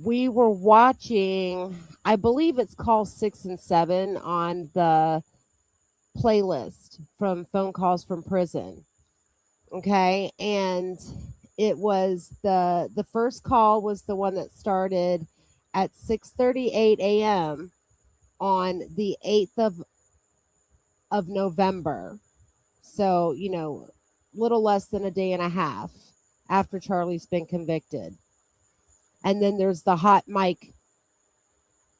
we were watching, I believe it's called 6 and 7 on the playlist from Phone Calls from Prison. Okay. And it was the first call was the one that started at 6:38 a.m. on the 8th of November. So, little less than a day and a half after Charlie's been convicted. And then there's the hot mic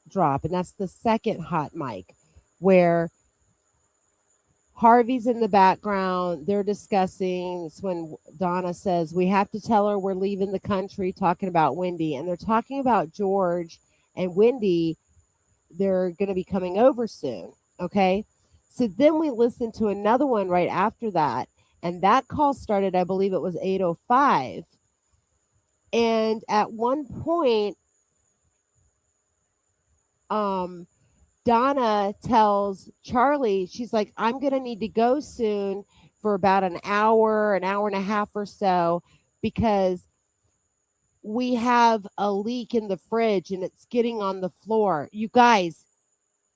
drop, and that's the second hot mic where Harvey's in the background. They're discussing. It's when Donna says, we have to tell her we're leaving the country, talking about Wendi. And they're talking about George and Wendi. They're going to be coming over soon. Okay. So then we listened to another one right after that. And that call started, I believe it was 8:05. And at one point, Donna tells Charlie, she's like, I'm going to need to go soon for about an hour and a half or so, because we have a leak in the fridge and it's getting on the floor. You guys,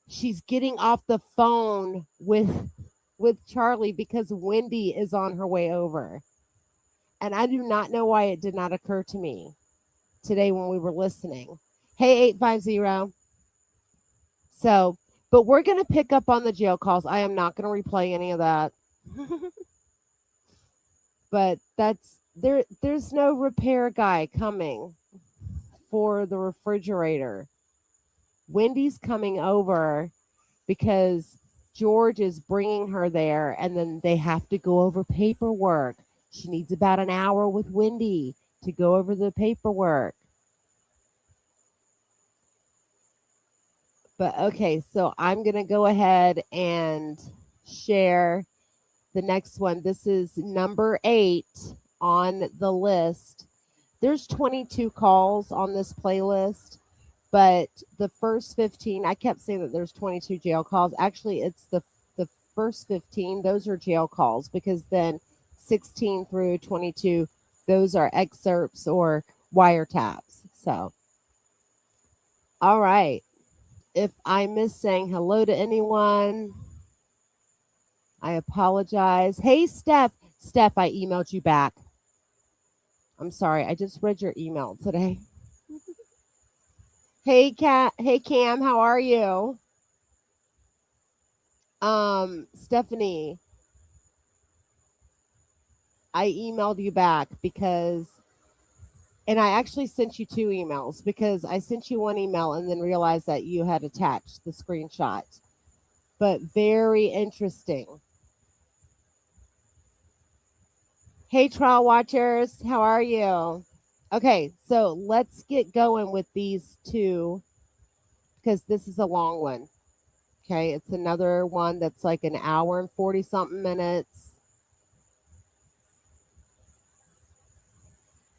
she's getting off the phone with Charlie because Wendi is on her way over. And I do not know why it did not occur to me today when we were listening. Hey, 850. So, but we're going to pick up on the jail calls. I am not going to replay any of that. But there's no repair guy coming for the refrigerator. Wendi's coming over because George is bringing her there, and then they have to go over paperwork. She needs about an hour with Wendi to go over the paperwork. But okay, so I'm going to go ahead and share the next one. This is number 8 on the list. There's 22 calls on this playlist, but the first 15, I kept saying that there's 22 jail calls. Actually, it's the first 15. Those are jail calls, because then 16 through 22, those are excerpts or wiretaps. So, all right. If I miss saying hello to anyone, I apologize. Hey, Steph. Steph, I emailed you back. I'm sorry. I just read your email today. Hey, Kat. Hey, Cam. How are you? Stephanie, I emailed you back and I actually sent you 2 emails, because I sent you one email and then realized that you had attached the screenshot. But very interesting. Hey, trial watchers, how are you? Okay, so let's get going with these 2, because this is a long one. Okay, it's another one that's like an hour and 40 something minutes.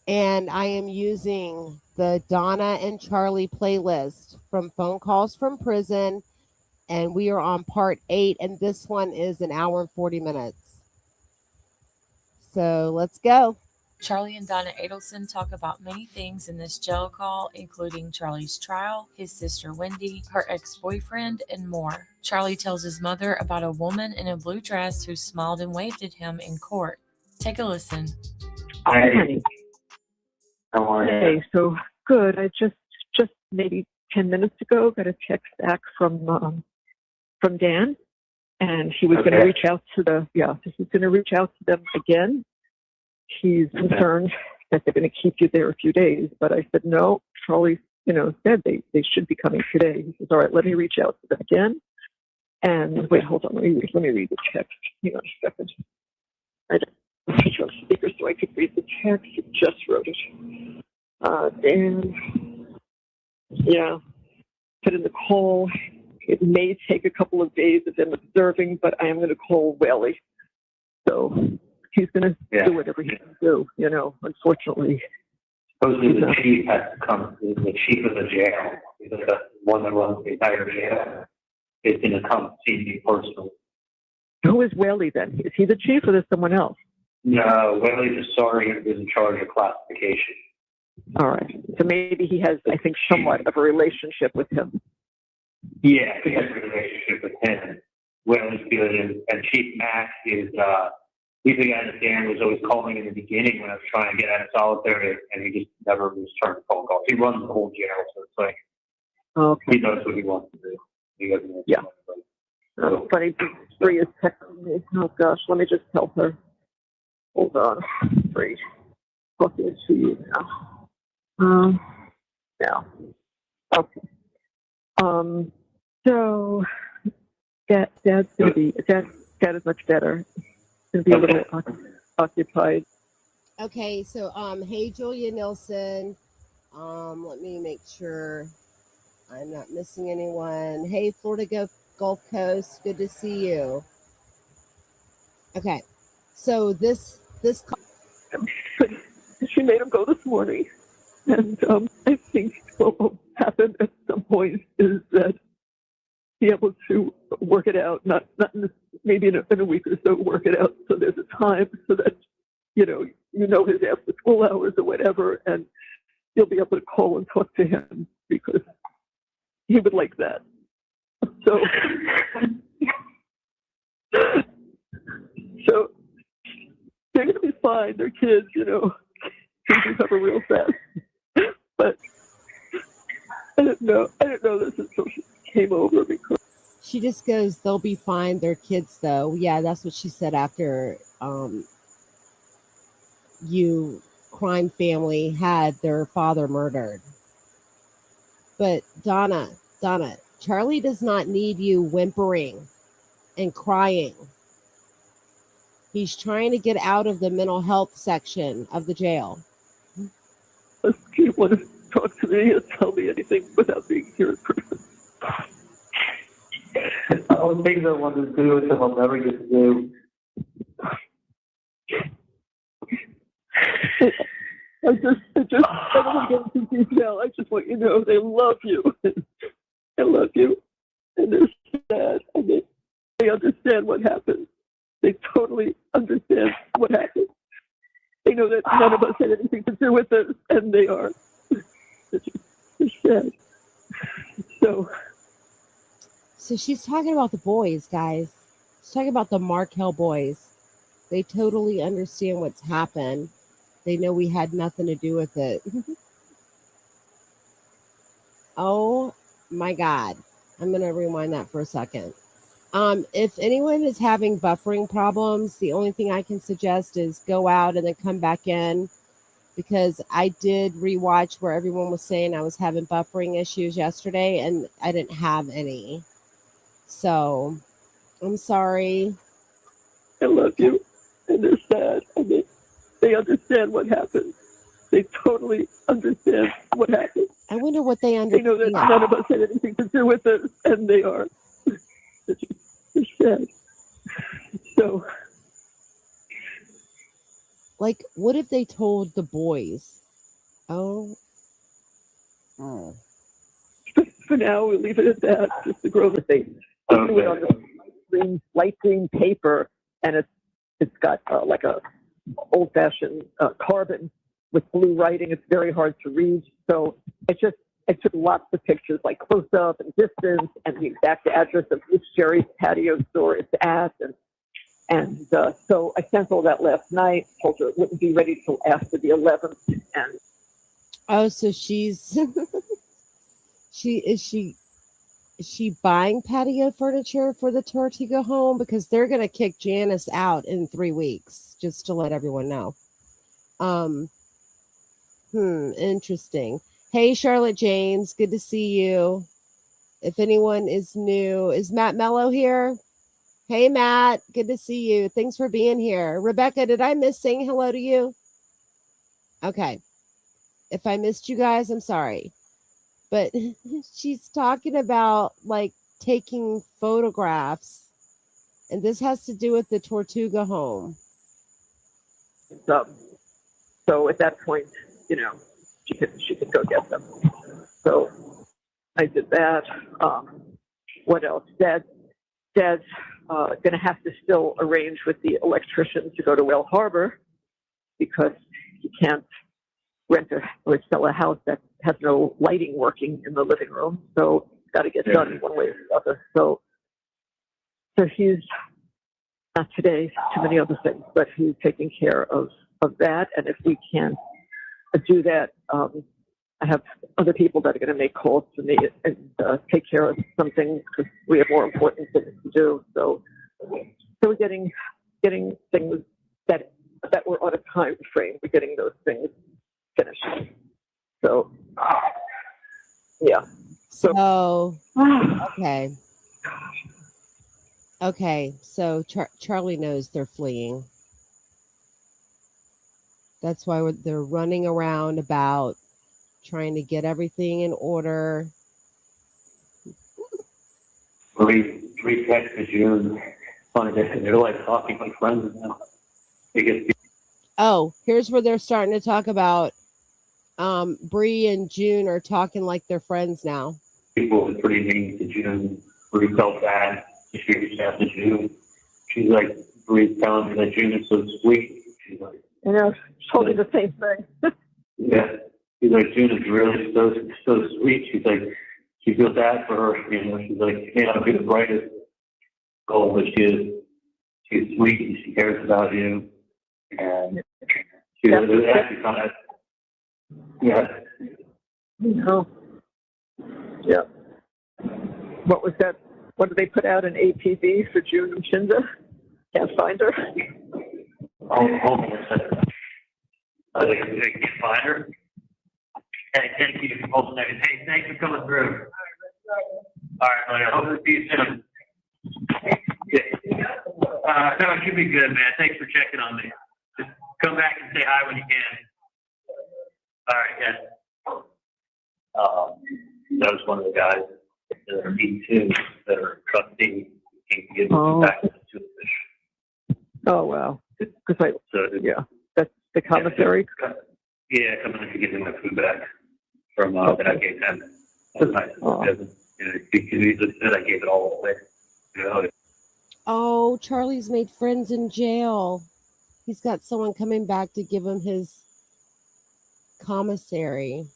And I am using the Donna and Charlie playlist from Phone Calls from Prison. And we are on part 8. And this one is an hour and 40 minutes. So let's go. Charlie and Donna Adelson talk about many things in this jail call, including Charlie's trial, his sister Wendi, her ex-boyfriend, and more. Charlie tells his mother about a woman in a blue dress who smiled and waved at him in court. Take a listen. Hi, honey. How are you? Hey, so good. I just maybe 10 minutes ago got a text back from Dan, and he was going to reach out to he's going to reach out to them again. He's concerned that they're going to keep you there a few days, but I said no. Charlie, said they should be coming today. He says, all right, let me reach out to them again. And wait, hold on, let me read the text. Hang on a second. I put you on speaker so I could read the text. He just wrote it. Dan, put in the call. It may take a couple of days of them observing, but I am going to call Welly. So he's going to do whatever he can do, unfortunately. Supposedly the chief has to come, the chief of the jail, because that's the one that runs the entire jail, is going to come see me personally. Who is Welly then? Is he the chief or is someone else? No, Welly's a sergeant who's in charge of classification. All right. So maybe he has, I think, somewhat of a relationship with him. Yeah, I think has a relationship with him. Well's good, and Chief Mac is, he's the guy that Dan was always calling in the beginning when I was trying to get out of solitary, and he just never returned phone calls. He runs the whole jail, so it's like, Okay. he knows what he wants to do. He doesn't have Yeah. So, Funny, Bree is texting me. Oh gosh, let me just tell her. Hold on, Bree. Talking to you now. Now. Okay. So Dad's gonna be Dad is much better. Gonna be a little occupied. Okay, so hey Julia Nilsson. Let me make sure I'm not missing anyone. Hey Florida Gulf Coast, good to see you. Okay, so this She made him go this morning, and I think what will happen at some point is that be able to work it out, not maybe in a week or so, work it out so there's a time so that you know his after school hours or whatever, and you'll be able to call and talk to him because he would like that. So they're going to be fine. They're kids, things recover real fast. But I didn't know this until she came over because she just goes, they'll be fine. They're kids, though. Yeah, that's what she said after you crime family had their father murdered. But Donna, Charlie does not need you whimpering and crying. He's trying to get out of the mental health section of the jail. He didn't want to talk to me or tell me anything without being here in person. all the things I wanted to do and I'll never get to do. I don't want to get into detail. I just want you to know they love you. They love you. And they're sad. And they understand what happened. They totally understand what happened. They know that none of us had anything to do with it, and they are. They're sad. So she's talking about the boys, guys. She's talking about the Markel boys. They totally understand what's happened. They know we had nothing to do with it. Oh my God. I'm going to rewind that for a second. If anyone is having buffering problems, the only thing I can suggest is go out and then come back in, because I did rewatch where everyone was saying I was having buffering issues yesterday and I didn't have any. So I'm sorry. I love you. And they're sad. And they understand what happened. They totally understand what happened. I wonder what they They understand. know that none of us had anything to do with it, and they are. They're sad. So, like, what if they told the boys? Oh. for now, we'll leave it at that. Just to grow the thing. Do it on the light green paper, and it's got like a old-fashioned carbon with blue writing. It's very hard to read. So I took lots of pictures, like close up and distance, and the exact address of which Jerry's patio store it's at, and so I sent all that last night. Told her it wouldn't be ready till after the 11th, and So she's is she buying patio furniture for the Tortuga home, because they're gonna kick Janice out in 3 weeks, just to let everyone know. Interesting. Hey, Charlotte James, good to see you. If anyone is new, is Matt Mello here? Hey, Matt, good to see you. Thanks for being here. Rebecca, did I miss saying hello to you? Okay. If I missed you guys, I'm sorry. But she's talking about like taking photographs, and this has to do with the Tortuga home. So at that point, she could go get them. So I did that. What else? Dad's going to have to still arrange with the electrician to go to Whale Harbor, because he can't rent or sell a house that has no lighting working in the living room. So it's got to get done one way or the other. So he's, not today, too many other things, but he's taking care of that. And if we can do that, I have other people that are going to make calls to me and take care of some things because we have more important things to do. So we're getting things that were on a time frame. We're getting those things finished. So yeah. So okay. Okay, so Charlie knows they're fleeing. That's why they're running around about trying to get everything in order. Three texted June. Funny, they're like talking like friends now. Oh, here's where they're starting to talk about Bree and June are talking like they're friends now. People were pretty mean to June. Bree felt bad. She reached out to June. She's like, Bree's telling me that June is so sweet. She's like, I know, told me the same thing. Yeah. She's like, June is really so sweet. She's like, she feels bad for her. You know, she's like, she may not be the brightest goal, but she's sweet and she cares about you. And she was actually kind of, yeah. No. Yeah. What was that? What did they put out in APB for June and Shinza? Can't find her. Hold on a second. They can't find her. Hey, thank you. Hold on a second. Hey, thanks for coming through. All right, buddy. I hope to see you soon. Yeah. No, it should be good, man. Thanks for checking on me. Just come back and say hi when you can. All right, yeah. That was one of the guys that are E2 that are trustee and can give them back to the fish. Oh, wow. Because that's the commissary. Yeah, coming in to give them my food back from that I gave them. That's nice. Because I gave it all away. You know? Oh, Charlie's made friends in jail. He's got someone coming back to give him his commissary.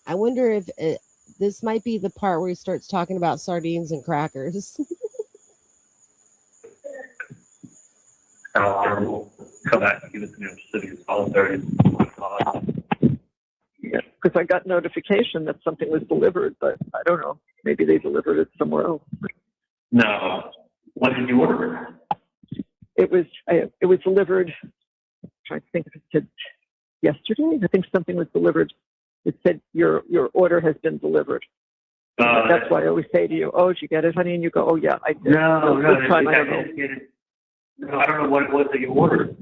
I wonder if this might be the part where he starts talking about sardines and crackers. We'll come back and give it to me City Solitary. Yeah, because I got notification that something was delivered, but I don't know. Maybe they delivered it somewhere else. No. When did you order it? It was delivered. I'm trying to think if it said yesterday. I think something was delivered. It said your order has been delivered. That's why I always say to you, "Oh, did you get it, honey?" And you go, "Oh yeah, I did." No, this time I don't know. No, I don't know what it was that you ordered.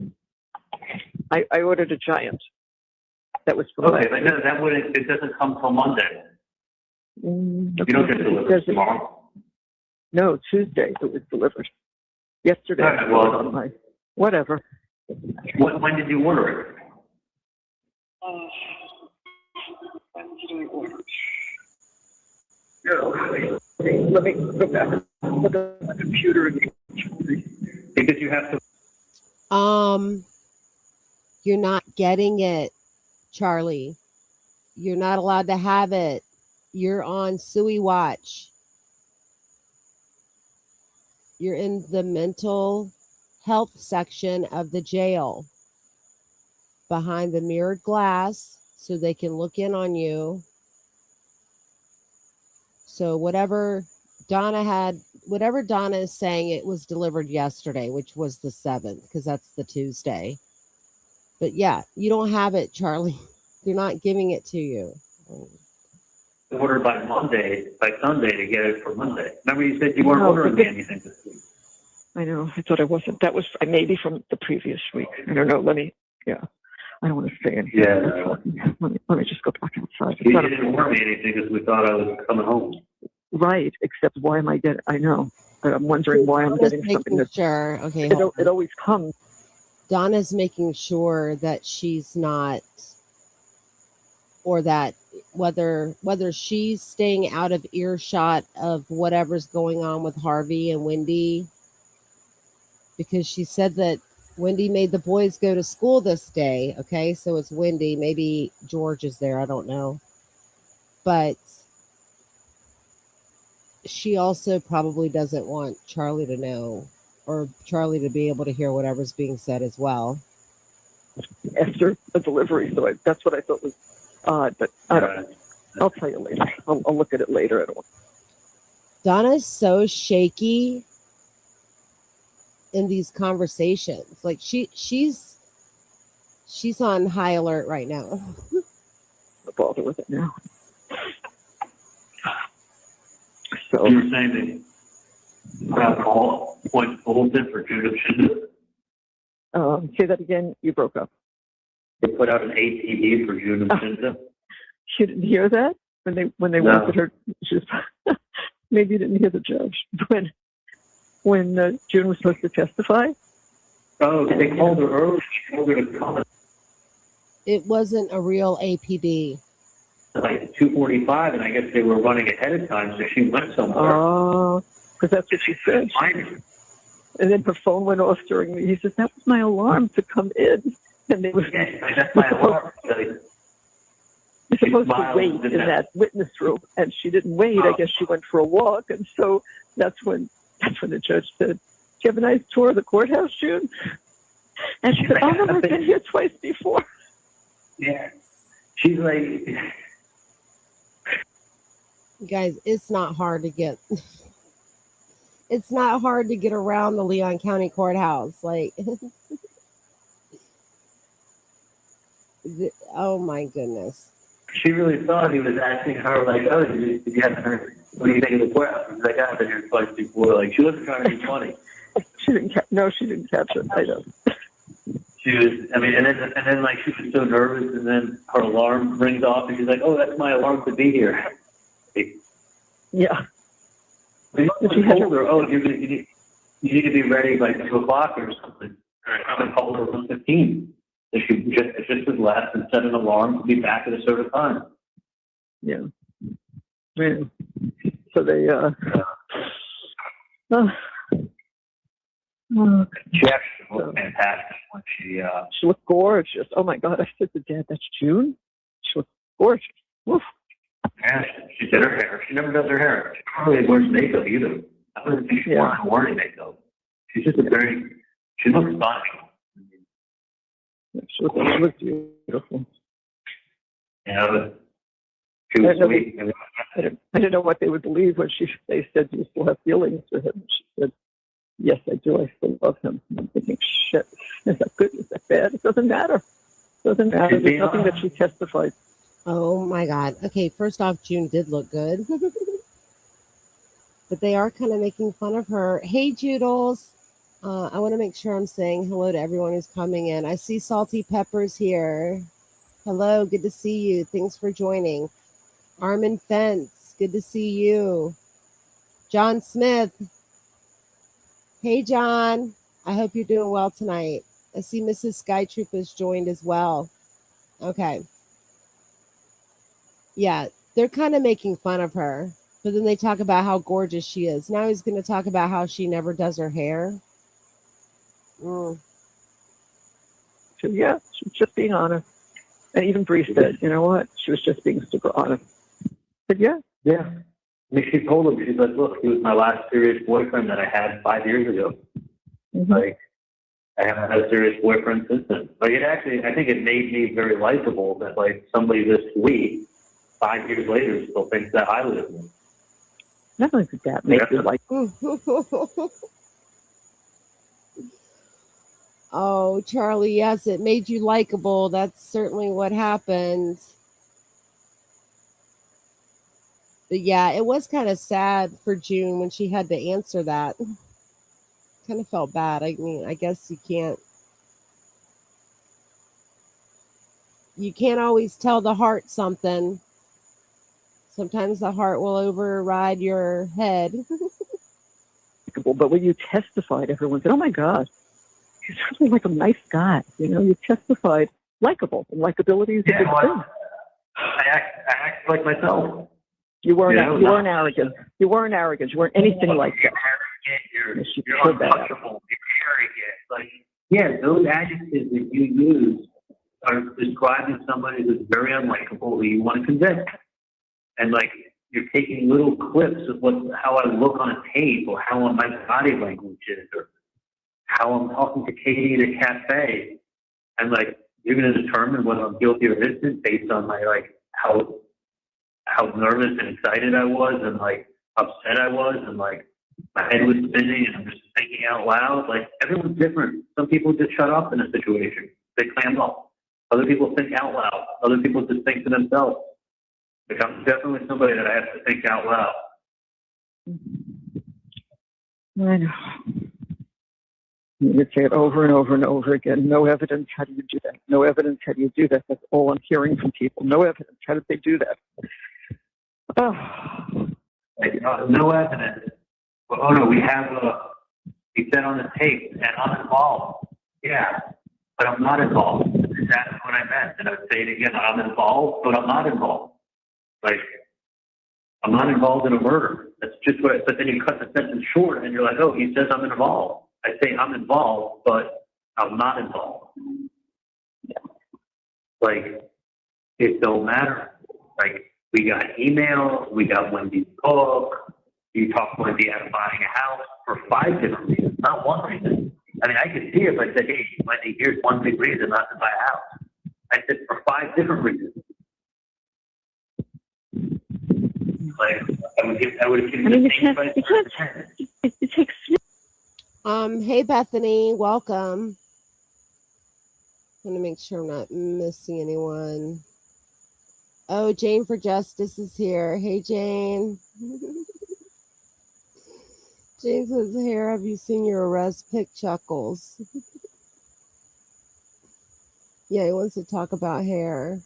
I ordered a giant. That was from okay, but no, that wouldn't. It doesn't come till Monday. You don't get delivered tomorrow. No, Tuesday it was delivered. Yesterday. Right, well, on my whatever. When did you order it? When did I order it? Let me go back. Look at my computer again. Because you have to. You're not getting it, Charlie. You're not allowed to have it. You're on Suey watch. You're in the mental health section of the jail, behind the mirrored glass, so they can look in on you. So whatever Donna is saying, it was delivered yesterday, which was the 7th, because that's the Tuesday. But yeah, you don't have it, Charlie. They're not giving it to you. Order by Sunday to get it for Monday. Remember you said you weren't ordering me anything this week. I know. I thought I wasn't. That was maybe from the previous week. I don't know. I don't want to say anything. Yeah. Let me just go back outside. You didn't order me anything because we thought I was coming home. Right. Except why am I getting? I know. But I'm wondering why I'm getting something that's sure. Okay. It always comes. Donna's making sure that she's not, or that whether she's staying out of earshot of whatever's going on with Harvey and Wendi, because she said that Wendi made the boys go to school this day. Okay, so it's Wendi. Maybe George is there. I don't know. But she also probably doesn't want Charlie to know, or Charlie to be able to hear whatever's being said as well. After the delivery, so that's what I thought was odd, but I don't know. I'll tell you later. I'll look at it later. I don't want. Donna's so shaky in these conversations. Like she's on high alert right now. to bother with it now. So You were saying that call point bulletin for Judah. say that again. You broke up. They put out an ATV for Judah Shinda. You didn't hear that when they No. wanted her. She was, maybe you didn't hear the judge when June was supposed to testify. Oh, they called her early. She told her to come at It wasn't a real APB. like 2:45, and I guess they were running ahead of time, so she went somewhere. Oh, because that's what she said. And then her phone went off during the. He says that was my alarm to come in, and they were. Yeah, that's my alarm. You're supposed to wait in that witness room, and she didn't wait. I guess she went for a walk, and so that's when the judge said, "Do you have a nice tour of the courthouse, June?" And she said, "Oh no, I've been here twice before." Yeah, she's like, Guys, it's not hard to get. It's not hard to get around the Leon County Courthouse. Like, oh my goodness. she really thought he was asking her, like, "Oh, did you have her? What do you think of the courthouse?" She's like, "I've been here twice before." Like, she wasn't trying to be funny. She didn't catch it. I know. She was, I mean, and then like she was so nervous, and then her alarm rings off, and she's like, "Oh, that's my alarm to be here." Yeah. She told her, "Oh, you need to be ready by 2:00 or something." I called her 1:15. So she just was left and set an alarm to be back at a certain time. Yeah. Yeah. So they. She actually looked fantastic when she. She looked gorgeous. Oh my God! I said to Dad, "That's June." She looked gorgeous. Woof. Yeah, she did her hair. She never does her hair. She probably wears makeup either. I don't think she wants to wear any makeup. She's just she looks stunning. Yeah, she looked beautiful. Yeah, but she was sweet. I didn't know what they would believe when they said, "Do you still have feelings for him?" She said, "Yes, I do. I still love him." And I'm thinking, shit, is that good? Is that bad? It doesn't matter. It doesn't matter. There's nothing that she testified. Oh my God. Okay, first off, June did look good. But they are kind of making fun of her. Hey, Joodles. I want to make sure I'm saying hello to everyone who's coming in. I see Salty Peppers here. Hello, good to see you. Thanks for joining. Armin Fence, good to see you. John Smith. Hey, John. I hope you're doing well tonight. I see Mrs. Skytroop has joined as well. Okay. Yeah, they're kind of making fun of her. But then they talk about how gorgeous she is. Now he's going to talk about how she never does her hair. So, yeah, she was just being honest. And even Bree said, you know what? She was just being super honest. But yeah. Yeah. I mean, she told him, she's like, "Look, he was my last serious boyfriend that I had 5 years ago." Mm-hmm. Like, I haven't had a serious boyfriend since then. Like, I think it made me very likable that, like, somebody this sweet, 5 years later, still thinks that highly of me. Not only did that make you like. Oh, Charlie, yes, it made you likable. That's certainly what happened. But yeah, it was kind of sad for June when she had to answer that. Kind of felt bad. I mean, I guess you can't always tell the heart something. Sometimes the heart will override your head. But when you testified, everyone said, "Oh my God, he's really like a nice guy." You know, you testified likable, and likability is a good thing. I act like myself. You weren't arrogant. You weren't arrogant. You weren't anything like that. You're untouchable. You're arrogant. Like, Yeah, those adjectives that you use are describing somebody who's very unlikable who you want to convict. And like, you're taking little clips of how I look on a tape, or how my body language is, or how I'm talking to Katie at a cafe. And like, you're going to determine whether I'm guilty or innocent based on my, like, how nervous and excited I was, and like upset I was, and like my head was spinning and I'm just thinking out loud. Like, everyone's different. Some people just shut up in a situation. They clam up. Other people think out loud. Other people just think to themselves. Like, I'm definitely somebody that I have to think out loud. I know. You would say it over and over and over again. No evidence. How do you do that? No evidence. How do you do that? That's all I'm hearing from people. No evidence. How did they do that? Oh. Like, no evidence. Well, oh no, we have he said on the tape, and I'm involved. Yeah, but I'm not involved. That's what I meant. And I would say it again, I'm involved, but I'm not involved. Like, I'm not involved in a murder. That's just what, but then you cut the sentence short and you're like, oh, he says I'm involved. I say I'm involved, but I'm not involved. Like, it don't matter. Like, we got emails, we got Wendy's book, you talked to Wendi out of buying a house for 5 different reasons, not one reason. I mean, I could see if I said, hey, Wendi, here's one big reason not to buy a house. I said for 5 different reasons. Like, I would have given the same price. It takes. Hey Bethany, welcome. I'm gonna make sure I'm not missing anyone. Oh, Jane for Justice is here. Hey Jane. Jane says, "Here, have you seen your arrest pic?" Chuckles. Yeah, he wants to talk about hair.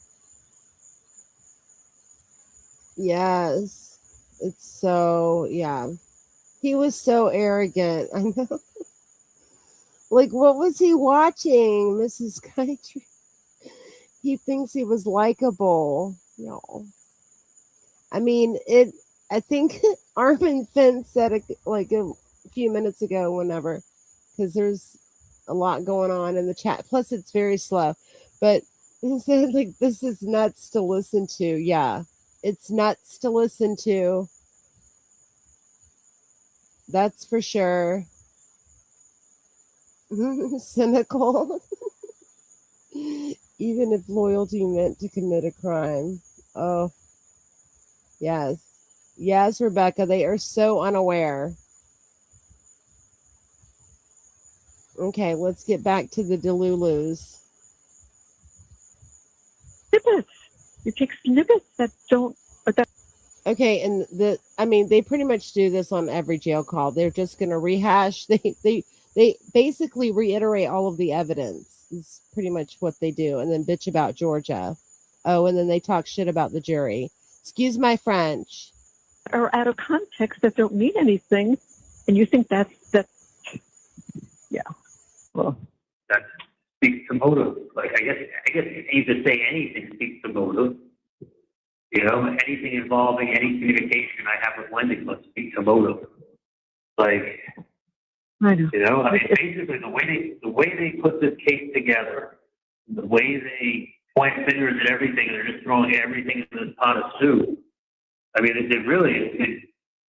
Yes, it's so, yeah. He was so arrogant. I know. Like, what was he watching, Mrs. Skytree? He thinks he was likable. No. I mean, I think Armin Finn said it like a few minutes ago, whenever, because there's a lot going on in the chat. Plus, it's very slow. But he said, like, this is nuts to listen to. Yeah, it's nuts to listen to. That's for sure. Cynical. Even if loyalty meant to commit a crime. Oh, yes. Yes, Rebecca, they are so unaware. Okay, let's get back to the Delulus. Snippets. You take snippets that don't. Okay, and they pretty much do this on every jail call. They're just going to rehash. They basically reiterate all of the evidence. Is pretty much what they do, and then bitch about Georgia. Oh, and then they talk shit about the jury. Excuse my French. Are out of context that don't mean anything, and you think that's yeah. Well, that speaks to motive. Like, I guess you could say anything speaks to motive. You know, anything involving any communication I have with Wendi must speak to motive. Like, I know. You know, I mean, basically the way they put this case together, the way they point fingers at everything, and they're just throwing everything in this pot of soup. I mean,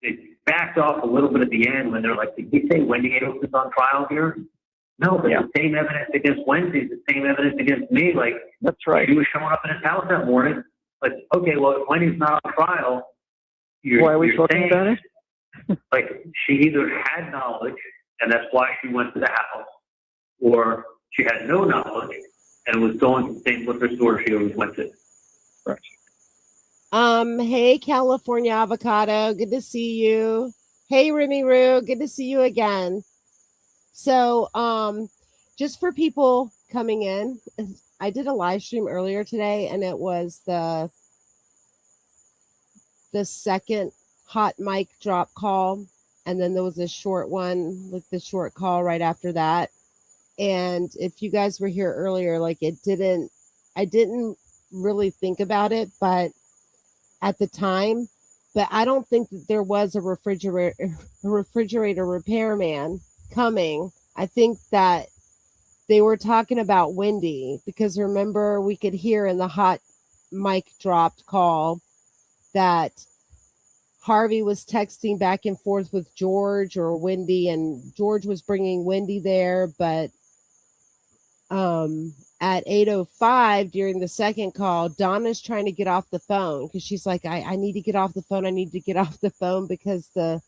it backed off a little bit at the end when they're like, did we say Wendi Adelson's on trial here? No, but the same evidence against Wendi is the same evidence against me. Like, that's right. He was showing up in his house that morning. Like, okay, well, if Wendy's not on trial, why are we talking about it? Like, she either had knowledge, and that's why she went to the house, or she had no knowledge and was going to the same liquor store she always went to. Right. Hey, California Avocado, good to see you. Hey, Remy Roo, good to see you again. So, just for people coming in, I did a live stream earlier today, and it was the second hot mic drop call, and then there was a short one, like the short call right after that. And if you guys were here earlier, like I didn't really think about it, but at the time, but I don't think that there was a refrigerator repairman coming. I think that they were talking about Wendi, because remember, we could hear in the hot mic dropped call that Harvey was texting back and forth with George or Wendi, and George was bringing Wendi there. But at 8:05 during the second call, Donna's trying to get off the phone because she's like, I need to get off the phone. I need to get off the phone because the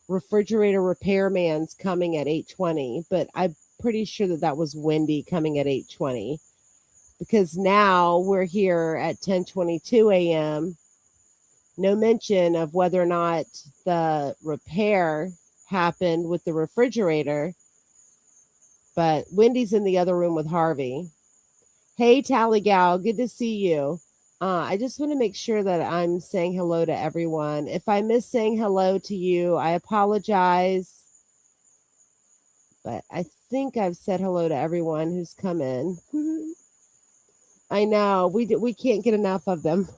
refrigerator repairman's coming at 8:20. But I'm pretty sure that was Wendi coming at 8:20, because now we're here at 10:22 a.m. No mention of whether or not the repair happened with the refrigerator. But Wendy's in the other room with Harvey. Hey, Tally Gal, good to see you. I just want to make sure that I'm saying hello to everyone. If I miss saying hello to you, I apologize. But I think I've said hello to everyone who's come in. I know, we can't get enough of them.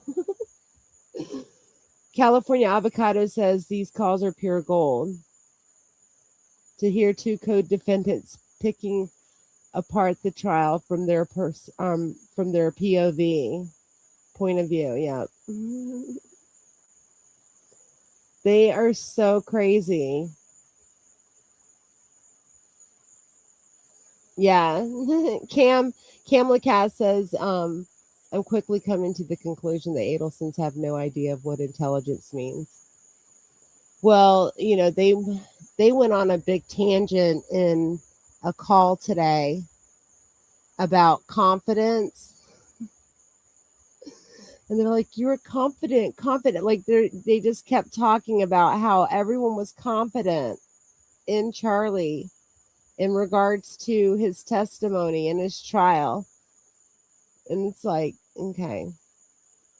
California Avocado says these calls are pure gold. To hear two co-defendants picking apart the trial from their POV point of view. Yeah. They are so crazy. Yeah. Cam Lacasse says, I'm quickly coming to the conclusion that Adelsons have no idea of what intelligence means. Well, you know, they went on a big tangent in a call today about confidence. And they're like, you're confident. Like they just kept talking about how everyone was confident in Charlie in regards to his testimony and his trial. And it's like, okay,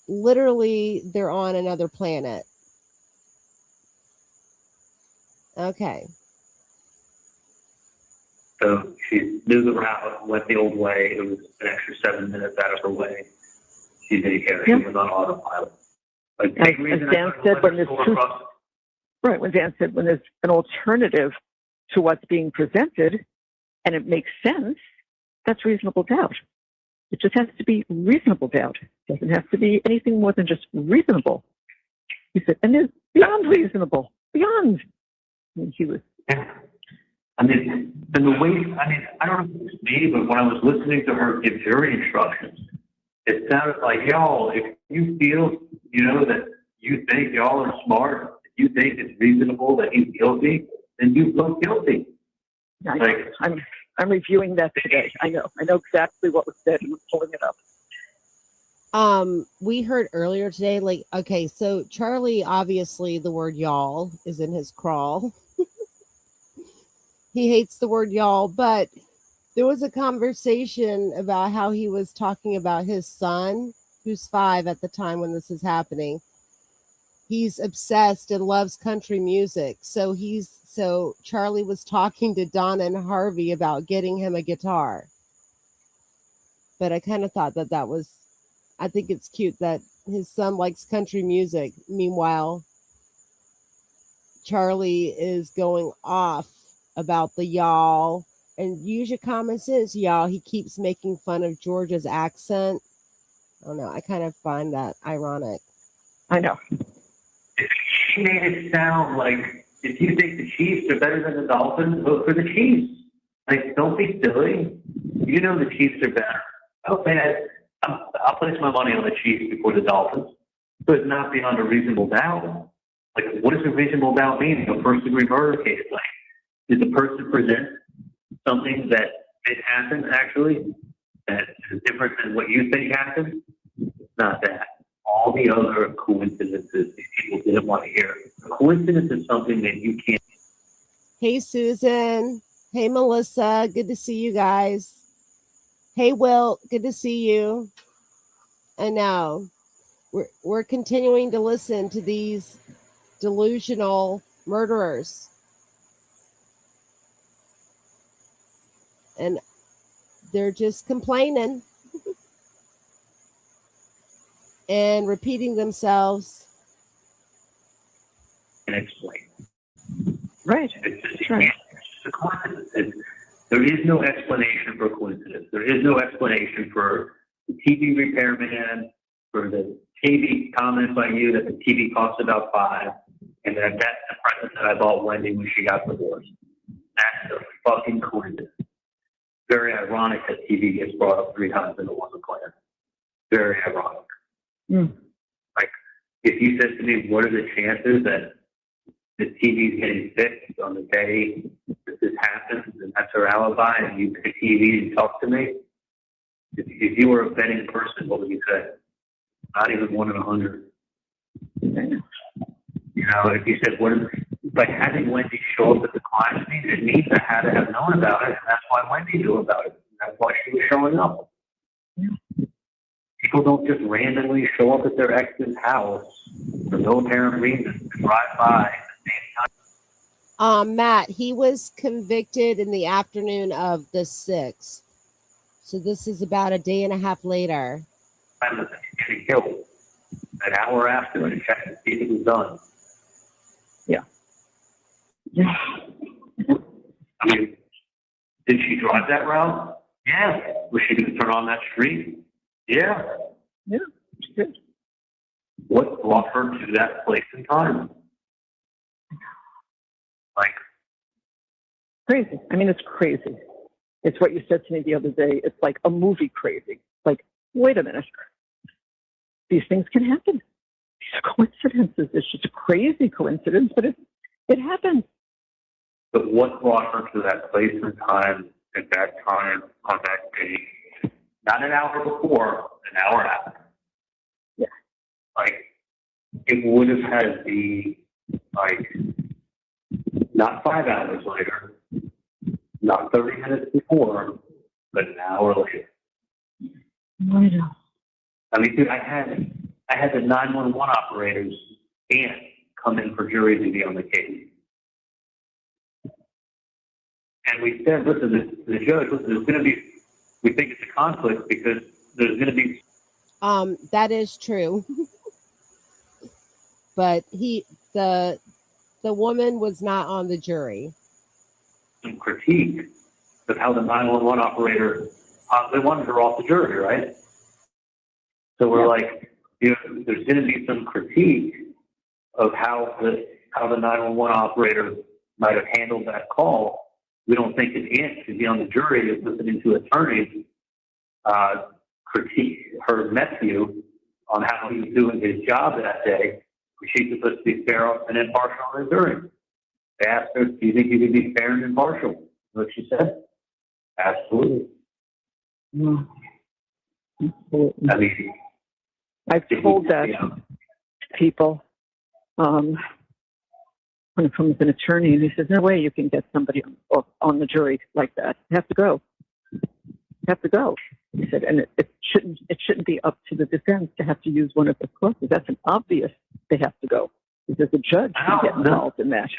literally they're on another planet. Okay. So she knew the route, went the old way. It was an extra 7 minutes out of her way. She didn't care. She was on autopilot. Like, as Dan said, when there's when Dan said when there's an alternative to what's being presented and it makes sense, that's reasonable doubt. It just has to be reasonable doubt. It doesn't have to be anything more than just reasonable. He said, and it's beyond reasonable. Beyond. I mean, he was. I mean, and the way, I mean, I don't know if it was me, but when I was listening to her give jury instructions, it sounded like, y'all, if you feel, you know, that you think y'all are smart, if you think it's reasonable that he's guilty, then you vote guilty. Like, I'm reviewing that today. I know exactly what was said and I'm pulling it up. We heard earlier today, like, okay, so Charlie, obviously the word y'all is in his crawl. He hates the word y'all, but there was a conversation about how he was talking about his son, who's 5 at the time when this is happening. He's obsessed and loves country music. So Charlie was talking to Donna and Harvey about getting him a guitar. But I kind of thought that was, I think it's cute that his son likes country music. Meanwhile, Charlie is going off about the y'all, and use your common sense, y'all. He keeps making fun of Georgia's accent. I don't know. I kind of find that ironic. I know. She made it sound like, if you think the Chiefs are better than the Dolphins, vote for the Chiefs. Like, don't be silly. You know the Chiefs are better. Okay, I'll place my money on the Chiefs before the Dolphins, but not beyond a reasonable doubt. Like, what does a reasonable doubt mean in a first-degree murder case? Like, did the person present something that did happen, actually, that is different than what you think happened? It's not that. All the other coincidences these people didn't want to hear. A coincidence is something that you can't. Hey, Susan. Hey, Melissa. Good to see you guys. Hey, Will. Good to see you. And now we're continuing to listen to these delusional murderers. And they're just complaining and repeating themselves. Explain. Right. It's just, right. It's just a coincidence. There is no explanation for coincidence. There is no explanation for the TV repairman, for the TV comments by you that the TV costs about $5, and that's the present that I bought Wendi when she got divorced. That's a fucking coincidence. Very ironic that TV gets brought up 3 times and it wasn't planned. Very ironic. Like, if you said to me, what are the chances that the TV's getting fixed on the day that this happens, and that's her alibi, and you pick TV and talk to me? If you were a betting person, what would you say? Not even 1 in 100. You know, if you said, what is, by having Wendi show up at the crime scene, it means I had to have known about it, and that's why Wendi knew about it. That's why she was showing up. People don't just randomly show up at their ex's house for no apparent reason and drive by at the same time. Matt, he was convicted in the afternoon of the 6th. So this is about a day and a half later. Time that he's getting killed. An hour after, and check to see if it was done. Yeah. I mean, did she drive that route? Yeah. Was she going to turn on that street? Yeah. Yeah, she did. What brought her to that place and time? Like, Crazy. I mean, it's crazy. It's what you said to me the other day. It's like a movie crazy. Like, wait a minute. These things can happen. These coincidences. It's just a crazy coincidence, but it happens. but what brought her to that place and time at that time on that day? Not an hour before, an hour after. Yeah. Like, it would have had to be, like, not 5 hours later, not 30 minutes before, but an hour later. I know. I mean, dude, I had the 911 operator's aunt come in for jury duty on the case. And we said, listen, the judge, listen, there's going to be, we think it's a conflict because there's going to be. That is true. But the woman was not on the jury. Some critique of how the 911 operator, they wanted her off the jury, right? So we're like, you know, there's going to be some critique of how the 911 operator might have handled that call. We don't think his aunt should be on the jury as listening to attorneys critique her nephew on how he was doing his job that day. She's supposed to be fair and impartial on the jury. They asked her, do you think you can be fair and impartial? You know what she said? Absolutely. Yeah. Absolutely. I mean, I've told that to people. When it comes an attorney, and he says, no way you can get somebody on the jury like that. You have to go. You have to go. He said, and it shouldn't be up to the defense to have to use one of the clauses. That's an obvious they have to go. Because the judge can get involved in that.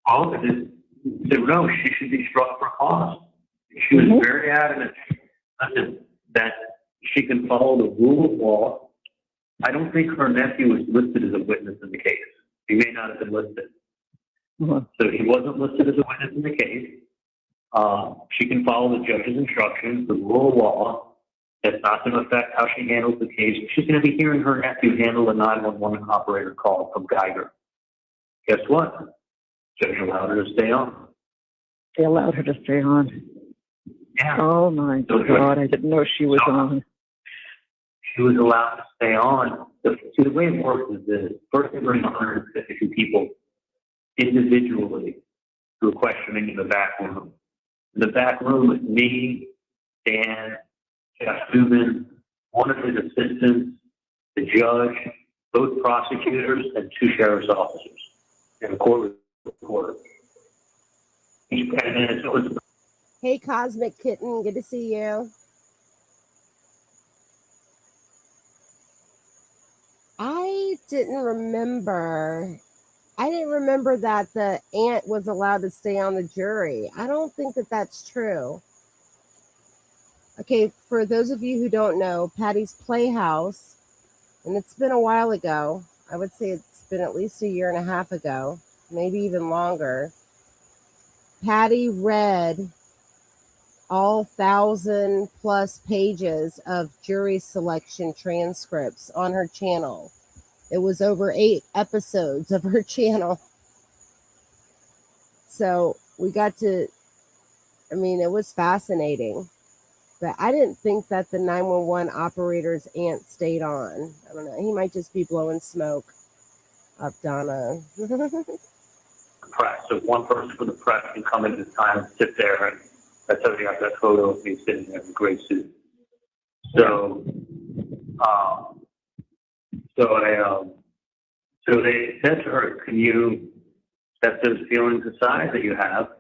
All of it said, no, she should be struck for cause. She was very adamant that she can follow the rule of law. I don't think her nephew was listed as a witness in the case. He may not have been listed. So he wasn't listed as a witness in the case. She can follow the judge's instructions, the rule of law. That's not going to affect how she handles the case. She's going to be hearing her nephew handle a 911 operator call from Geiger. Guess what? Judge allowed her to stay on. They allowed her to stay on. Yeah. Oh my God, I didn't know she was on. She was allowed to stay on. See, the way it works is this. First, they bring 152 people individually to a questioning in the back room. In the back room with me, Dan, Jeff Dubin, one of his assistants, the judge, both prosecutors, and 2 sheriff's officers, and a court reporter. Hey, Cosmic Kitten, good to see you. I didn't remember that the aunt was allowed to stay on the jury. I don't think that that's true. Okay, for those of you who don't know, Patty's Playhouse, and it's been a while ago. I would say it's been at least a year and a half ago, maybe even longer. Patty read all 1,000+ pages of jury selection transcripts on her channel. It was over 8 episodes of her channel. So we got to, I mean, it was fascinating. But I didn't think that the 911 operator's aunt stayed on. I don't know. He might just be blowing smoke up Donna. Press. So one person from the press can come in at a time and sit there, and that's how they got that photo of me sitting there in a gray suit. So, so they said to her, "Can you set those feelings aside that you have,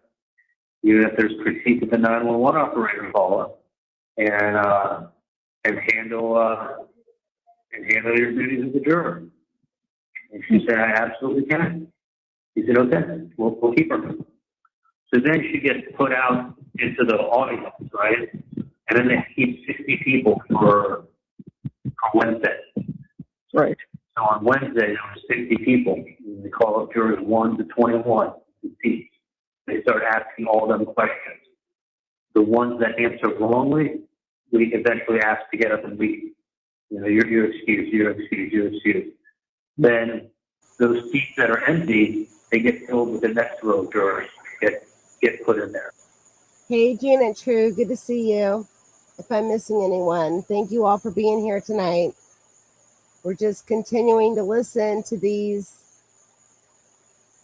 even if there's critique of the 911 operator, Paula, and handle your duties as a juror?" And she said, "I absolutely can." He said, "Okay, we'll keep her." So then she gets put out into the audience, right? And then they keep 60 people for Wednesday. Right. So on Wednesday, there were 60 people. And they call up jurors 1 to 21. They start asking all them questions. The ones that answer wrongly, we eventually ask to get up and leave. You know, you're excused, you're excused, you're excused. Then those seats that are empty, they get filled with the next row of jurors, get put in there. Hey, Janet True, good to see you. If I'm missing anyone, thank you all for being here tonight. We're just continuing to listen to these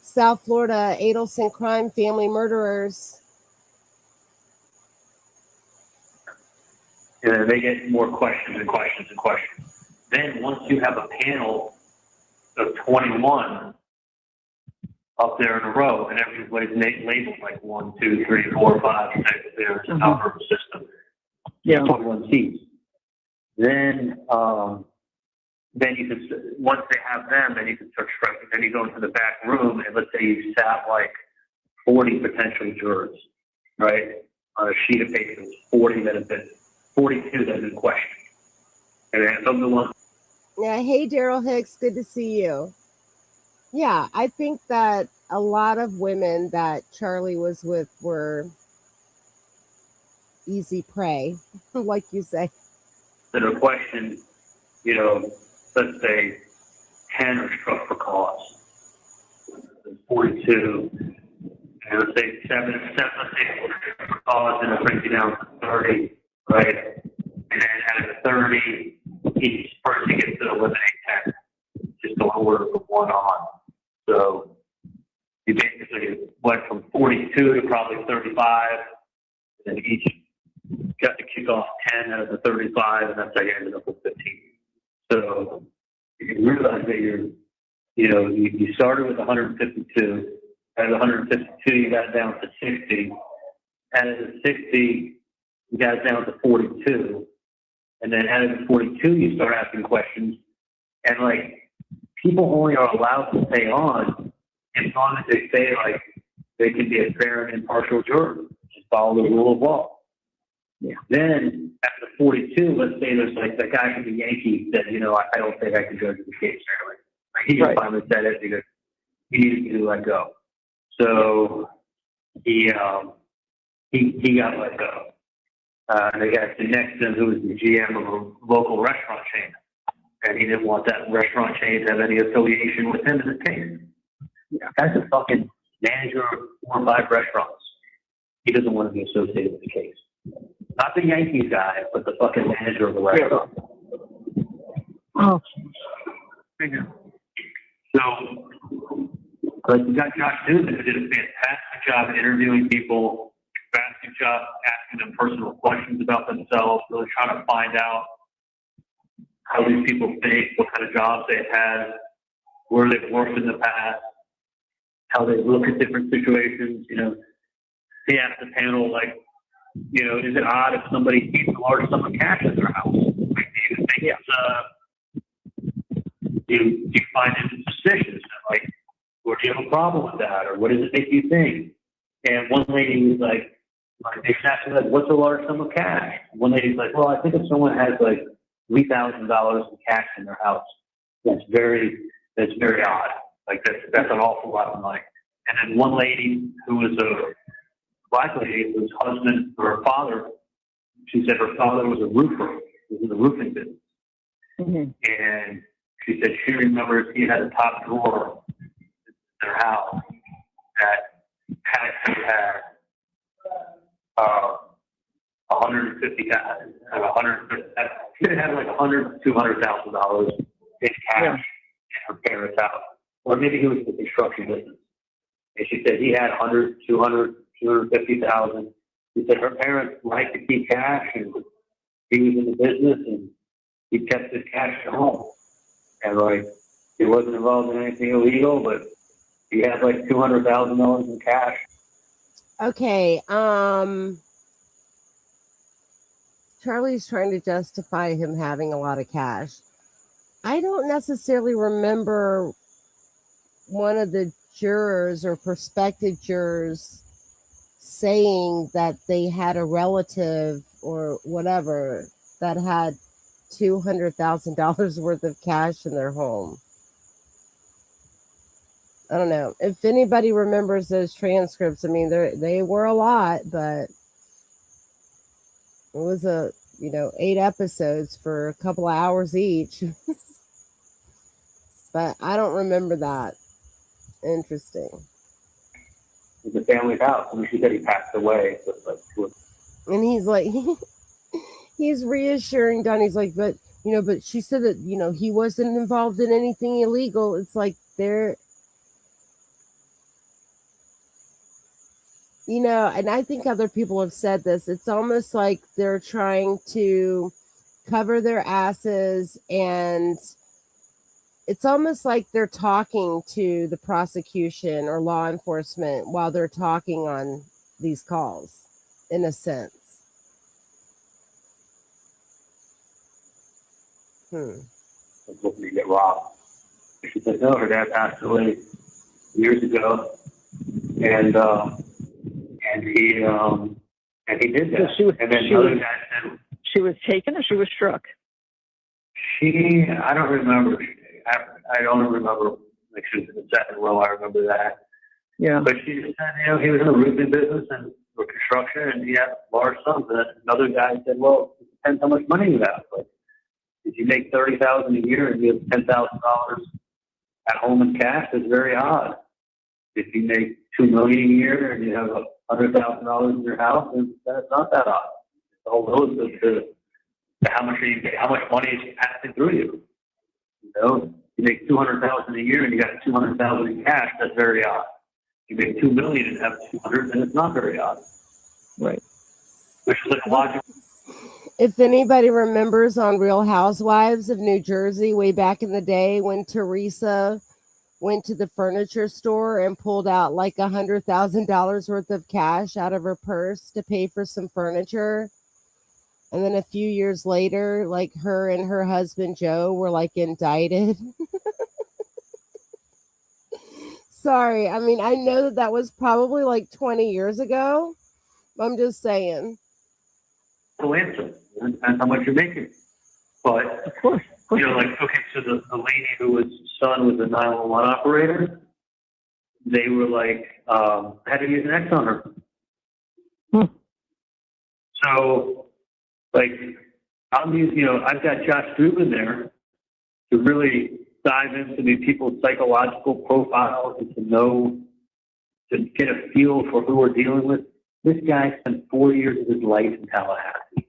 South Florida Adelson crime family murderers. And they get more questions and questions and questions. Then once you have a panel of 21 up there in a row, and everybody's labeled like 1, 2, 3, 4, 5, 6, there's an alpha system. Yeah. 21 seats. Then you can, once they have them, then you can start striking. Then you go into the back room, and let's say you sat like 40 potential jurors, right? On a sheet of paper, 42 that have been questioned. And then some of the ones. Yeah, hey, Daryl Hicks, good to see you. Yeah, I think that a lot of women that Charlie was with were easy prey, like you say. That are questioned, you know, let's say 10 are struck for cause. 42, and let's say 7 let's say for cause, and it brings you down to 30, right? And then out of the 30, each person gets to eliminate 10, just to order from 1 on. So you basically went from 42 to probably 35, and then each got to kick off 10 out of the 35, and that's how you ended up with 15. So you realize that you started with 152. Out of the 152, you got down to 60. Out of the 60, you got down to 42. And then out of the 42, you start asking questions. And, like, people only are allowed to stay on as long as they say, like, they can be a fair and impartial juror. Just follow the rule of law. Yeah. Then, after 42, let's say there's, like, the guy from the Yankees said, I don't think I can judge the case fairly. Like, he just finally said it because he needed to let go. So he got let go. And they got next to him, who was the GM of a local restaurant chain, and he didn't want that restaurant chain to have any affiliation with him in the case. Yeah, guy's a fucking manager of 4 or 5 restaurants. He doesn't want to be associated with the case. Not the Yankees guy, but the fucking manager of the restaurant. Oh. So, like, we got Josh Newman, who did a fantastic job interviewing people, fantastic job asking them personal questions about themselves, really trying to find out how these people think, what kind of jobs they've had, where they've worked in the past, how they look at different situations. He asked the panel, like, is it odd if somebody keeps a large sum of cash in their house? Like, do you think do you find it suspicious? Like, or do you have a problem with that? Or what does it make you think? And one lady was like they asked her, like, what's a large sum of cash? One lady's like, well, I think if someone has like $3,000 in cash in their house, that's very odd. Like, that's an awful lot of money. And then one lady who was black lady whose husband or her father, she said her father was a roofer. He was in the roofing business. Mm-hmm. And she said she remembers he had a top drawer in their house that had 150,000, she had like $200,000 in cash in her parents' house, or maybe he was in the construction business. And she said he had 100, 200, 250,000. She said her parents liked to keep cash, and he was in the business, and he kept his cash at home. And like, he wasn't involved in anything illegal, but he had like $200,000 in cash. Okay, Charlie's trying to justify him having a lot of cash. I don't necessarily remember one of the jurors or prospective jurors saying that they had a relative or whatever that had $200,000 worth of cash in their home. I don't know. If anybody remembers those transcripts, I mean, they were a lot, but it was 8 episodes for a couple of hours each. But I don't remember that. Interesting. It was the family's house. I mean, she said he passed away. So it's like, and he's like, he's reassuring Don. He's like, but she said that, he wasn't involved in anything illegal. It's like they're, and I think other people have said this. It's almost like they're trying to cover their asses, and it's almost like they're talking to the prosecution or law enforcement while they're talking on these calls, in a sense. was looking to get robbed. She said, no, her dad passed away years ago, and he did that. So and then the other guy said, she was taken or she was struck? I don't remember. I don't remember. Like, she was in the second row. I remember that. Yeah. But she just said, he was in the roofing business and for construction, and he had large sums. And another guy said, well, it depends how much money you have. Like, if you make $30,000 a year and you have $10,000 at home in cash, that's very odd. If you make $2 million a year and you have $100,000 in your house, then that's not that odd. It all goes to how much money is passing through you. You make $200,000 a year and you got $200,000 in cash, that's very odd. You make $2 million and have $200,000, then it's not very odd. Right. Which is like logical. If anybody remembers on Real Housewives of New Jersey way back in the day when Teresa went to the furniture store and pulled out like $100,000 worth of cash out of her purse to pay for some furniture. And then a few years later, like, her and her husband, Joe, were like indicted. Sorry. I mean, I know that was probably like 20 years ago. I'm just saying. Answer. Depends how much you're making. But, of course. like, okay, so the lady whose son was a 911 operator, they were like, had to use an X on her. So, like, I've got Josh Dubin there to really dive into these people's psychological profiles and to get a feel for who we're dealing with. This guy spent 4 years of his life in Tallahassee.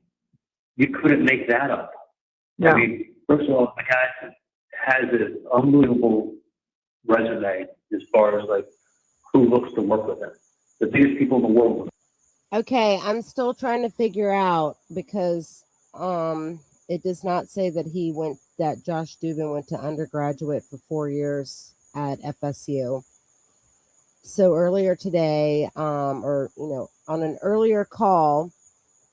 You couldn't make that up. No. I mean, first of all, the guy has an unbelievable resume as far as, like, who looks to work with him. The biggest people in the world. Okay, I'm still trying to figure out because it does not say that Josh Dubin went to undergraduate for 4 years at FSU. So earlier today, on an earlier call,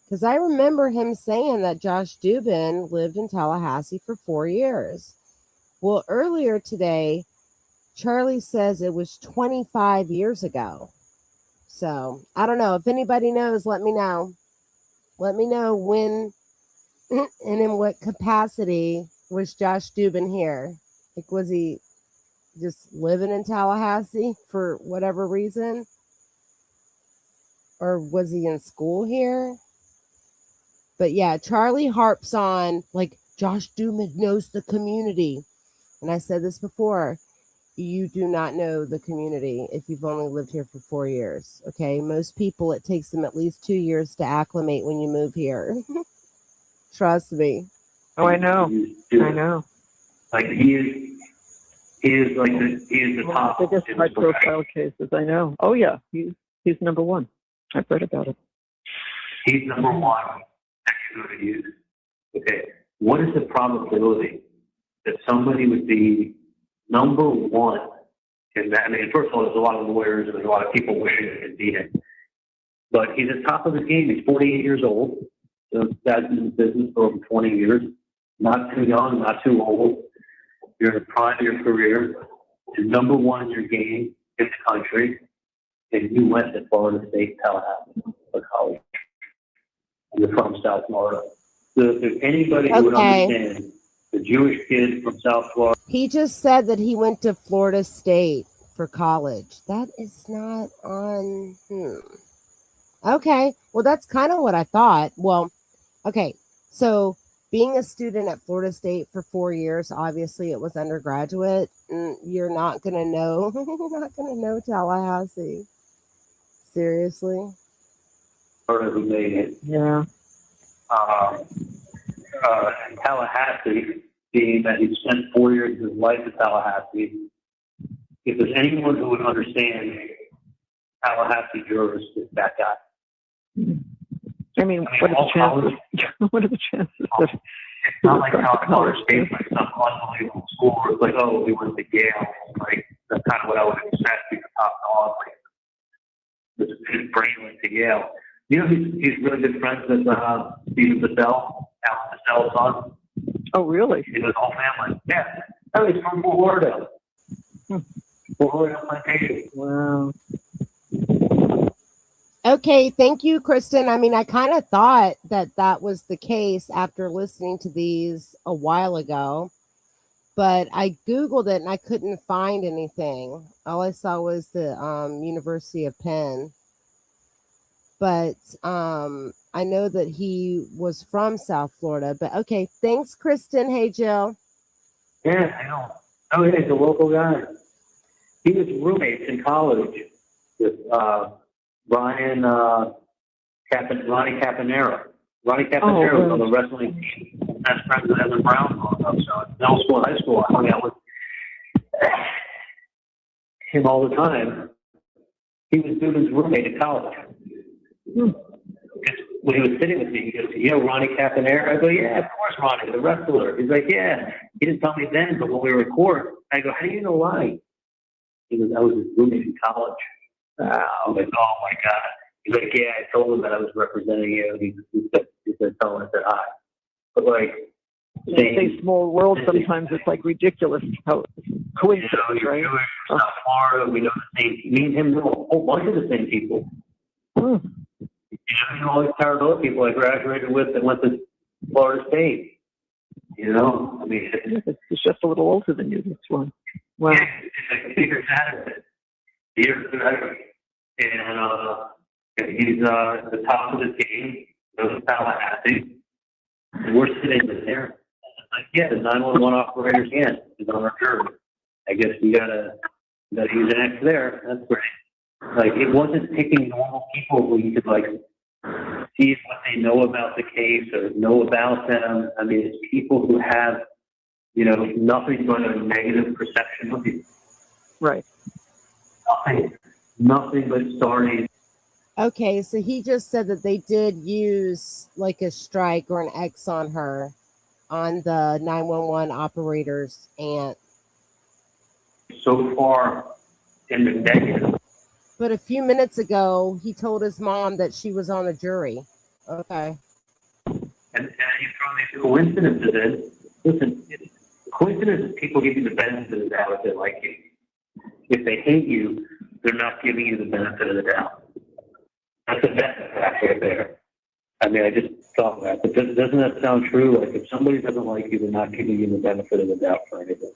because I remember him saying that Josh Dubin lived in Tallahassee for 4 years. Well, earlier today, Charlie says it was 25 years ago. So I don't know. If anybody knows, let me know. Let me know when and in what capacity was Josh Dubin here. Like, was he just living in Tallahassee for whatever reason? or was he in school here? But yeah, Charlie harps on like Josh Duman knows the community. And I said this before, you do not know the community if you've only lived here for 4 years. Okay. Most people, it takes them at least 2 years to acclimate when you move here. Trust me. Oh, I know. I know. Like he is the top. One of the biggest high profile cases. I know. Oh yeah, he's number one. I've read about it. He's number one. Going to use. Okay, what is the probability that somebody would be number one in that? I mean, first of all, there's a lot of lawyers and there's a lot of people wishing they could beat him. But he's at the top of his game. He's 48 years old. So that's been in business for over 20 years. Not too young, not too old. You're in the prime of your career. You're number one in your game in the country. And you went to Florida State, Tallahassee for college. You're from South Florida. So if there's anybody who would understand the Jewish kid from South Florida. He just said that he went to Florida State for college. That is not on. Okay. Well, that's kind of what I thought. Well, okay. So being a student at Florida State for 4 years, obviously it was undergraduate. You're not going to know. You're not going to know Tallahassee. Seriously. Who made it. Yeah. Tallahassee, being that he spent 4 years of his life in Tallahassee, if there's anyone who would understand Tallahassee jurors, it's that guy. I mean, what are the chances? What are the chances that it's not like how Florida State, like some unbelievable school where it's like, oh, we went to Yale. Like, that's kind of what I would expect. He's a top dog. Like, his brain went to Yale. You know, he's really good friends with Stephen Bissell, Alan Bissell's son. Oh, really? His whole family. Yeah. Oh, he's from Florida. Florida plantation. Wow. Okay, thank you, Kristen. I mean, I kind of thought that was the case after listening to these a while ago, but I Googled it and I couldn't find anything. All I saw was the University of Penn. But I know that he was from South Florida. But okay, thanks, Kristen. Hey, Jill. Yeah, I know. Oh, yeah, he's a local guy. He was roommates in college with Ronnie Caponera. Ronnie Caponera was on the wrestling team. That's friends with Evan Brown growing up. So in middle school, high school, I hung out with him all the time. He was Duden's roommate in college. When he was sitting with me, he goes, you know Ronnie Caponera? I go, yeah, of course, Ronnie, the wrestler. He's like, yeah. He didn't tell me then, but when we record, I go, how do you know Ronnie? He goes, I was his roommate in college. I'm like, oh my God. He's like, yeah, I told him that I was representing you. He said, tell him I said hi. But like, say small world, sometimes it's like ridiculous how coincidence, right? Jewish, South Florida, we know the same. Me and him know a whole bunch of the same people. You know, all these Taravilla people I graduated with that went to Florida State. You know, I mean, it's just a little older than you, this one. Wow. Yeah, it's like years out of it. Years out of it. And he's the top of his game, goes to Tallahassee. And we're sitting there. It's like, yeah, the 911 operator's hand is on our jury. I guess you gotta use an X there. That's great. Like, it wasn't picking normal people who you could, like, see what they know about the case or know about them. I mean, it's people who have, you know, nothing but a negative perception of you. Right. Nothing but stories. Okay, so he just said that they did use like a strike or an X on her, on the 911 operator's aunt. So far in the negative. But a few minutes ago, he told his mom that she was on the jury. Okay. And you throw these coincidences in. Listen, coincidences, people give you the benefit of the doubt if they like you. If they hate you, they're not giving you the benefit of the doubt. That's a fact right there. I mean, I just thought that. But doesn't that sound true? Like, if somebody doesn't like you, they're not giving you the benefit of the doubt for anything.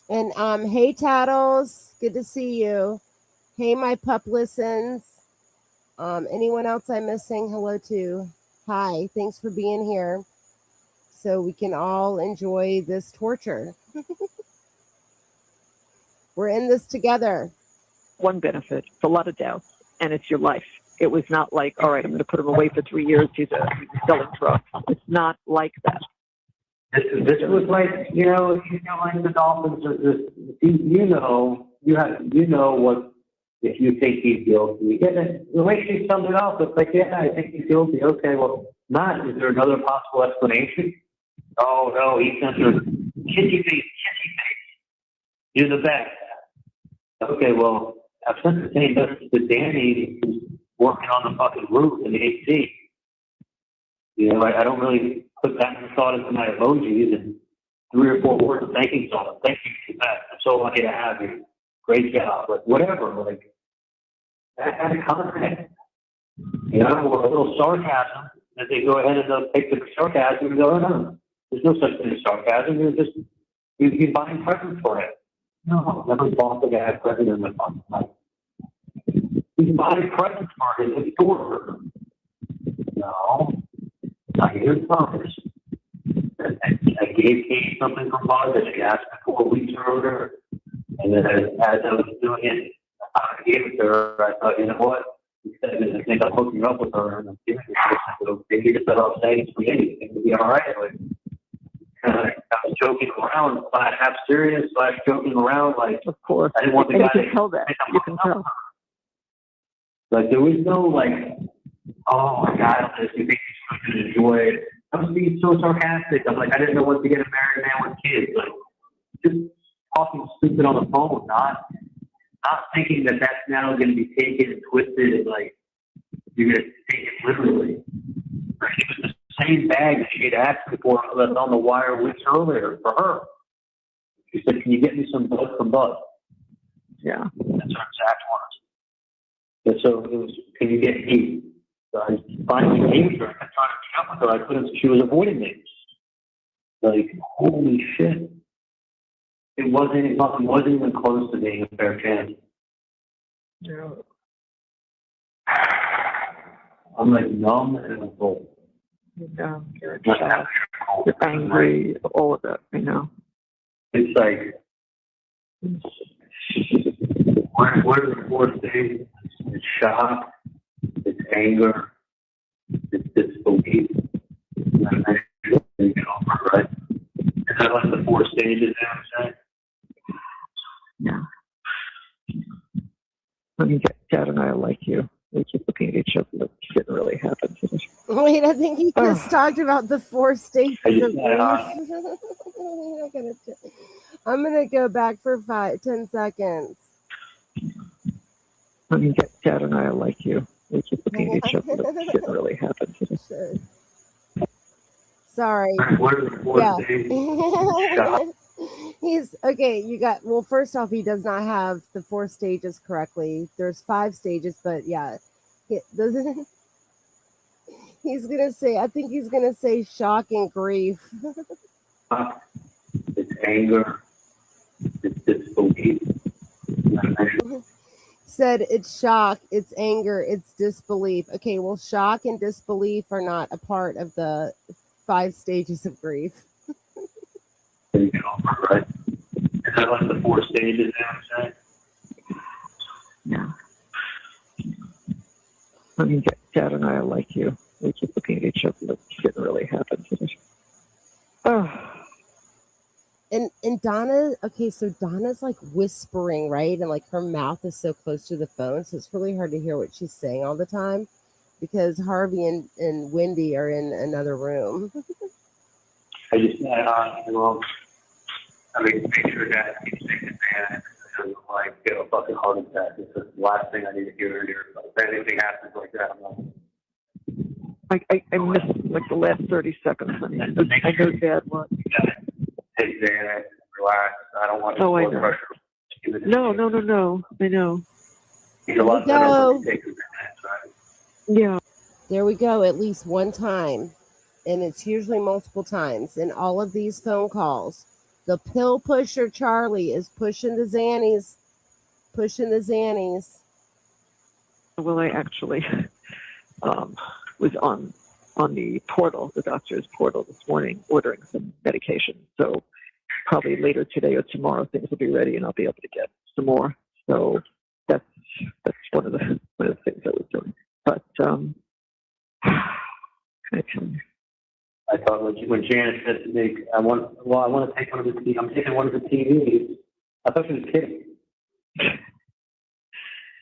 And hey, Tattles, good to see you. Hey, my pup listens. Anyone else I'm missing? Hello to. Hi, thanks for being here. So we can all enjoy this torture. We're in this together. One benefit, it's a lot of doubts, and it's your life. It was not like, all right, I'm going to put him away for 3 years. He's selling drugs. It's not like that. This was like, like the Dolphins are just, you know what, if you think he's guilty. Yeah, the way she summed it up, it's like, yeah, I think he's guilty. Okay, well, not. Is there another possible explanation? Oh, no, he sent her kissy face. You're the best. Okay, well, I've sent the same message to Danny, who's working on the fucking roof in the AC. I don't really put that much thought into my emojis and 3 or 4 words of thanking someone. Thank you for that. I'm so lucky to have you. Great job. Like, whatever. Like, that kind of content. With a little sarcasm, that they go ahead and they'll take the sarcasm and go, oh, no, there's no such thing as sarcasm. You're buying presents for it. No, never bought the guy present in the fucking life. He's buying presents for it in the store. No. I hear promise. I gave Kate something from Bud that she asked me for weeks earlier. And then as I was doing it, I gave it to her. I thought, you know what? Instead of I think I'm hooking up with her and I'm giving it to her. So maybe just that I'll say it's for me. It would be all right. I was joking around, half serious, joking around. Like, of course. I didn't want the guy to tell that. You can tell. Like, there was no, like, oh my God, you think he's going to enjoy it. I was being so sarcastic. I'm like, I didn't know what to get a married man with kids. Like, just talking stupid on the phone, not thinking that that's now going to be taken and twisted and like you're going to take it literally. It was the same bag that she had asked me for that's on the wire weeks earlier for her. She said, "Can you get me some Bud from Bud?" Yeah, that's her exact words. And so it was, "Can you get me?" So I finally gave her. I kept trying to meet up with her. I couldn't. She was avoiding me. Like, holy shit! It wasn't even close to being a fair chance. No. I'm like numb and full. You're numb. You're in shock. You're angry. All of that. I know. It's like, what are the 4 stages? It's shock. It's anger. It's disbelief. And then you get over, right? Is that like the 4 stages? You know what I'm saying? Yeah. I mean, Dad and I are like you. We keep looking at each other, but it didn't really happen. Wait, I think he just talked about the 4 stages of grief. I'm gonna go back for 10 seconds. I mean, Dad and I are like you. We keep looking at each other, but it didn't really happen. Sure. Sorry. What are the 4 stages? He's okay. Well, first off, he does not have the 4 stages correctly. There's 5 stages, but yeah, he's gonna say. I think he's gonna say shock and grief. It's anger. It's disbelief. Said it's shock. It's anger. It's disbelief. Okay, well, shock and disbelief are not a part of the 5 stages of grief. You get over, right? Is that like the 4 stages? You know what I'm saying? Yeah. I mean, Dad and I are like you. We keep looking at each other, but it didn't really happen. And Donna, okay, so Donna's like whispering, right? And like her mouth is so close to the phone, so it's really hard to hear what she's saying all the time because Harvey and Wendi are in another room. I mean, make sure that he's taking advantage and like get a fucking heart attack. It's the last thing I need to hear here. If anything happens like that, I'm like, I missed like the last 30 seconds. I mean, I know Dad wants. Take Xanax, relax. I don't want blood pressure. No. I know. He's a lot better when he takes Xanax, right? Yeah. There we go. At least one time. And it's usually multiple times in all of these phone calls. The pill pusher Charlie is pushing the Xannies. Well, I actually was on the portal, the doctor's portal this morning, ordering some medication. So probably later today or tomorrow, things will be ready, and I'll be able to get some more. So that's one of the things I was doing. But I thought when Janice said to me, I want to take one of the I'm taking one of the TVs. I thought she was kidding.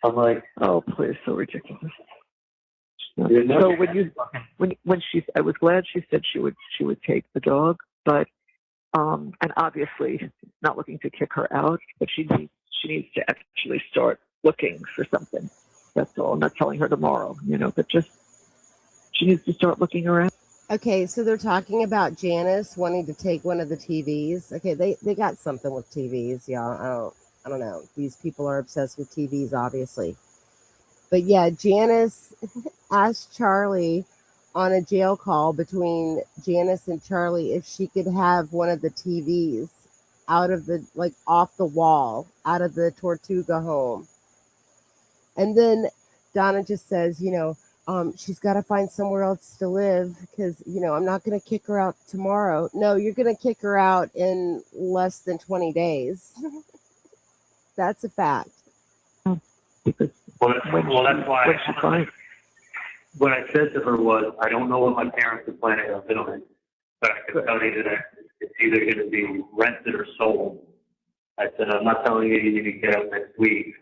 I'm like, oh, please, so ridiculous. You're So never- when she, I was glad she said she would take the dog, but and obviously not looking to kick her out, but she needs to actually start looking for something. That's all. I'm not telling her tomorrow, but just she needs to start looking around. Okay, so they're talking about Janice wanting to take one of the TVs. Okay, they got something with TVs, y'all. I don't know. These people are obsessed with TVs, obviously. But yeah, Janice asked Charlie on a jail call between Janice and Charlie if she could have one of the TVs out of the, like, off the wall, out of the Tortuga home. And then Donna just says, she's got to find somewhere else to live because, I'm not going to kick her out tomorrow. No, you're going to kick her out in less than 20 days. That's a fact. Because well, that's why what I said to her was, I don't know what my parents are planning on doing, but I can tell you that it's either going to be rented or sold. I said, I'm not telling you you need to get up next week.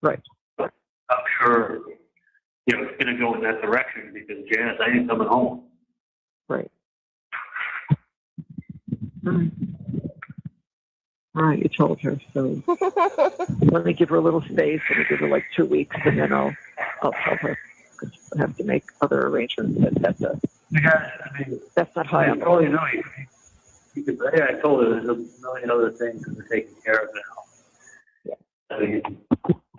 Right. But I'm sure, it's going to go in that direction because Janice, I ain't coming home. Right. All right, you told her. So let me give her a little space. Let me give her like 2 weeks, and then I'll tell her. Because I have to make other arrangements. That's not high on the list. I told her there's a million other things that we're taking care of now. Yeah. I mean,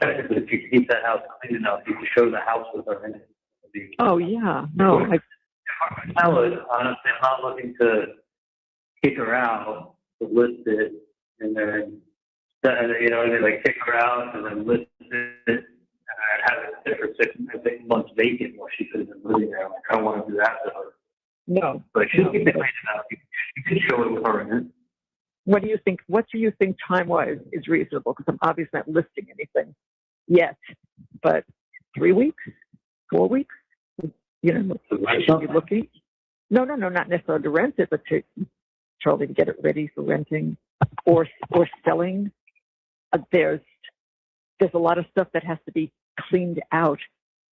if you keep that house clean enough, you can show the house with her in it. Oh yeah, no. Tell it. Honestly, I'm not looking to kick her out, to list it, and then like kick her out and then list it and have it sit for 6 months vacant while she could have been living there. Like, I don't want to do that to her. No. But she'll keep it clean enough. You can show it with her in it. What do you think time-wise is reasonable? Because I'm obviously not listing anything yet, but 3 weeks, 4 weeks, should be looking. No, not necessarily to rent it, but to Charlie to get it ready for renting or selling. There's a lot of stuff that has to be cleaned out.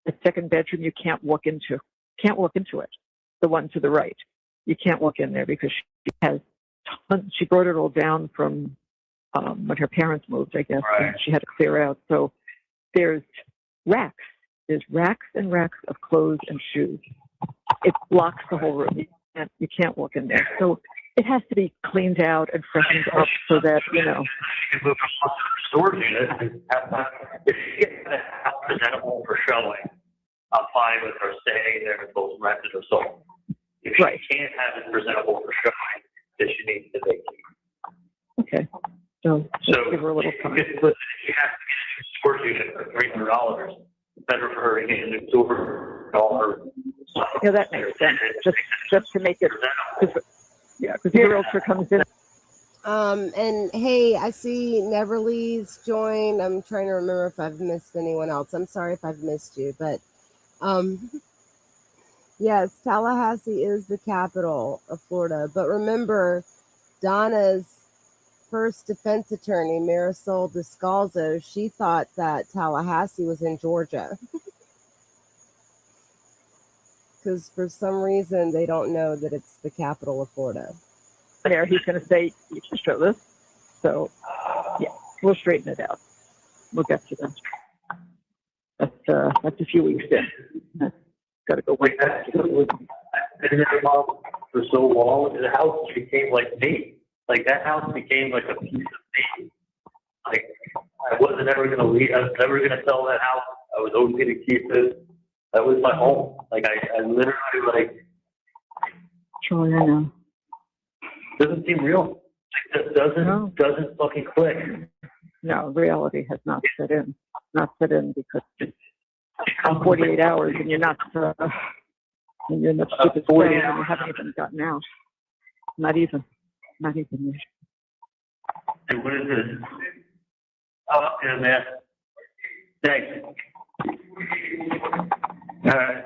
The second bedroom you can't walk into it. The one to the right, you can't walk in there because she has tons. She brought it all down from when her parents moved, I guess. Right. And she had to clear out. So there's racks. There's racks and racks of clothes and shoes. It blocks the whole room. You can't walk in there. So it has to be cleaned out and freshened up so that, She can move her to the storage unit. If she gets the house presentable for showing, I'm fine with her staying there until it's rented or sold. If she can't have it presentable for showing, then she needs to vacate. Okay. So give her a little time. If she has to get a new storage unit for $300, it's better for her to get a new storage all her stuff. Yeah, that makes sense. Just to make it, because the realtor comes in. And hey, I see Neverly's joined. I'm trying to remember if I've missed anyone else. I'm sorry if I've missed you, but yes, Tallahassee is the capital of Florida. But remember, Donna's first defense attorney, Marisol Descalzo, she thought that Tallahassee was in Georgia. Because for some reason, they don't know that it's the capital of Florida. There, he's going to say, you can show this. So, yeah, we'll straighten it out. We'll get to that. That's a few weeks in. Got to go wait. For so long, the house became like me. Like, that house became like a piece of me. Like, I wasn't ever going to leave. I was never going to sell that house. I was always going to keep it. That was my home. Like, I literally, like... Sure, I know. Doesn't seem real. Like, it doesn't fucking click. No, reality has not set in. Not set in because 48 hours, and you're not stupid 48 and you hours. haven't even gotten out. Not even yet. And what is this? Oh, yeah, man. Thanks. All right.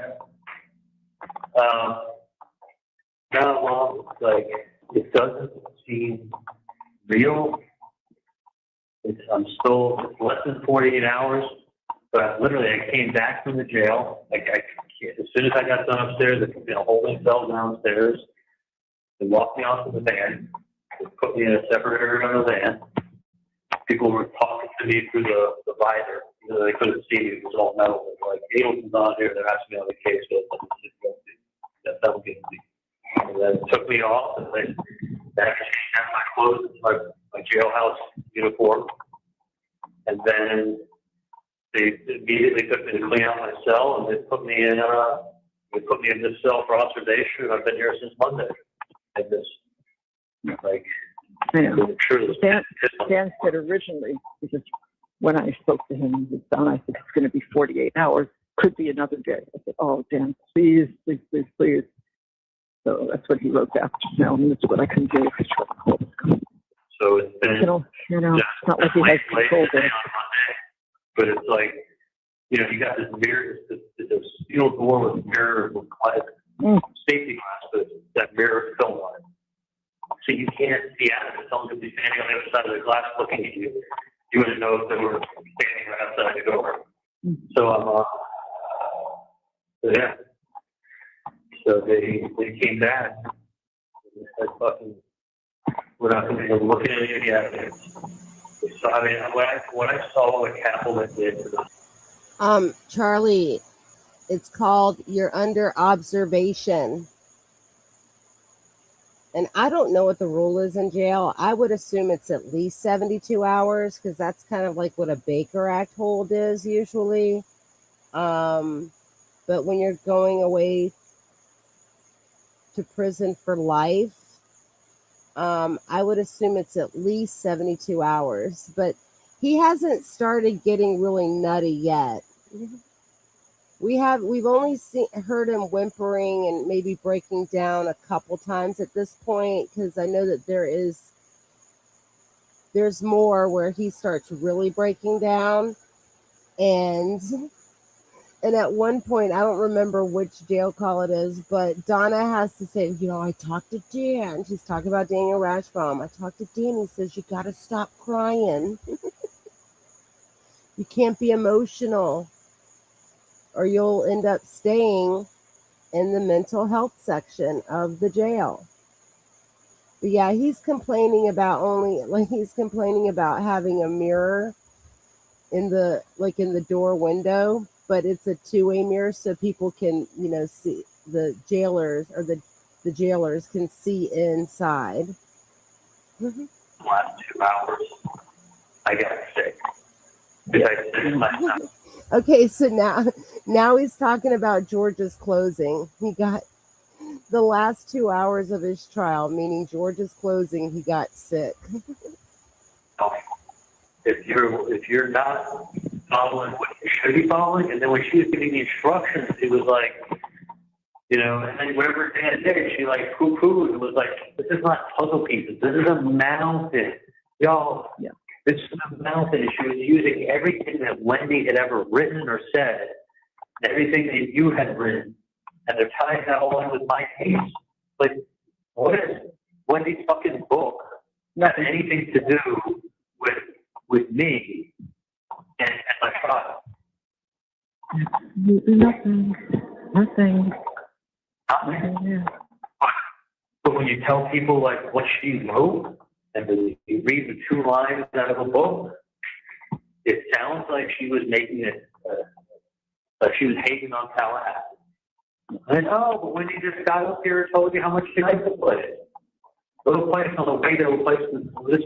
Now, well, like, it doesn't seem real. It's less than 48 hours, but I came back from the jail. Like, as soon as I got done upstairs, they put me in a holding cell downstairs. They walked me off to the van. They put me in a separate area on the van. People were talking to me through the visor. You know, they couldn't see me. It was all metal. Like, Adelson's on here. They're asking me on the case. That was getting me. And then took me off, and they had my clothes, my jailhouse uniform. And then they immediately took me to clean out my cell, and they put me in this cell for observation. And I've been here since Monday. And this, like, Yeah. I'm sure this. Dan said originally, because when I spoke to him, he was done, I said, it's going to be 48 hours. Could be another day. I said, oh, Dan, please. So that's what he wrote back just now, and this is what I can do. So it's been, it's not like he has control today on Monday, but it's like, you know, you got this mirror, it's a steel door with mirror with glass, safety glass, but that mirror film on it. So you can't see out of it. Someone could be standing on the other side of the glass looking at you. You wouldn't know if they were standing right outside the door. So yeah. So they came back. And they said, "Fucking, we're not going to be looking at any evidence." So I mean, when I saw what Katherine did to them. Charlie, it's called You're Under Observation. And I don't know what the rule is in jail. I would assume it's at least 72 hours because that's kind of like what a Baker Act hold is usually. But when you're going away to prison for life, I would assume it's at least 72 hours. But he hasn't started getting really nutty yet. We've only heard him whimpering and maybe breaking down a couple times at this point, because I know that there's more where he starts really breaking down, and at one point, I don't remember which jail call it is, but Donna has to say, you know, I talked to Dan. She's talking about Daniel Rashbaum. I talked to Dan. He says you got to stop crying. You can't be emotional, or you'll end up staying in the mental health section of the jail. But yeah, he's complaining about having a mirror in the door window, but it's a two-way mirror so people can, you know, see the jailers, or the jailers can see inside. The last 2 hours, I got sick. Okay, so now he's talking about George's closing. He got the last 2 hours of his trial, meaning George's closing, he got sick. If you're not following what you should be following, and then when she was giving the instructions, it was like, you know, and then whatever Dan did, she like poo-pooed. It was like, this is not puzzle pieces. This is a mountain, y'all. Yeah. This is a mountain. She was using everything that Wendi had ever written or said, everything that you had written, and they're tying that all in with my case. Like, what is Wendi's fucking book have anything to do with me and my trial? Nothing. Yeah. But when you tell people like what she wrote, and then you read the 2 lines out of a book, it sounds like she was making it, like she was hating on Tallahassee. And but when you just got up here and told you how much she liked the place, little place on the way to a place this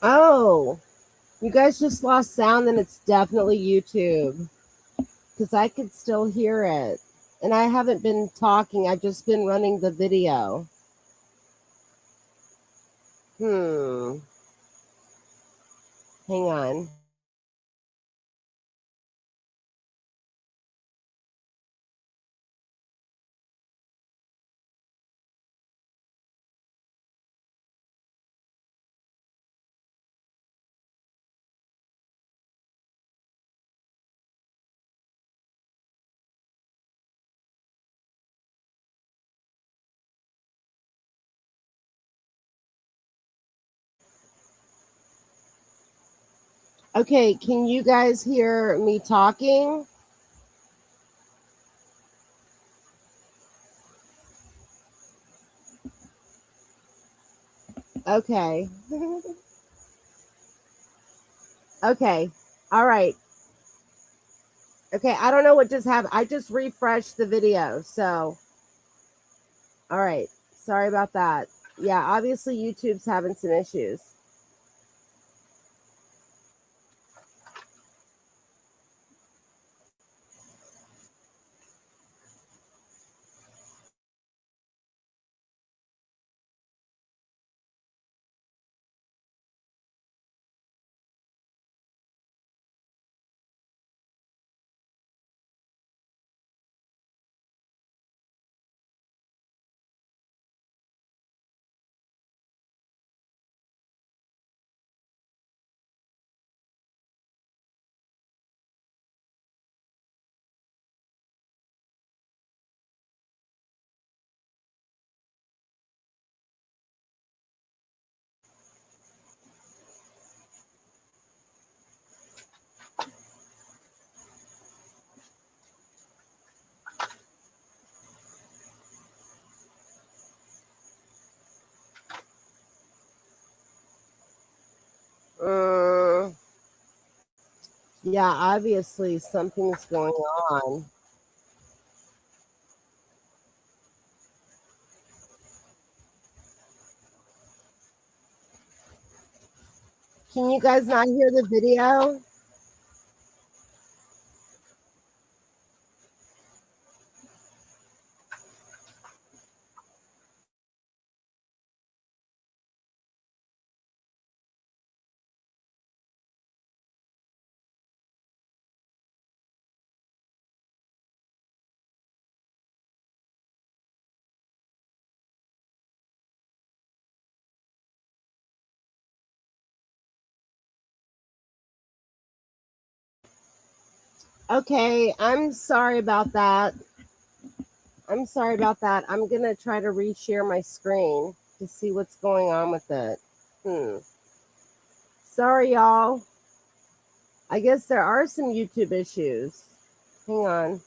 Oh, you guys just lost sound, then it's definitely YouTube. Because I could still hear it. And I haven't been talking, I've just been running the video. Hang on. Okay, can you guys hear me talking? Okay. Okay. All right. Okay, I don't know what just happened. I just refreshed the video. So, all right. Sorry about that. Yeah, obviously YouTube's having some issues. Uh, yeah, obviously something's going on. Can you guys not hear the video? Okay, I'm sorry about that. I'm sorry about that. I'm going to try to reshare my screen to see what's going on with it. Sorry, y'all. I guess there are some YouTube issues. Hang on.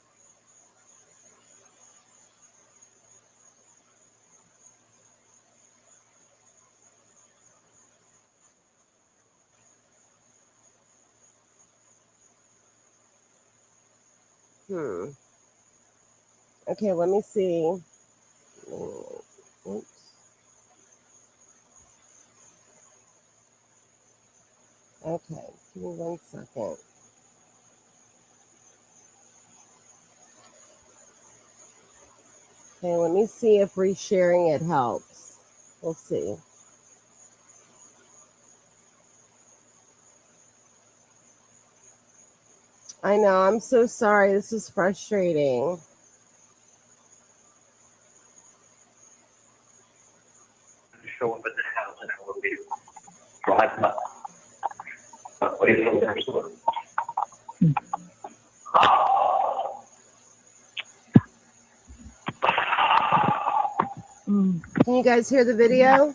Okay, let me see. Oops. Okay, give me 1 second. Okay, let me see if resharing it helps. We'll see. I know, I'm so sorry. This is frustrating. Show up at the house and I will be driving up. Wait till there's one. Can you guys hear the video?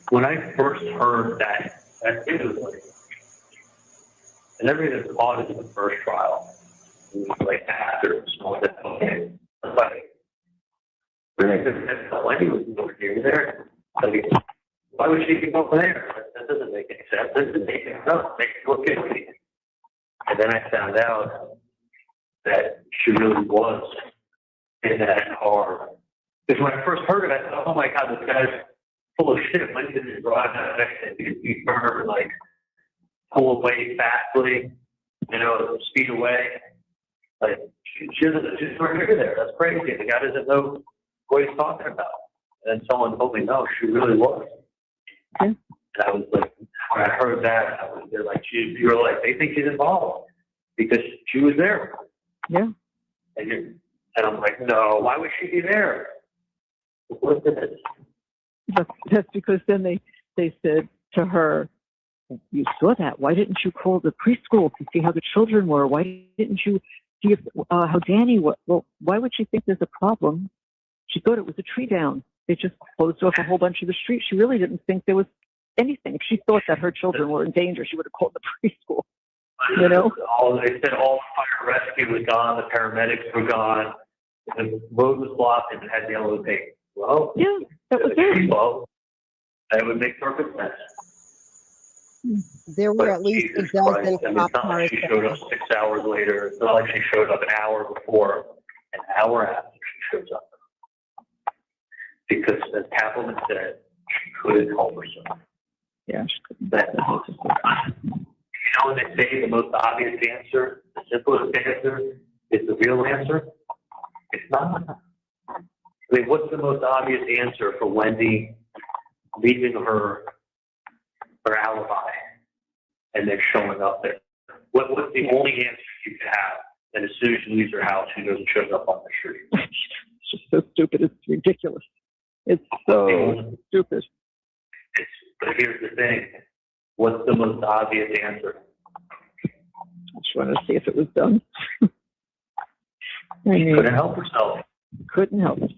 When I first heard that it was like, and everything that caused the first trial, it was like after it was more than okay. It's like, really, that lady was over here there. Like, why would she be over there? That doesn't make any sense. That doesn't make any sense. Makes it look guilty. And then I found out that she really was in that car. Because when I first heard it, I thought, oh my God, this guy's full of shit. Went to this garage and you heard her like pull away fastly, speed away. Like she doesn't just right there. That's crazy. The guy doesn't know what he's talking about. And someone told me no, she really was. And I was like, when I heard that, they're like, you're like, they think she's involved because she was there. Yeah. And I'm like, no, why would she be there? What's this? That's because then they said to her, you saw that. Why didn't you call the preschool to see how the children were? Why didn't you see how Danny was? Well, why would she think there's a problem? She thought it was a tree down. They just closed off a whole bunch of the street. She really didn't think there was anything. If she thought that her children were in danger, she would have called the preschool. They said all the fire rescue was gone, the paramedics were gone, the road was blocked, and it had yellow paint. Well, yeah, that was it. Well, that would make perfect sense. There were at least a dozen cop it's not cars. like she showed up 6 hours later. It's not like she showed up an hour before, an hour after she shows up. Because, as Katherine said, she couldn't help herself. Yeah, she couldn't. When they say the most obvious answer, the simplest answer, is the real answer? It's not. I mean, what's the most obvious answer for Wendi leaving her alibi and then showing up there? What's the only answer you can have? And as soon as she leaves her house, she goes and shows up on the street. It's just so stupid. It's ridiculous. It's so stupid. But here's the thing. What's the most obvious answer? I just wanted to see if it was done. Couldn't help herself. Couldn't help herself.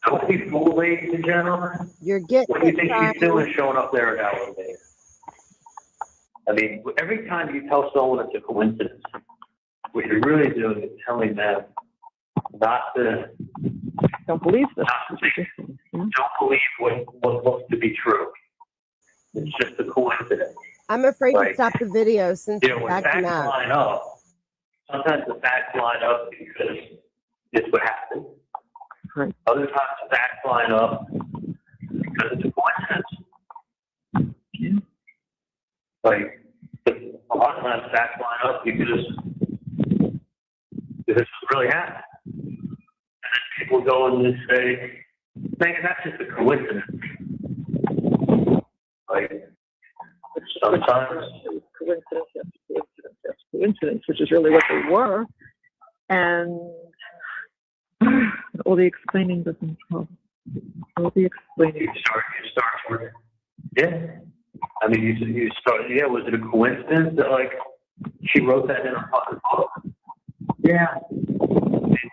Don't be fooled, ladies and gentlemen. You're getting what do you think she's doing showing up there at Adelsons? I mean, every time you tell someone it's a coincidence, what you're really doing is telling them not to. Don't believe this. Don't believe what looks to be true. It's just a coincidence. I'm afraid to stop the video since when facts line up, sometimes the facts line up because it's what happened. Right. Other times the facts line up because it's a coincidence. Yeah. Like, a lot of times facts line up because this is really happened. And then people go and say, man, that's just a coincidence. Like, sometimes coincidence, which is really what they were. And all the explaining doesn't help. All the explaining. You start with, yeah. I mean, you start, yeah, was it a coincidence that, like, she wrote that in her fucking book? Yeah. There's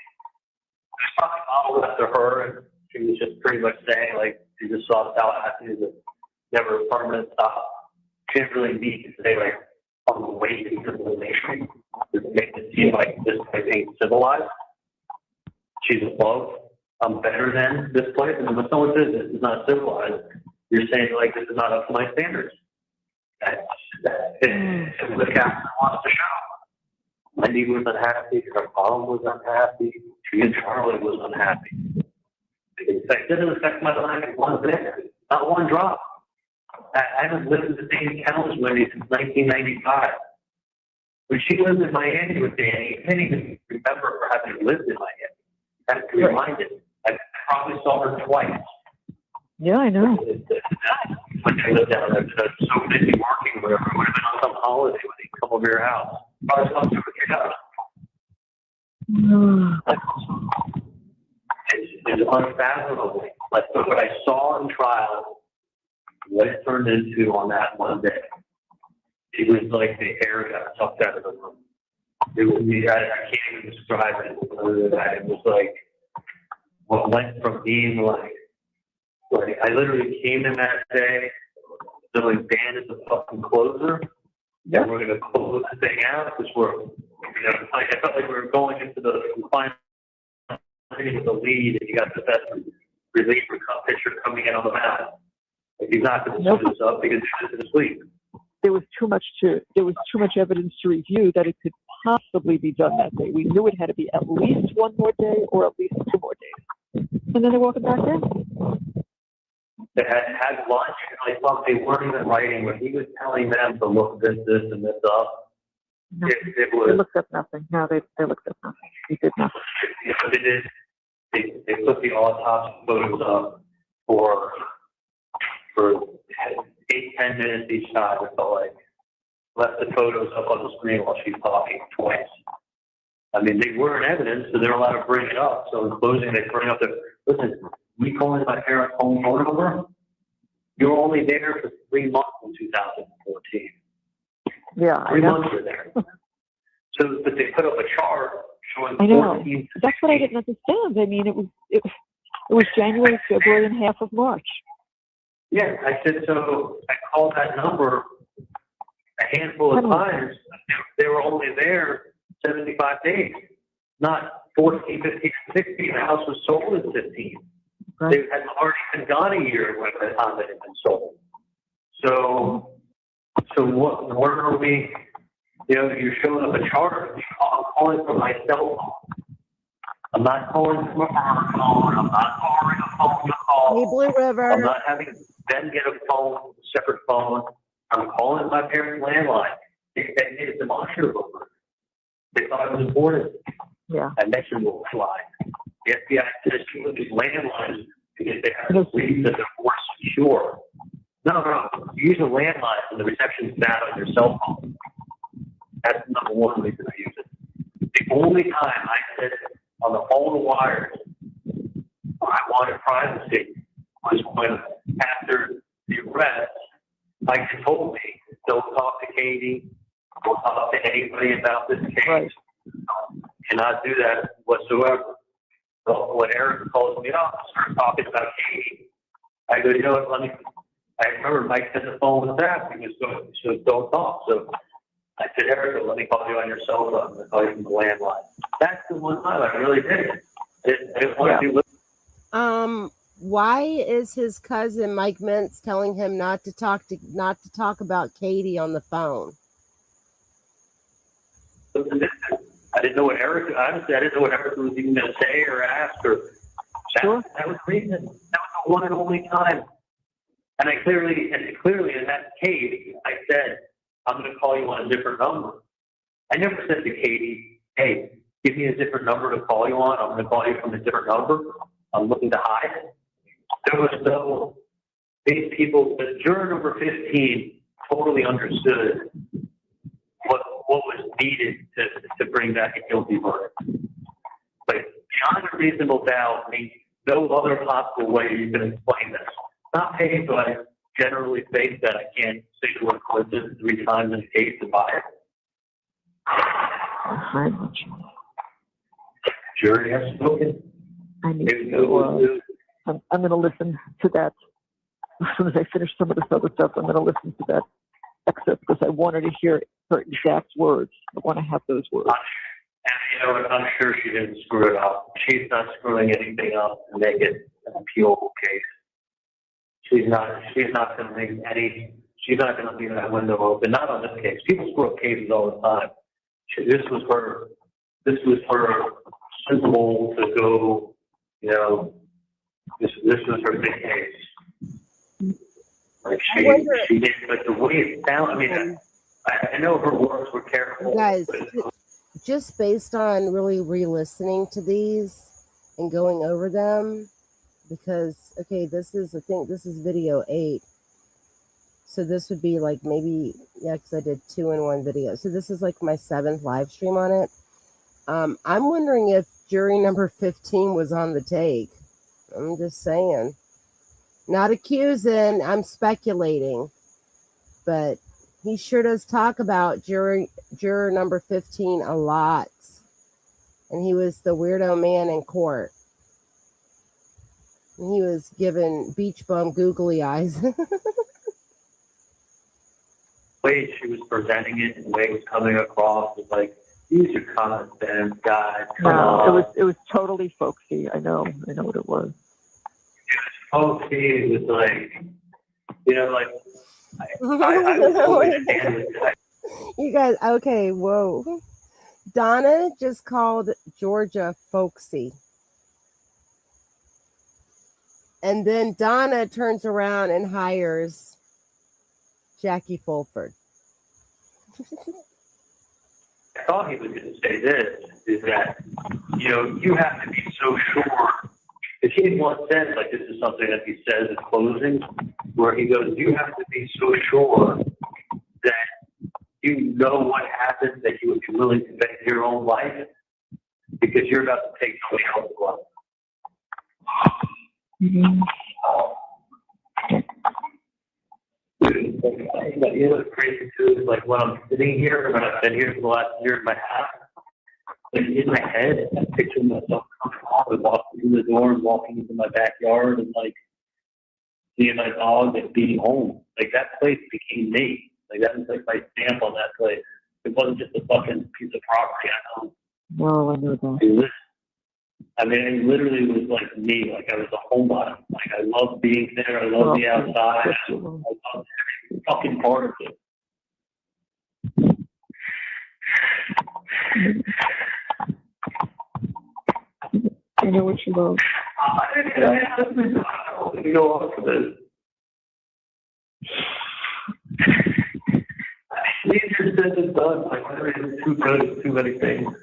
probably modeled after her, and she was just pretty much saying, like, she just saw Tallahassee as never a permanent stop. She didn't really need to say, like, on the way to civilization to make it seem like this place ain't civilized. She's above. I'm better than this place. And when someone says this is not civilized, you're saying, like, this is not up to my standards. That's what Katherine wants to show. Wendi was unhappy. Her mom was unhappy. She and Charlie was unhappy. It doesn't affect my life one bit. Not one drop. I haven't lived in the same town as Wendi since 1995. When she lived in Miami with Danny, I didn't even remember her having lived in Miami. I have to be reminded. I probably saw her twice. Yeah, I know. When she lived down there, so busy working, whatever, would have been on some holiday when they come over your house. Probably saw her with your house. It's unfathomable. Like what I saw in trial, what it turned into on that one day. It was like the air got sucked out of the room. It was, I can't even describe it other than that. It was like what went from being like I literally came in that day feeling Dan is a fucking closer. Yeah, and we're gonna close the thing out because I felt like we were going into the final with the lead, and you got the best reliever pitcher coming in on the mound. Like he's not going to screw this up because he's just asleep. There was too much evidence to review that it could possibly be done that day. We knew it had to be at least one more day or at least 2 more days. And then they're walking back in. They had lunch, and I thought they weren't even writing when he was telling them to look this and this up. Nothing. It was. They looked up nothing. No, they looked up nothing. He did nothing. What they did, they put the autopsy photos up for 8-10 minutes each time. It felt like left the photos up on the screen while she's talking twice. I mean, they were in evidence, so they're allowed to bring it up. So in closing, they bring up listen, we called my parents' home phone number. You were only there for 3 months in 2014. Yeah, 3 months were there. So, but they put up a chart showing I know. 14. That's what I didn't understand. I mean, it was January, February, and half of March. Yeah, I said, so I called that number a handful of times. They were only there 75 days, not 14, 15, 16. The house was sold in 15. Right. They had already been gone a year when the time it had been sold. So what are we, you're showing up a chart. I'm calling from my cell phone. I'm not calling from a phone call. I'm not calling a phone call. Hey, Blue River. I'm not having them get a phone, separate phone. I'm calling my parents' landline. They made a demonstrable. They thought it was important. Yeah. I mentioned the fly. The FBI says you look at landlines because they have to read that they're more secure. No. You use a landline and the reception's bad on your cell phone. That's number one reason I use it. The only time I said on all the wires I wanted privacy was when, after the arrest, Mike told me, don't talk to Katie, don't talk to anybody about this case. Right. Cannot do that whatsoever. So when Eric calls me up and starts talking about Katie, I go, what, I remember Mike said the phone was that because so don't talk. So I said, Eric, let me call you on your cell phone. I'm going to call you from the landline. That's the one time I really did it. I didn't want to do. Why is his cousin Mike Mintz telling him not to talk about Katie on the phone? I didn't know what Eric. Honestly, I didn't know what Eric was even going to say or ask. Or that was the reason. That was the one and only time. And I clearly in that case, I said, I'm going to call you on a different number. I never said to Katie, hey, give me a different number to call you on. I'm going to call you from a different number. I'm looking to hide it. There was no, these people, the juror number 15 totally understood what was needed to bring back a guilty verdict. But beyond a reasonable doubt means no other possible way you can explain this. Not paid, but I generally think that I can't say the word coincidence 3 times in a case to buy it. Very much. Jury has spoken. I need to. I'm going to listen to that as soon as I finish some of this other stuff. I'm going to listen to that excerpt because I wanted to hear her exact words. I want to have those words. And I'm sure she didn't screw it up. She's not screwing anything up to make it an appealable case. She's not going to leave she's not going to leave that window open. Not on this case. People screw up cases all the time. This was her simple to go, this was her big case. Like she did, but the way it sounded, I know her words were careful. Guys, just based on really re-listening to these and going over them, because, okay, this is video 8. So this would be like maybe, because I did 2 in 1 video. So this is like my 7th live stream on it. I'm wondering if jury number 15 was on the take. I'm just saying. Not accusing, I'm speculating. But he sure does talk about juror number 15 a lot. And he was the weirdo man in court. And he was given beach bum googly eyes. The way she was presenting it, the way it was coming across was like, these are common sense guys. No, it was totally folksy. I know what it was. It was folksy. It was like, I was totally standing. You guys, okay, whoa. Donna just called Georgia folksy. And then Donna turns around and hires Jackie Fulford. I thought he was going to say this, is that, you know, you have to be so sure. Because he once said, like, this is something that he says in closing, where he goes, you have to be so sure that you know what happens, that you would be willing to bet your own life, because you're about to take somebody else's life. Mm-hmm. You know what's crazy too is like when I'm sitting here, when I've been here for the last year and a half, like in my head, I'm picturing myself coming home and walking through the door and walking into my backyard and like seeing my dog and being home. Like that place became me. Like that was like my stamp on that place. It wasn't just a fucking piece of property I owned. No, I know that. I mean, it literally was like me. Like I was a homebody. Like I loved being there. I loved the outside. I loved every fucking part of it. I know what you love. I don't even go off of this. Easier said than done. Like it's too good at too many things.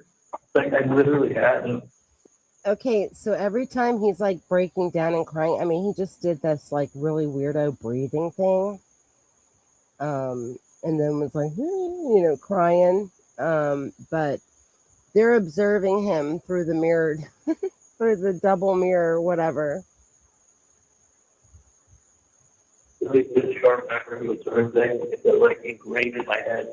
Like I literally had them. Okay, so every time he's like breaking down and crying, I mean, he just did this like really weirdo breathing thing. And then was like, you know, crying. But they're observing him through the mirror, through the double mirror, whatever. Really good sharp memory was sort of thing that like ingrained in my head.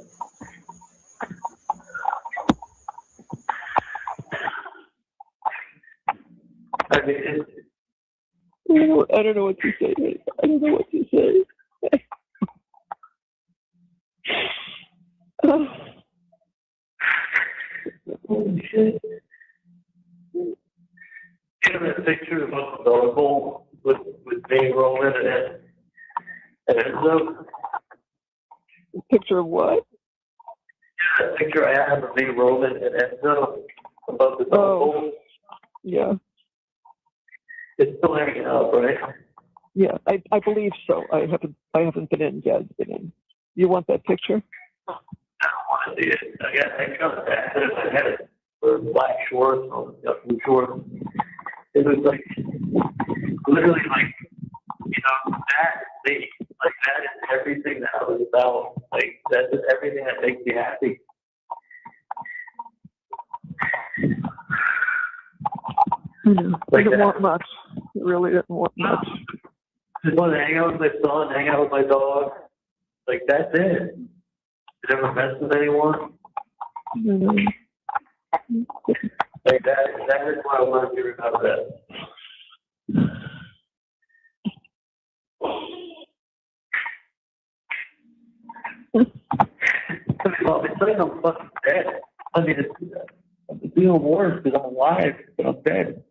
I mean, I don't know what to say. I don't know what to say. Holy shit. You have that picture of the dog bowl with me rolling and Enzo? Picture of what? Yeah, that picture I have of me rolling and Enzo above the dog bowl. Yeah. It's still hanging out, right? Yeah, I believe so. I haven't been in. Dad's been in. You want that picture? I don't want to see it. I got that in my head for black shorts or blue shorts. It was like literally like, you know, that is me. Like that is everything that I was about. Like that is everything that makes me happy. Like didn't want much. It really didn't want much. Just want to hang out with my son, hang out with my dog. Like that's it. Did ever mess with anyone? Like that is what I want to be remembered as. Well, it's like I'm fucking dead. I mean, it's even worse because I'm alive, but I'm dead.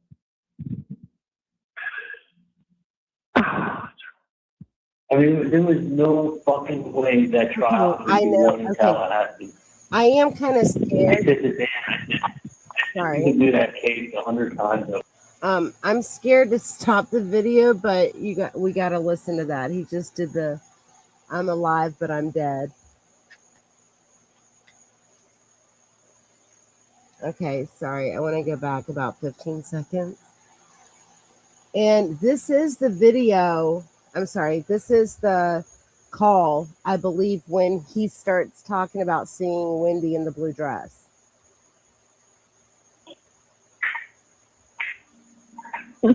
I mean, there was no fucking way that trial could be won in Tallahassee. I am kind of scared. Sorry. You can do that case 100 times. I'm scared to stop the video, but we got to listen to that. He just did the I'm alive, but I'm dead. Okay, sorry. I want to go back about 15 seconds. And this is the video. I'm sorry. This is the call, I believe, when he starts talking about seeing Wendi in the blue dress. Well,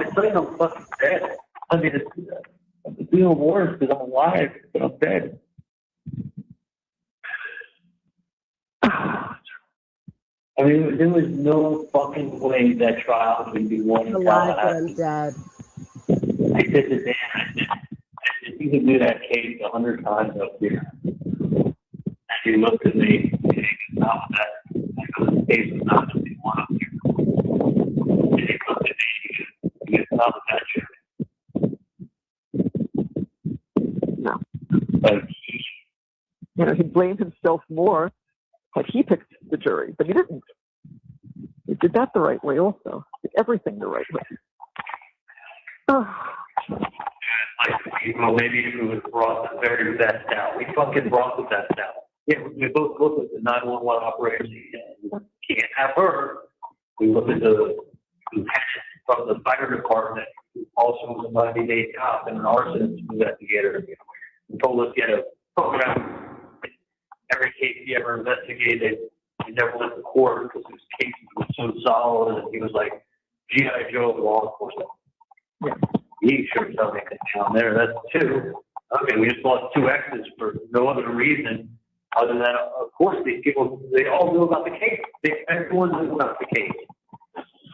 it's like I'm fucking dead. I mean, it's even worse because I'm alive, but I'm dead. I mean, there was no fucking way that trial could be won in Alive, but Tallahassee. I'm dead. I said to Dan, you can do that case 100 times up here. And he looked at me, and he goes, that case is not going to be one up here. And he looked at me, and he goes, not with that shit. No. Like, he blamed himself more. Like he picked the jury, but he didn't. He did that the right way also. He did everything the right way. Oh, Like, well, maybe if we would have brought the very best out. We fucking brought the best out. Yeah, we both looked at the 911 operator. We can't have her. We looked at the lieutenant from the fire department, who also was a 90-day cop and an arsonist investigator. He told us he had a program. Every case he ever investigated, he never went to court because his cases were so solid. And he was like, G.I. Joe of law enforcement. yeah. He sure does anything down there. That's two. Okay, we just lost two exes for no other reason other than, of course, these people, they all knew about the case. Everyone knew about the case.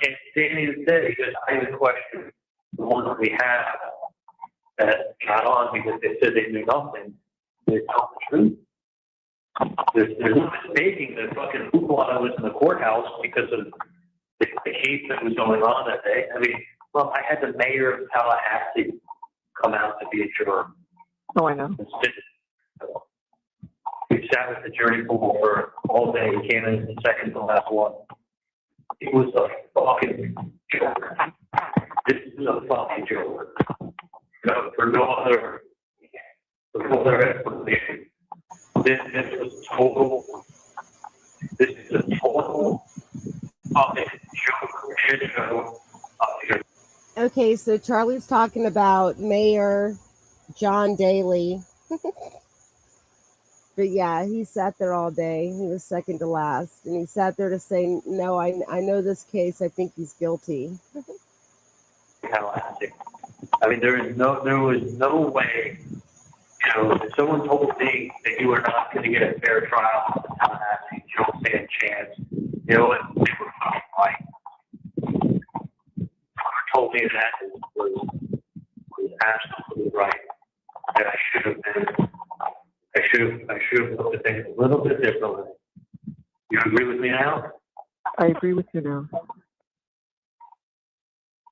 And Danny said, he goes, I even question the ones that we have that got on because they said they knew nothing. They tell the truth. There's no mistaking the fucking hoopla was in the courthouse because of the case that was going on that day. I mean, well, I had the mayor of Tallahassee come out to be a juror. Oh, I know. We sat with the jury pool for all day. He came in the second to last one. It was a fucking joke. This is a fucking joke. No, for no other explanation. This was total. This is a total fucking joke. Shit show. Okay, so Charlie's talking about Mayor John Daly. But yeah, he sat there all day. He was second to last. And he sat there to say, no, I know this case. I think he's guilty. Tallahassee. I mean, there was no way, if someone told me that you were not going to get a fair trial in Tallahassee, you don't stand a chance. You know what? They were fucking right. Whoever told me that was absolutely right. And I should have looked at things a little bit differently. You agree with me now? I agree with you now.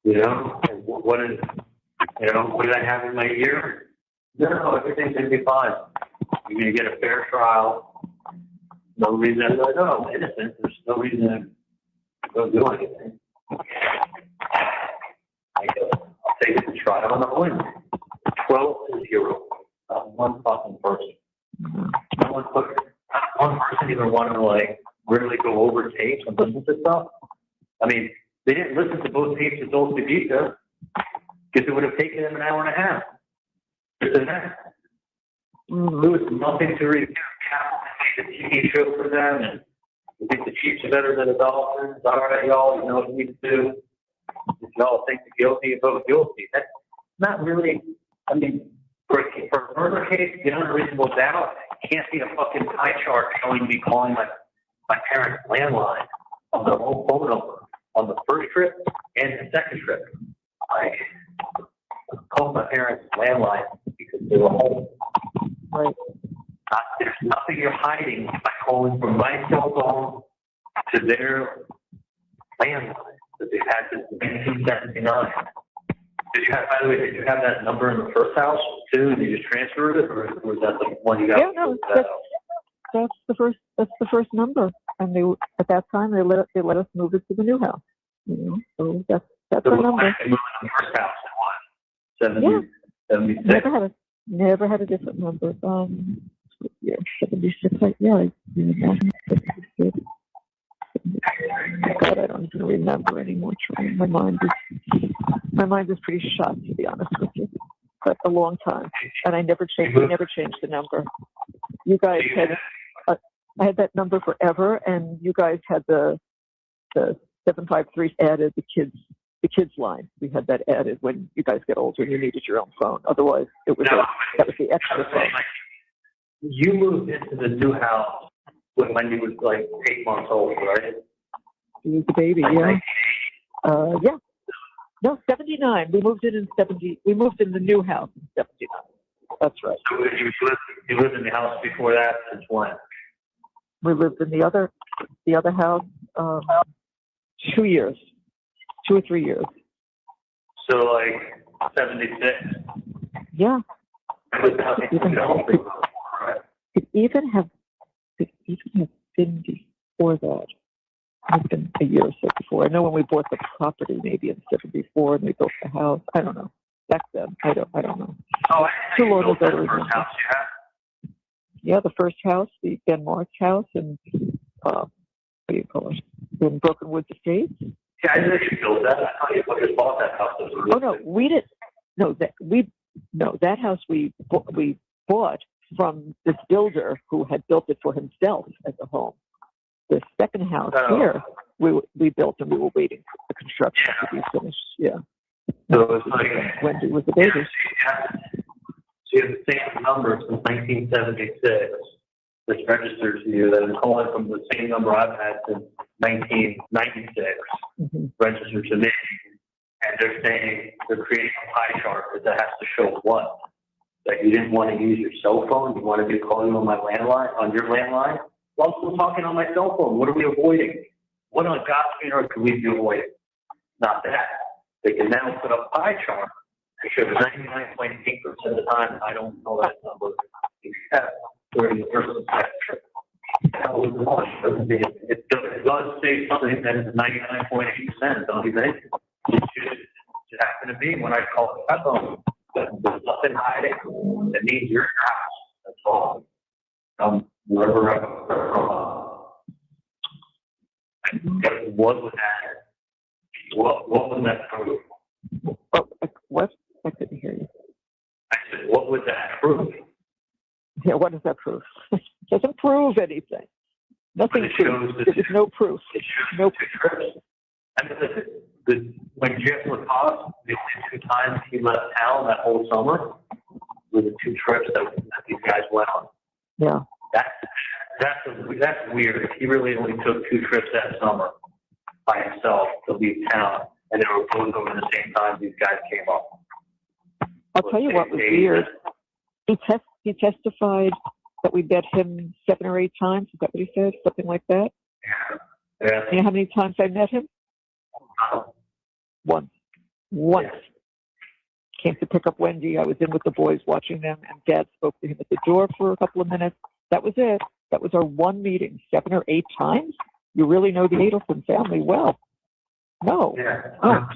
And what did I have in my ear? No, everything's going to be fine. You're going to get a fair trial. No reason. I'm innocent. There's no reason to go do anything. I'll take it to trial and I'll win. 12 to 0. Not one fucking person. Not one person even wanted to really go over tapes and listen to stuff. I mean, they didn't listen to both tapes of Dolce Vita because it would have taken them an hour and a half. Just in that. There was nothing to review. Catherine made a TV show for them, and we think the Chiefs are better than the Dolphins. All right, y'all, you know what you need to do. If y'all think you're guilty, vote guilty. That's not really, I mean, for a murder case, beyond a reasonable doubt, you can't see a fucking pie chart showing me calling my parents' landline on the whole phone number on the first trip and the second trip. I called my parents' landline because they were home. Right. There's nothing you're hiding by calling from my cell phone to their landline that they've had since 1979. By the way, did you have that number in the first house too? Did you just transfer it, or was that the one you got? Yeah, no, that's the first number, and they at that time they let us move it to the new house. So that's So our number. Moved in the first house in what? 76? Never had a different number. Yeah, 76. Yeah, God, I don't even remember anymore. My mind is pretty shot, to be honest with you. But a long time, and I never changed. We never changed the number. You guys had. I had that number forever, and you guys had the 753 added the kids line. We had that added when you guys get older and you needed your own phone. Otherwise, that was the extra phone. You moved into the new house when you was 8 months old, right? He was the baby, yeah. Yeah. No, 79. We moved in 70. We moved in the new house in 79. That's right. So you lived in the house before that since when? We lived in the other house 2 years, 2 or 3 years. So 76. Yeah. It even have been before that. It's been a year or so before. I know when we bought the property, maybe in '74, and we built the house. I don't know. Back then, I don't know. Oh, I Too think long you built ago that to first remember. house you had. Yeah, the first house, the Dan Markel's house, and what do you call it? In Broken Woods Estates. Yeah, I think you built that. I thought you just bought that house. Oh no, we didn't. No, that house we bought from this builder who had built it for himself as a home. The second house here, we built, and we were waiting for the construction to be finished. Yeah. So it's like Wendi was a baby. So you have the same number since 1976 that's registered to you. That is calling from the same number I've had since 1996 registered to me. And they're saying they're creating a pie chart that has to show what? That you didn't want to use your cell phone, you wanted me to call you on my landline, on your landline? Well, I'm still talking on my cell phone. What are we avoiding? What on God's green earth could we be avoiding? Not that. They can now put a pie chart that shows 99.8% of the time I don't know that number except during the person's sector. It does say something that is 99.8%, don't you think? It should happen to me when I call the phone. There's nothing hiding. It means you're in your house. That's all. What was that? What was that proof? Oh, what? I couldn't hear you. I said, what was that proof? Yeah, what does that prove? It doesn't prove anything. Nothing proves. There's no proof. It shows no two trips. I mean, when Jeff LaCoste, the 2 times he left town that whole summer, were the 2 trips that these guys went on. Yeah. That's weird. He really only took 2 trips that summer by himself to leave town, and they were both over the same time these guys came up. I'll tell you what was weird. He testified that we met him 7 or 8 times. Is that what he said? Something like that? Yeah. You know how many times I met him? Once. Came to pick up Wendi. I was in with the boys watching them, and Dad spoke to him at the door for a couple of minutes. That was it. That was our one meeting. 7 or 8 times? You really know the Adelson family well. No. Yeah. Oh,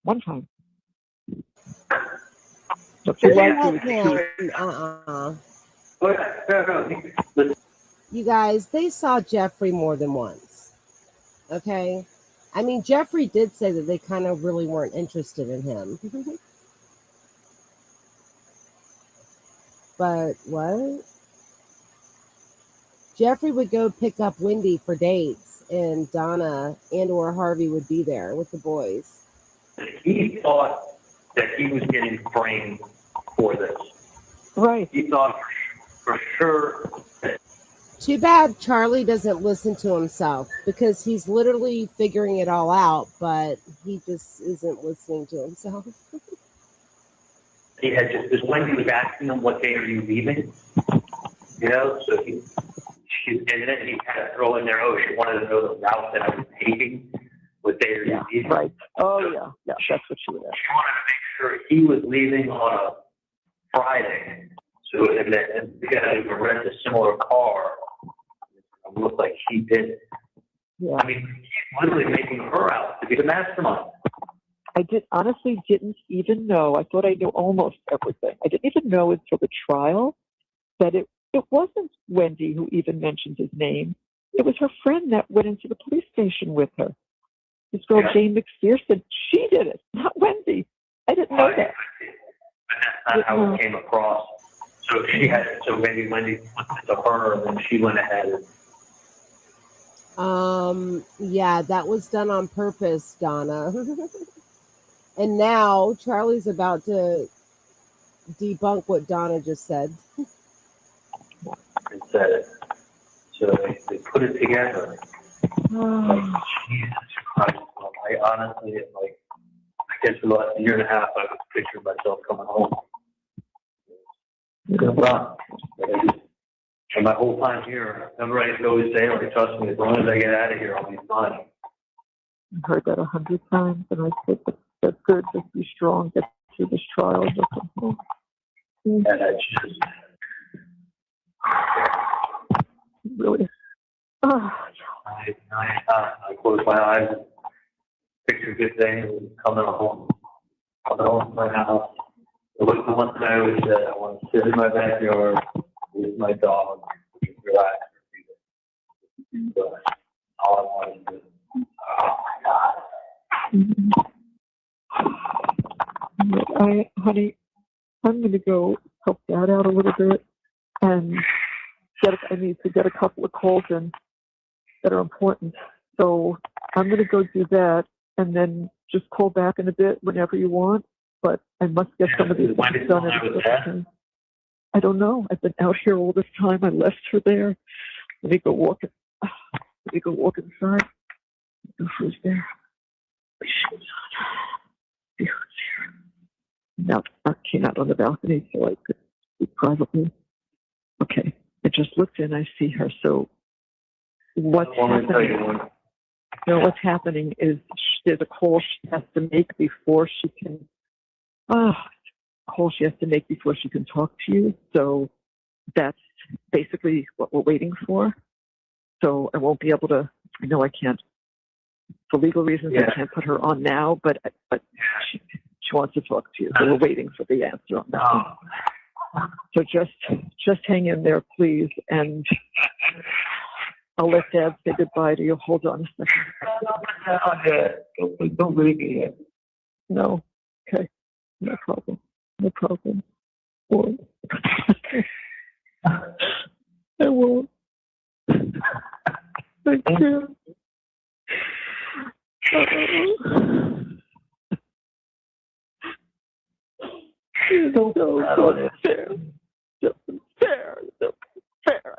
one time. So if you like to You guys, they saw Jeffrey more than once. Okay? I mean, Jeffrey did say that they kind of really weren't interested in him. But what? Jeffrey would go pick up Wendi for dates, and Donna and or Harvey would be there with the boys. He thought that he was getting framed for this. Right. He thought for sure that. Too bad Charlie doesn't listen to himself, because he's literally figuring it all out, but he just isn't listening to himself. He had just, Wendi was asking him, what day are you leaving? You know, so and then he had to throw in there, she wanted to know the route that I was taking, what day are you leaving? Right. Oh, yeah, that's what she would ask. She wanted to make sure he was leaving on a Friday, so and we got to rent a similar car. It looked like he did. Yeah. I mean, he's literally making her out to be the mastermind. I honestly didn't even know. I thought I knew almost everything. I didn't even know until the trial that it wasn't Wendi who even mentioned his name. It was her friend that went into the police station with her. This girl, Jane McPherson, she did it, not Wendi. I didn't know that. But that's not how it came across. So Wendi went to her, and then she went ahead and. Yeah, that was done on purpose, Donna. And now Charlie's about to debunk what Donna just said. And said it. So they put it together. Like, Jesus Christ. I honestly, I guess for the last year and a half, I was picturing myself coming home. And my whole time here, everybody always say, trust me, as long as I get out of here, I'll be fine. I've heard that 100 times, and I said, that's good, just be strong, get through this trial. And I just. Really. Oh. I close my eyes and picture good things coming home to my house. The one thing I always said, I want to sit in my backyard with my dog, just relax. But all I want to do. Oh my God. Honey, I'm going to go help Dad out a little bit, and I need to get a couple of calls in that are important. So I'm going to go do that, and then just call back in a bit whenever you want. But I must get some of these things done. I don't know. I've been out here all this time. I left her there. Let me go walk inside. Who's there? Now I came out on the balcony so I could speak privately. Okay. I just looked in. I see her. So what's happening? No, what's happening is there's a call she has to make before she can. Call she has to make before she can talk to you. So that's basically what we're waiting for. So I won't be able to. I know I can't. For legal reasons, I can't put her on now. But she wants to talk to you. So we're waiting for the answer on that. So just hang in there, please, and I'll let Dad say goodbye to you. Hold on a second. Don't leave me yet. No. Okay. No problem. No problem. I won't. Thank you. Don't so fair. Just fair. So fair.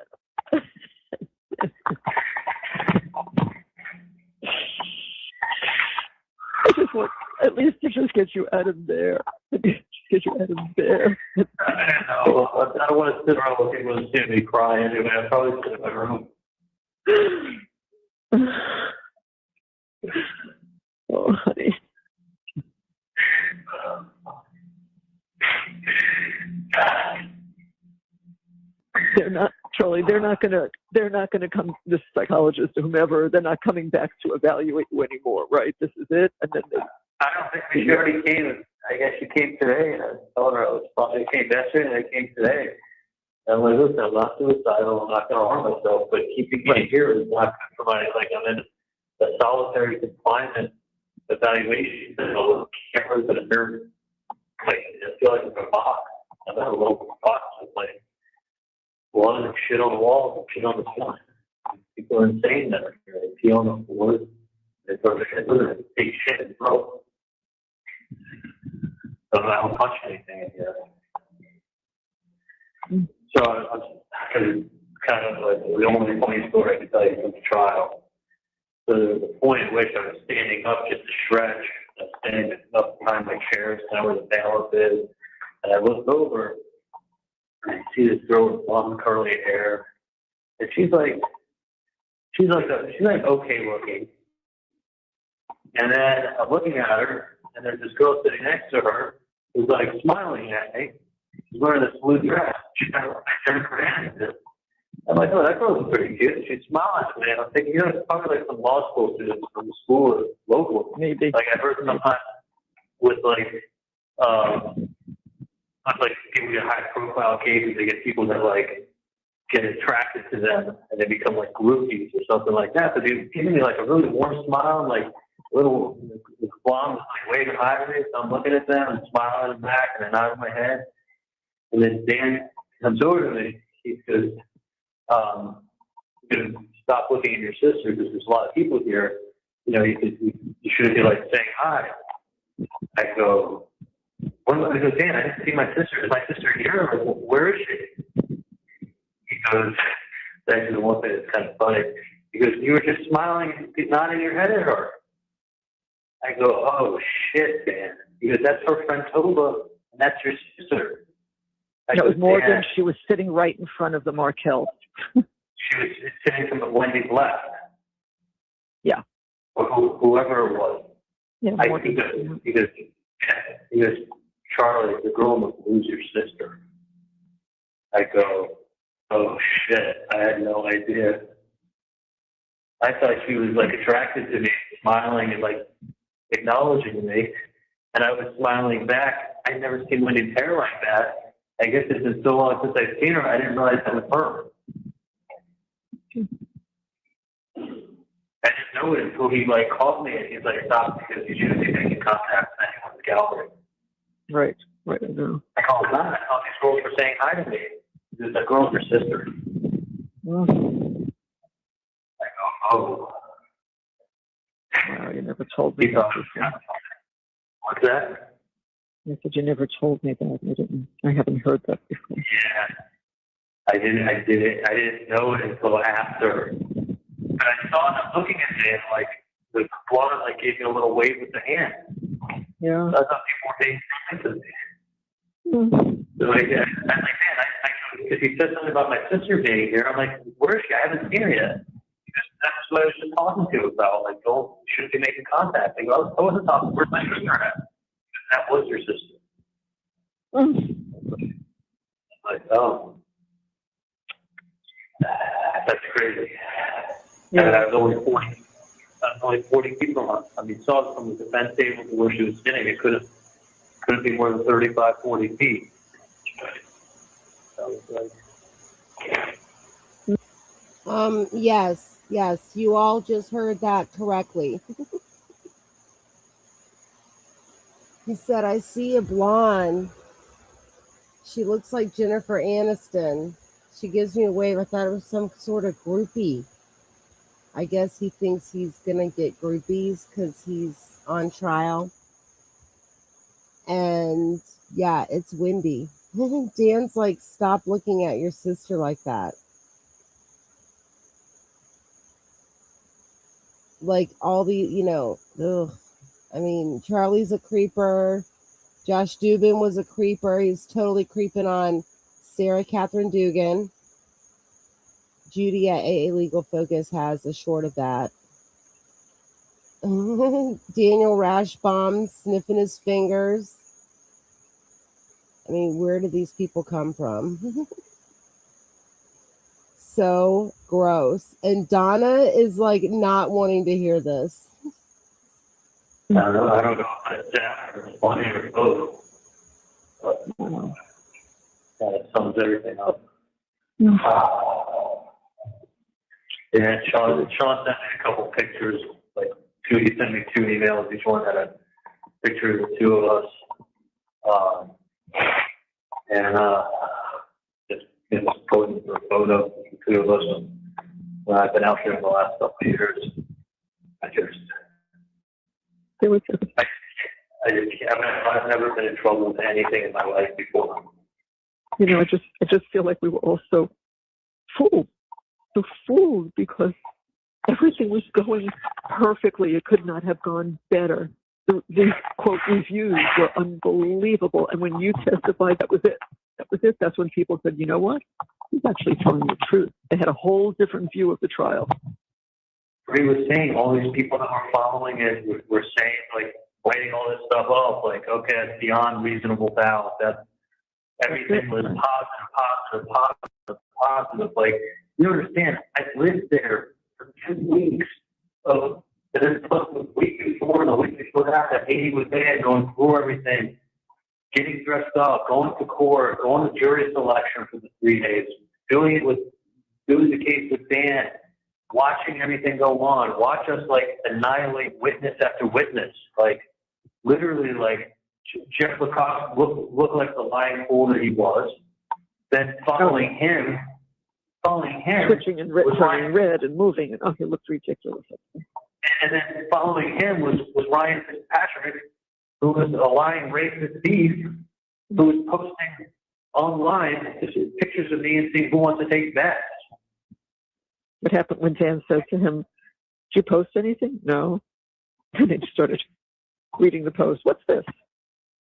I just want, at least to just get you out of there. Get you out of there. I don't want to sit around with people and see me cry anyway. I'll probably sit in my room. Oh, honey. They're not, Charlie. They're not gonna come. This psychologist or whomever. They're not coming back to evaluate you anymore, right? This is it, and then I don't think she already came. I guess she came today, and I told her I came yesterday, and I came today. And I'm like, listen, I'm not suicidal. I'm not going to harm myself, but keeping me here is not good for my, like, I'm in a solitary confinement evaluation. There's no cameras and a nurse. Like, I feel like it's a box. I'm in a local box with like blood and shit on the walls and shit on the floor. People are insane that are here. They pee on the floor. They throw their shit. Literally, take shit and throw. So I don't touch anything in here. So I kind of like the only funny story I can tell you from the trial. So the point at which I was standing up just to stretch, I was standing up behind my chair, kind of where the bailiff is, and I looked over and I see this girl with blonde curly hair, and she's like okay looking. And then I'm looking at her, and there's this girl sitting next to her who's like smiling at me. She's wearing this blue dress. She kind of turned around. I'm like, oh, that girl's pretty cute. She's smiling at me. And I'm thinking, it's probably like some law school students from the school or local. Maybe. Like I heard sometimes with like people get high profile cases, they get people that like get attracted to them and they become like groupies or something like that. But they're giving me like a really warm smile and like little blonde like waving hi to me. So I'm looking at them and smiling at them back and I nod my head. And then Dan comes over to me. He goes, you know, stop looking at your sister because there's a lot of people here. You know, you should be like saying hi. I go, I go, Dan, I didn't see my sister. Is my sister here? Or where is she? He goes, that's actually the one thing that's kind of funny. He goes, you were just smiling and nodding your head at her. I go, oh shit, Dan. He goes, that's her friend Toba, and that's your sister. It was Morgan. She was sitting right in front of the Markel. She was sitting to Wendy's left. Yeah. Or whoever it was. Yeah. He goes, Charlie, the girl must lose your sister. I go, oh shit, I had no idea. I thought she was like attracted to me, smiling and like acknowledging me, and I was smiling back. I'd never seen Wendy's hair like that. I guess it's been so long since I've seen her, I didn't realize that was her. I didn't know it until he like called me and he's like, stop, because you shouldn't be making contact with anyone in the gallery. Right, I know. I called him out. I thought these girls were saying hi to me. This a girl's her sister. Mm. I go, oh. Wow, you never told me that before. What's that? I said you never told me that. I haven't heard that before. Yeah, I didn't know it until after. But I saw them looking at me and like the blood like gave me a little wave with the hand. Yeah. So I thought people were being friendly to me. Mm. So like, I'm like, man, because he said something about my sister being here. I'm like, where is she? I haven't seen her yet. That's what I was just talking to you about. Like, you shouldn't be making contact. I go, I wasn't talking. Where's my sister at? That was your sister. Mm. Like, oh, that's crazy. Yeah. And I was only 40 people on. I mean, saw it from the defense table to where she was sitting. It couldn't be more than 35, 40 feet. That was like, Yes, you all just heard that correctly. He said, I see a blonde. She looks like Jennifer Aniston. She gives me a wave. I thought it was some sort of groupie. I guess he thinks he's going to get groupies because he's on trial. And yeah, it's Wendi. Dan's like, stop looking at your sister like that. Like all the, ugh. I mean, Charlie's a creeper. Josh Dubin was a creeper. He's totally creeping on Sarah Catherine Dugan. Judy at AA Legal Focus has a short of that. Daniel Rashbaum sniffing his fingers. I mean, where do these people come from? So gross. And Donna is like not wanting to hear this. I don't know if it's funny or both. But that sums everything up. Yeah, Sean sent me a couple pictures. He sent me 2 emails. Each one had a picture of the 2 of us. Just posing for a photo of the 2 of us. When I've been out here in the last couple of years, I've never been in trouble with anything in my life before. I just feel like we were all so fooled because everything was going perfectly. It could not have gone better. The quote reviews were unbelievable, and when you testified, that was it. That's when people said, you know what? He's actually telling the truth. They had a whole different view of the trial. He was saying all these people that were following it were saying, like, writing all this stuff up, like, okay, it's beyond reasonable doubt. That everything was positive. Like, you understand, I lived there for 2 weeks. And then plus the week before and the week before that Haiti was there going through everything, getting dressed up, going to court, going to jury selection for the 3 days, doing the case with Dan, watching everything go on, watch us like annihilate witness after witness, like literally like Jeff LaCoste looked like the lying fool that he was. Then following him, switching and turning red and moving, and he looked ridiculous. And then following him was Ryan Fitzpatrick, who was a lying racist thief, who was posting online pictures of me and saying, who wants to take bets? What happened when Dan said to him, did you post anything? No. And then he started reading the post. What's this?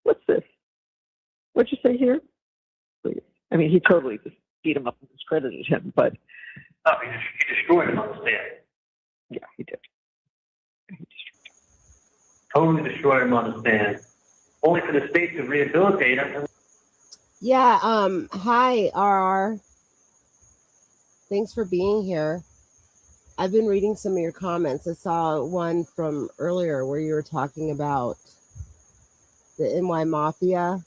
What'd you say here? Please. I mean, he totally just beat him up and discredited him, but... No, he destroyed him on the stand. Yeah, he did. Totally destroyed him on the stand. Only for the state to rehabilitate him. Yeah, hi, RR. Thanks for being here. I've been reading some of your comments. I saw one from earlier where you were talking about the NY Mafia,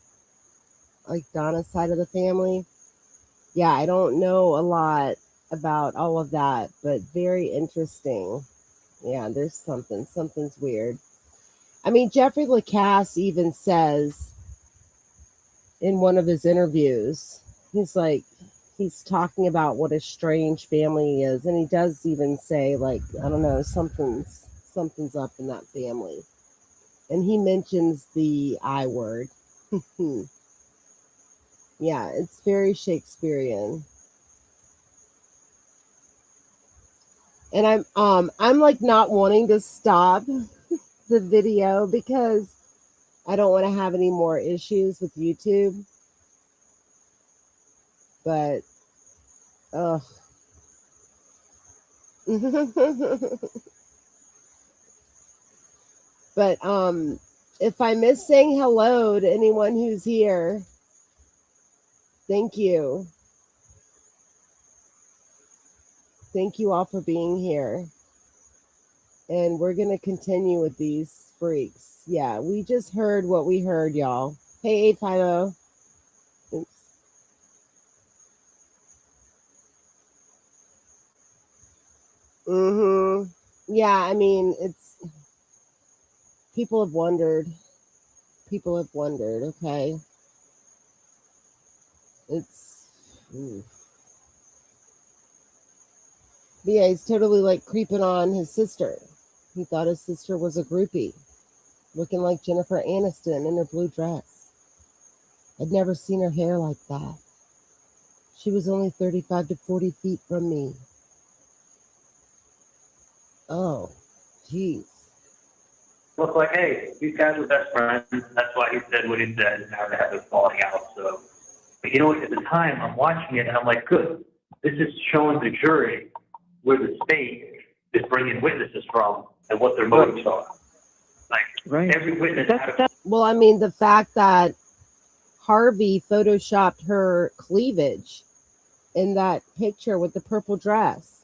like Donna's side of the family. Yeah, I don't know a lot about all of that, but very interesting. Yeah, there's something's weird. I mean, Jeffrey Lacasse even says in one of his interviews, he's talking about what a strange family he is, and he does even say, like, I don't know, something's up in that family, and he mentions the I word. Yeah, it's very Shakespearean. And I'm like not wanting to stop the video because I don't want to have any more issues with YouTube. But ugh. But if I miss saying hello to anyone who's here, thank you. Thank you all for being here. And we're going to continue with these freaks. Yeah, we just heard what we heard, y'all. Hey, 850. Oops. Yeah, I mean, it's people have wondered. People have wondered, okay? It's But yeah, he's totally like creeping on his sister. He thought his sister was a groupie, looking like Jennifer Aniston in her blue dress. I'd never seen her hair like that. She was only 35 to 40 feet from me. Oh, jeez. Look like, hey, these guys were best friends. That's why he said what he said, and now they have this falling out. So, but you know what? At the time, I'm watching it, and I'm like, good. This is showing the jury where the state is bringing witnesses from and what their motives are. Like, every witness. Well, I mean, the fact that Harvey photoshopped her cleavage in that picture with the purple dress.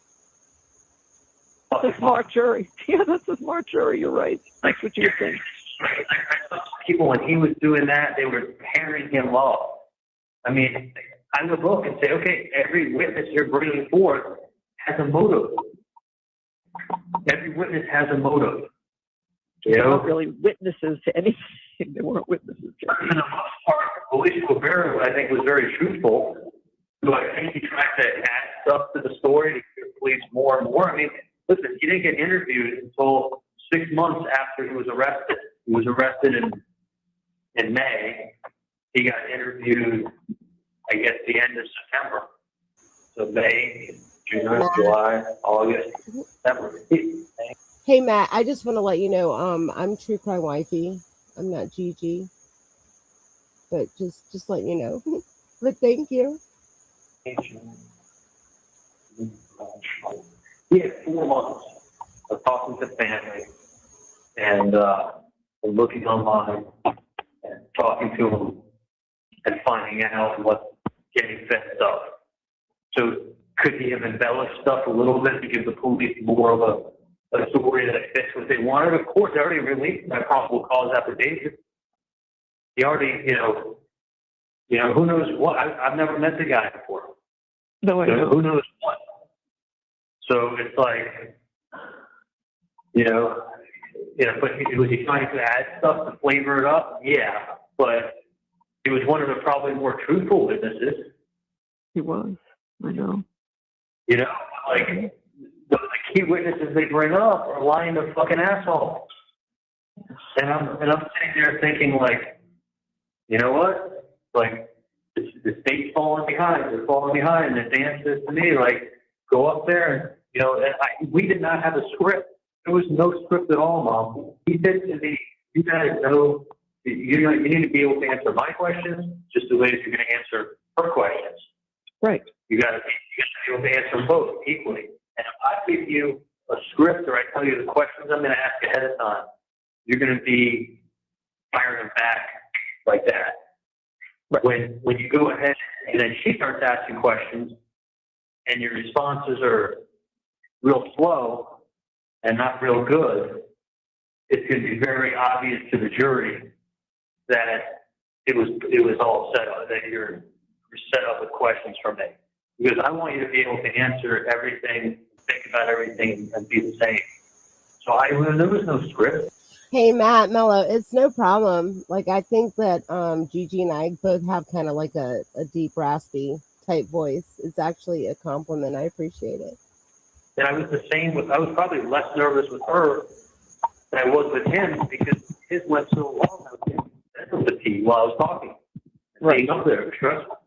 That's a smart jury. Yeah, that's a smart jury. You're right. That's what you think. Right. I saw people, when he was doing that, they were pairing him up. I mean, I would look and say, okay, every witness you're bringing forth has a motive. Every witness has a motive. You know? They weren't really witnesses to anything. They weren't witnesses to anything. For the most part, Police Rivera, I think, was very truthful. So I think he tried to add stuff to the story to give police more and more. I mean, listen, he didn't get interviewed until 6 months after he was arrested. He was arrested in May. He got interviewed, I guess, the end of September. So May, June, July, August, September. Hey, Matt, I just want to let you know, I'm True Crime Wifey. I'm not Gigi. But just let you know. But thank you. He had 4 months of talking to family and looking online and talking to them and finding out what's getting fed stuff. So could he have embellished stuff a little bit to give the police more of a story that fits what they wanted? Of course, they already released that probable cause affidavit. He already, you know, who knows what? I've never met the guy before. No, I know. Who knows what? So it's like, but was he trying to add stuff to flavor it up? Yeah, but he was one of the probably more truthful witnesses. He was. I know. Like the key witnesses they bring up are lying to fucking assholes. And I'm sitting there thinking, like, you know what? Like, the state's falling behind. They're falling behind. And Dan says to me, like, go up there and, we did not have a script. There was no script at all, Mom. He said to me, you guys know, you need to be able to answer my questions just the way that you're going to answer her questions. Right. You got to be able to answer them both equally. And if I give you a script or I tell you the questions I'm going to ask ahead of time, you're going to be firing them back like that. Right. When you go ahead and then she starts asking questions and your responses are, real slow and not real good, it's going to be very obvious to the jury that it was all set up, that you're set up with questions from me. Because I want you to be able to answer everything, think about everything, and be the same. So there was no script. Hey, Matt, Mello, it's no problem. Like, I think that Gigi and I both have kind of like a deep, raspy type voice. It's actually a compliment. I appreciate it. And I was the same I was probably less nervous with her than I was with him because his went so long. I was getting fatigue while I was talking. Right. Being up there, it was stressful.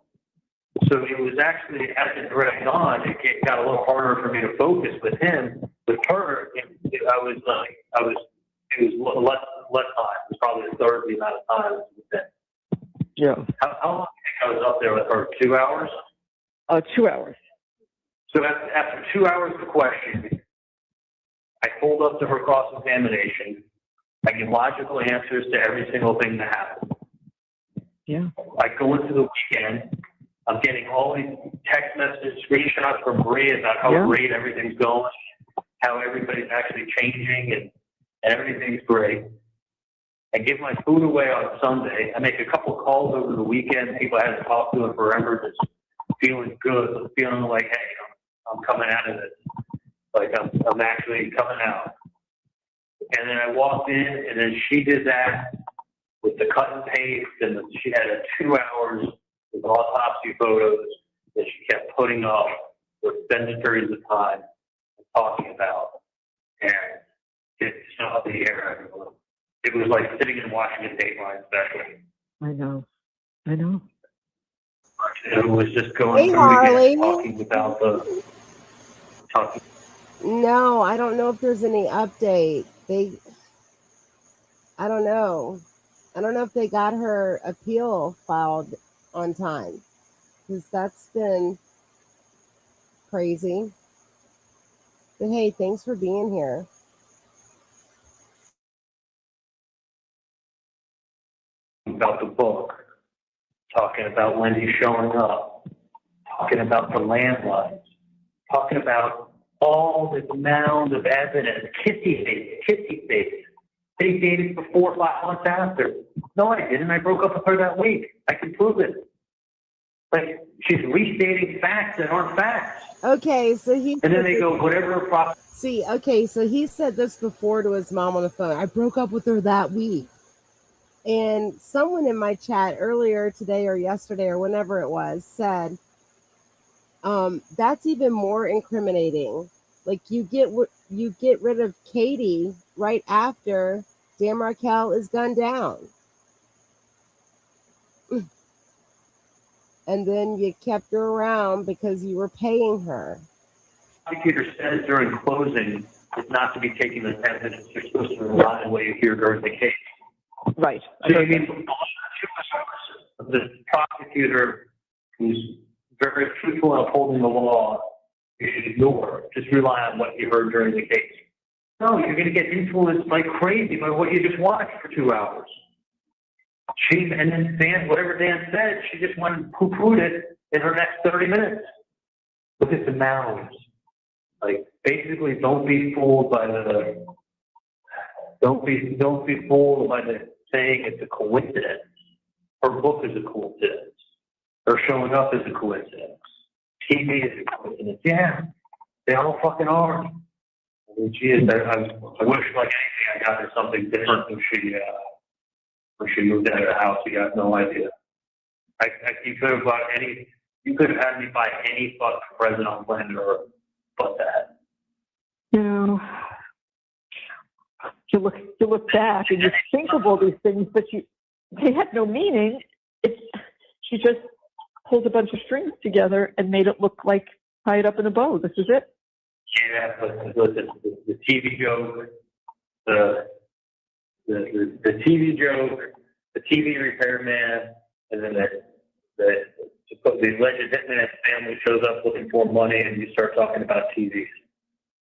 So it was actually, as it dragged on, it got a little harder for me to focus with him. With her, it was less time. It was probably a third the amount of time with him. Yeah. How long do you think I was up there with her? 2 hours? 2 hours. So after 2 hours of questioning, I hold up to her cross-examination. I give logical answers to every single thing that happened. Yeah. I go into the weekend. I'm getting all these text messages, screenshots from Maria about how great everything's going, how everybody's actually changing, and everything's great. I give my food away on Sunday. I make a couple calls over the weekend. People I hadn't talked to in forever, just feeling good, feeling like, hey, I'm coming out of this. Like I'm actually coming out. And then I walked in, and then she did that with the cut and paste, and she had 2 hours with autopsy photos that she kept putting up for extended periods of time and talking about. And it's not the air everyone. It was like sitting and watching a Dateline special. I know. It was just going Hey, through Harley. again, talking without the talking. No, I don't know if there's any update. I don't know. I don't know if they got her appeal filed on time, because that's been crazy. But hey, thanks for being here. About the book, talking about Wendi showing up, talking about the landlines, talking about all this mound of evidence, kissy face. They dated for 4 or 5 months after. No, I didn't. I broke up with her that week. I can prove it. Like, she's restating facts that aren't facts. Okay, so and then they go, whatever her process. See, okay, so he said this before to his mom on the phone. I broke up with her that week. And someone in my chat earlier today or yesterday or whenever it was said, that's even more incriminating. Like, you get rid of Katie right after Dan Markel is gunned down. And then you kept her around because you were paying her. The prosecutor says during closing is not to be taken as evidence. You're supposed to rely on what you hear during the case. Right. So you mean the prosecutor who's very truthful in upholding the law, you should ignore. Just rely on what you heard during the case. No, you're going to get influenced like crazy by what you just watched for 2 hours. And then Dan, whatever Dan said, she just went and poo-pooed it in her next 30 minutes. Look at the mounds. Like, basically, don't be fooled by the saying it's a coincidence. Her book is a coincidence. Her showing up is a coincidence. TV is a coincidence. Yeah, they all fucking are. I mean, she is. I wish, like anything, I got her something different when she moved out of the house. You have no idea. You could have bought any. You could have had me buy any fucking present on planet Earth, but that. You know, you look back and you think of all these things, but they had no meaning. She just pulled a bunch of strings together and made it look like tied up in a bow. This is it. Yeah, but listen, the TV joke, the TV joke, the TV repairman, and then the alleged hitman's family shows up looking for money, and you start talking about TVs.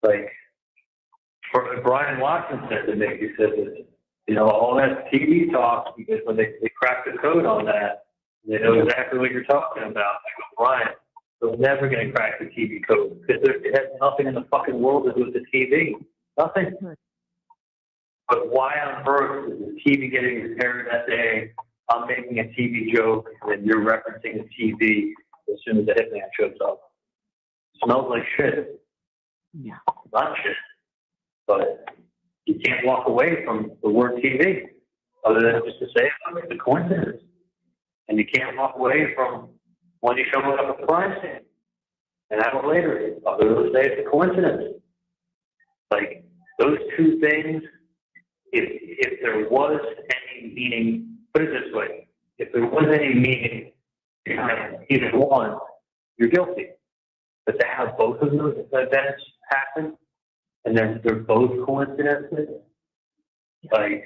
Like, Brian Watson said to me, he said that, you know, all that TV talk, because when they crack the code on that, they know exactly what you're talking about. I go, Brian, They're never going to crack the TV code because it has nothing in the fucking world to do with the TV. Nothing. But why on earth is the TV getting repaired that day? I'm making a TV joke, and then you're referencing the TV as soon as the hitman shows up. It smells like shit. Yeah. Not shit. But you can't walk away from the word TV other than just to say it's a coincidence. And you can't walk away from when you show up at the crime scene an hour later, other than to say it's a coincidence. Like, those two things, if there was any meaning, put it this way, if there was any meaning behind either one, you're guilty. But to have both of those events happen, and then they're both coincidences, like,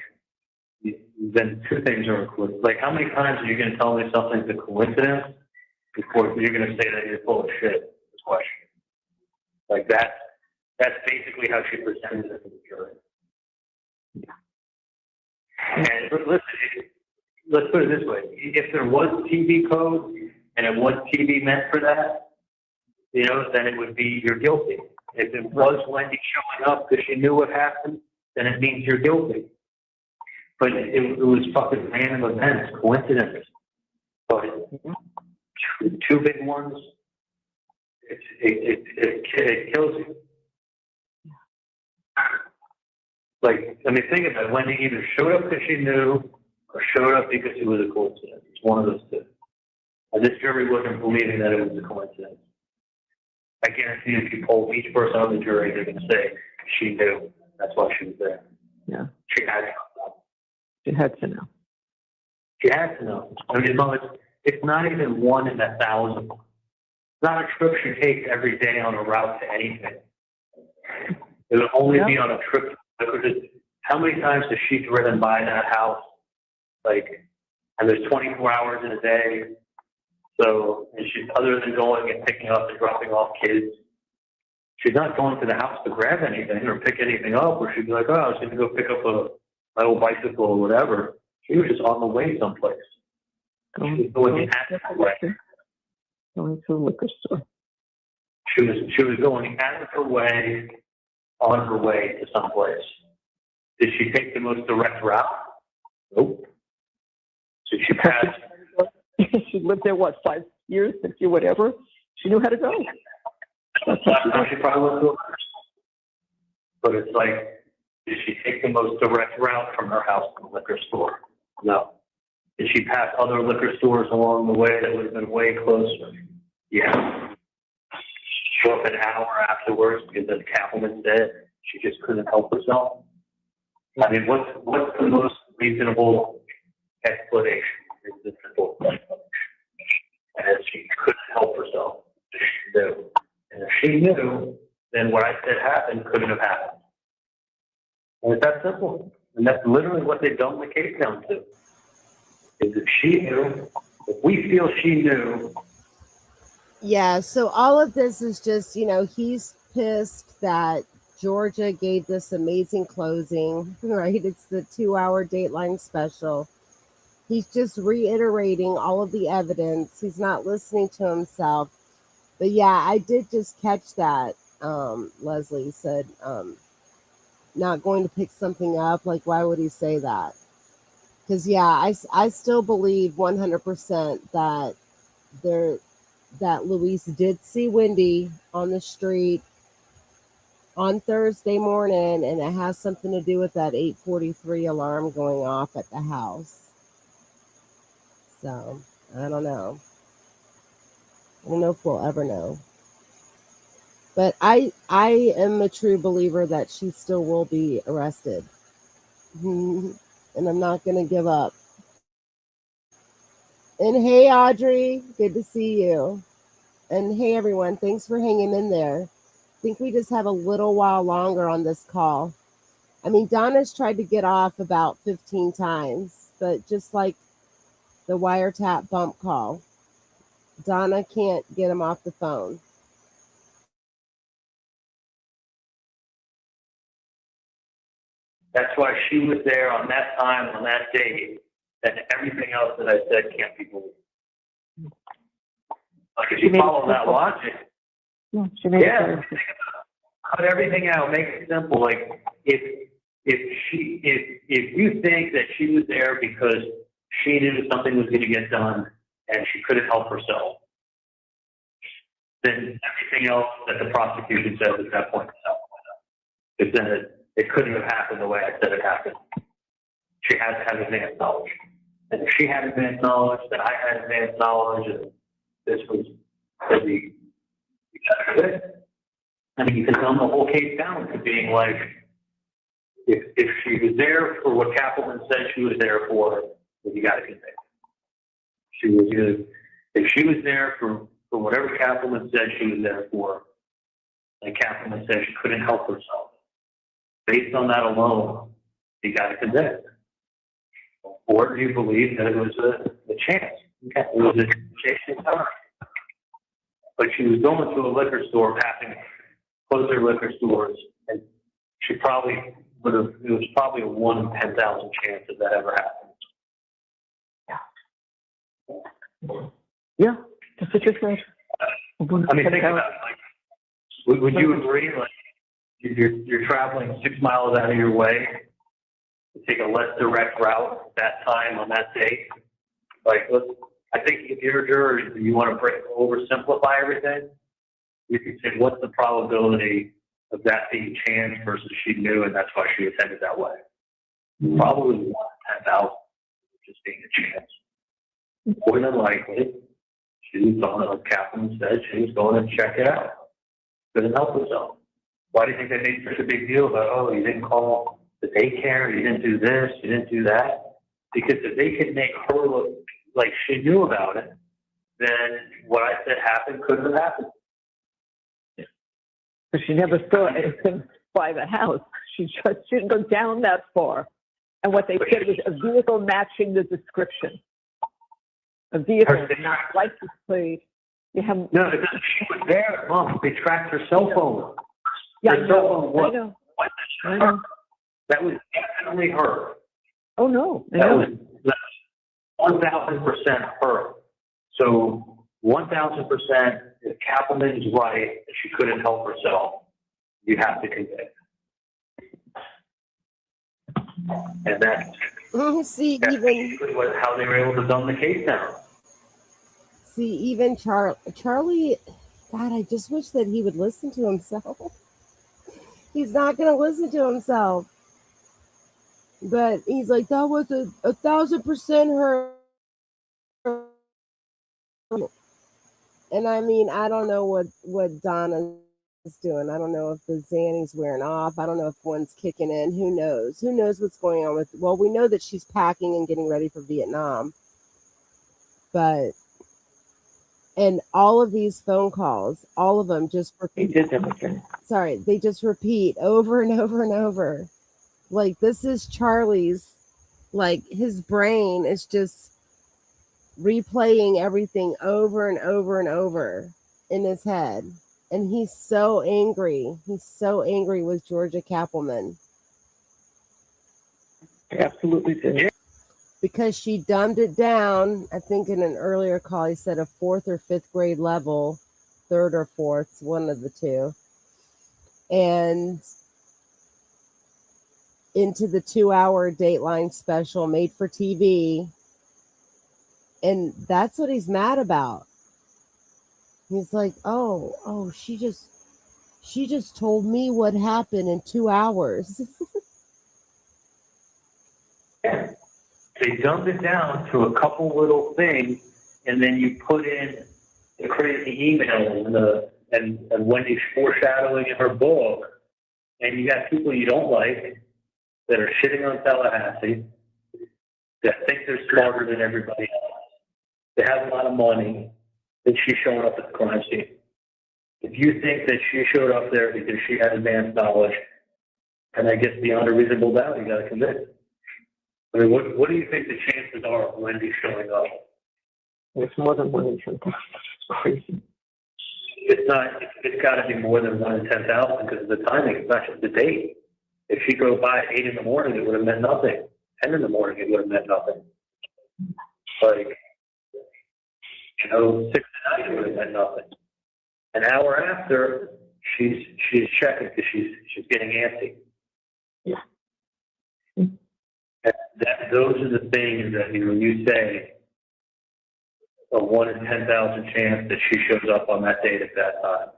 then two things are included. Like, how many times are you going to tell me something's a coincidence before you're going to say that you're full of shit? This question. Like, that's basically how she presented it to the jury. And listen, let's put it this way. If there was TV code and it was TV meant for that, you know, then it would be you're guilty. If it was Wendi showing up because she knew what happened, then it means you're guilty. But it was fucking random events, coincidences. But two big ones, it kills you. Like, I mean, think about it. Wendi either showed up because she knew or showed up because it was a coincidence. It's one of those two. And this jury wasn't believing that it was a coincidence. I guarantee if you poll each person on the jury, they're going to say she knew. That's why she was there. Yeah. She had to know. She had to know. She had to know. I mean, it's not even 1 in 1,000. It's not a trip she takes every day on a route to anything. It would only be on a trip. How many times has she driven by that house? Like, and there's 24 hours in a day. So, and she's, other than going and picking up and dropping off kids, she's not going to the house to grab anything or pick anything up, or she'd be like, oh, I was going to go pick up my old bicycle or whatever. She was just on the way someplace. She was going out of her way. Going to a liquor store. She was going out of her way, on her way to someplace. Did she take the most direct route? Nope. So she passed. She lived there, what, 5 years, 6 years, whatever? She knew how to go. That's how she probably went to a liquor store. But it's like, did she take the most direct route from her house to the liquor store? No. Did she pass other liquor stores along the way that would have been way closer? Yeah. Show up an hour afterwards because as Katherine said, she just couldn't help herself. I mean, what's the most reasonable explanation? Is the simple explanation. And she couldn't help herself. She knew. And if she knew, then what I said happened couldn't have happened. And it's that simple. And that's literally what they've done the case down to. Is if she knew, if we feel she knew. Yeah, so all of this is just, you know, he's pissed that Georgia gave this amazing closing, right? It's the 2-hour Dateline special. He's just reiterating all of the evidence. He's not listening to himself. But yeah, I did just catch that. Leslie said, not going to pick something up. Like, why would he say that? Because yeah, I still believe 100% that Luis did see Wendi on the street on Thursday morning, and it has something to do with that 8:43 alarm going off at the house. So I don't know. I don't know if we'll ever know. But I am a true believer that she still will be arrested. And I'm not going to give up. And hey, Audrey, good to see you. And hey, everyone, thanks for hanging in there. I think we just have a little while longer on this call. I mean, Donna's tried to get off about 15 times, but just like the wiretap bump call, Donna can't get him off the phone. That's why she was there on that time, on that date, and everything else that I said can't be believed. Like if you follow that logic, She made it cut everything out, make it simple. Like if you think that she was there because she knew something was going to get done and she couldn't help herself, then everything else that the prosecution says at that point is that it couldn't have happened the way I said it happened. She had to have advanced knowledge. And if she had advanced knowledge, then I had advanced knowledge, and this was the I mean, you can dumb the whole case down to being like, if she was there for what Kaplan said she was there for, then you got to convict. She was either, if she was there for whatever Kaplan said she was there for, and Kaplan said she couldn't help herself, based on that alone, you got to convict. Or do you believe that it was a chance? Okay. It was a chase time. But she was going to a liquor store, passing closer liquor stores, and she probably would have, it was probably a 1 in 10,000 chance that that ever happened. Yeah, that's what you said. I mean, think about it. Like, would you agree? Like, you're traveling 6 miles out of your way to take a less direct route at that time on that day? Like, look, I think if you're a juror, you want to oversimplify everything. You can say, what's the probability of that being chance versus she knew, and that's why she attended that way? Probably 1 in 10,000, just being a chance. More than likely, she was going, like Katherine said, she was going to check it out. Couldn't help herself. Why do you think they made such a big deal about, oh, you didn't call the daycare, you didn't do this, you didn't do that? Because if they could make her look like she knew about it, then what I said happened couldn't have happened. But she never saw anything by the house. She just didn't go down that far. And what they said was a vehicle matching the description. A vehicle, not license plate. You have no, she was there. Mom, they tracked her cell phone. Yeah, her cell phone was, I know. That was definitely her. Oh no, That was 1,000% her. So 1,000%, if Kaplan is right and she couldn't help herself, you have to convict. And that's how they were able to dumb the case down. See, even Charlie, God, I just wish that he would listen to himself. He's not going to listen to himself. But he's like, that was 1,000% her. And I mean, I don't know what Donna is doing. I don't know if the Xanny's wearing off. I don't know if one's kicking in. Who knows? Who knows what's going on with? Well, we know that she's packing and getting ready for Vietnam. But and all of these phone calls, all of them just repeat. They just repeat over and over and over. Like, this is Charlie's, like, his brain is just replaying everything over and over and over in his head. And he's so angry. He's so angry with Georgia Kaplan. Absolutely did. Because she dumbed it down. I think in an earlier call, he said a 4th or 5th grade level, 3rd or 4th, one of the two. And into the 2-hour Dateline special made for TV. And that's what he's mad about. He's like, oh, she just told me what happened in 2 hours. They dumbed it down to a couple little things, and then you put in the crazy emails and Wendy's foreshadowing in her book, and you got people you don't like that are shitting on Tallahassee, that think they're smarter than everybody else. They have a lot of money, and she's showing up at the crime scene. If you think that she showed up there because she had advanced knowledge, and I guess beyond a reasonable doubt, you got to convict. I mean, what do you think the chances are of Wendy showing up? It's more than 1 in 10,000. That's crazy. It's got to be more than 1 in 10,000 because of the timing. It's not just the date. If she drove by at 8 in the morning, it would have meant nothing. 10 in the morning, it would have meant nothing. Like, 6 at night and nothing. An hour after, she's checking because she's getting antsy. Yeah. Those are the things that you say a 1 in 10,000 chance that she shows up on that date at that time.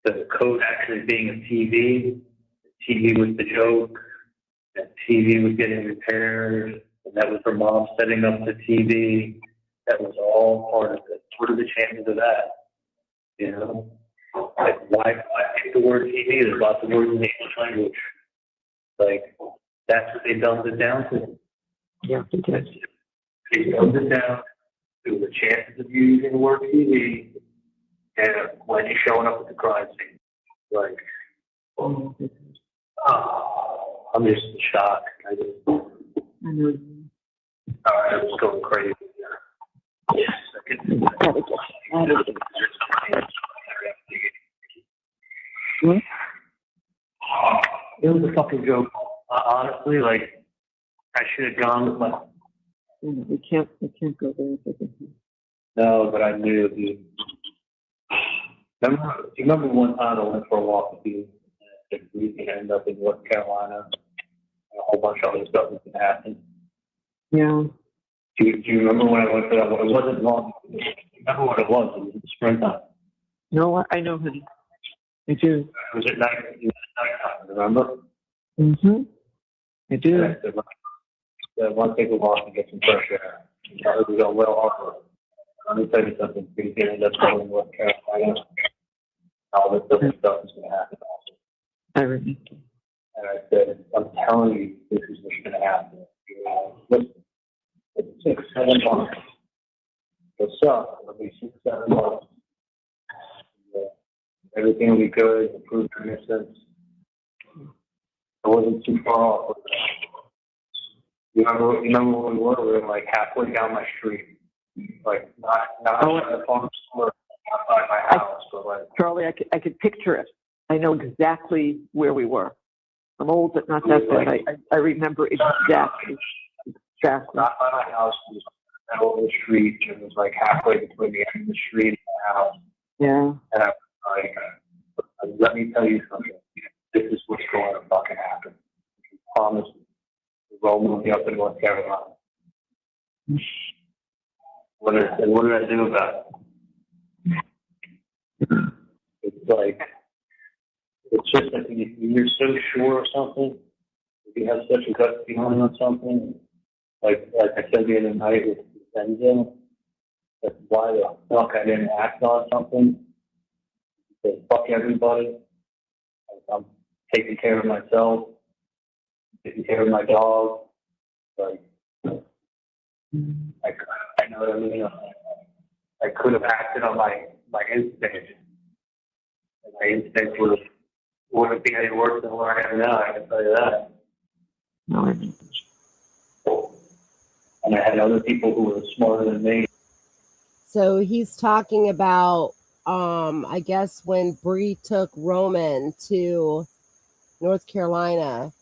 The code actually being a TV, the TV was the joke, that TV was getting repaired, and that was her mom setting up the TV. That was all part of it. What are the chances of that? You know? Like, why pick the word TV? There's lots of words in the English language. Like, that's what they dumbed it down to. Yeah, they did. They dumbed it down to the chances of you using the word TV and when you're showing up at the crime scene. Like, I'm just shocked. I know. I was going crazy. Yes, it was a fucking joke. Honestly, like, I should have gone with my. We can't go there. No, but I knew. Dude. Do you remember one time I went for a walk with you? And we ended up in North Carolina. And a whole bunch of other stuff was going to happen. Yeah. Do you remember when I went for that? It wasn't long. Do you remember what it was? It was in the springtime. No, I know, honey. I do. It was at night. It was at nighttime. Remember? Mm-hmm. I do. I want to take a walk and get some fresh air. It was going well hard. Let me tell you something. We're going to end up going to North Carolina. All this other stuff is going to happen. I remember. And I said, I'm telling you, this is what's going to happen. Listen, it's 6, 7 months. What's up? It'll be 6, 7 months. Everything will be good. Improve your innocence. I wasn't too far off. You remember when we were? We were like halfway down my street. Like, not at the farm store outside my house, but like. Charlie, I could picture it. I know exactly where we were. I'm old, but not that bad. I remember exactly. Not by my house. It was in the middle of the street. It was like halfway between the end of the street and the house. Yeah. And I was like, let me tell you something. This is what's going to fucking happen. I promise you. Roll will be up in North Carolina. What did I do about it? It's like, it's just that you're so sure of something, if you have such a gut feeling on something, like I said the other night with Benzo, that's why the fuck I didn't act on something. Say, fuck everybody. I'm taking care of myself, taking care of my dog. Like, I know what I mean. I could have acted on my instinct. My instinct wouldn't be any worse than where I am now, I can tell you that. No, I mean. And I had other people who were smarter than me. So he's talking about, I guess when Bree took Roman to North Carolina,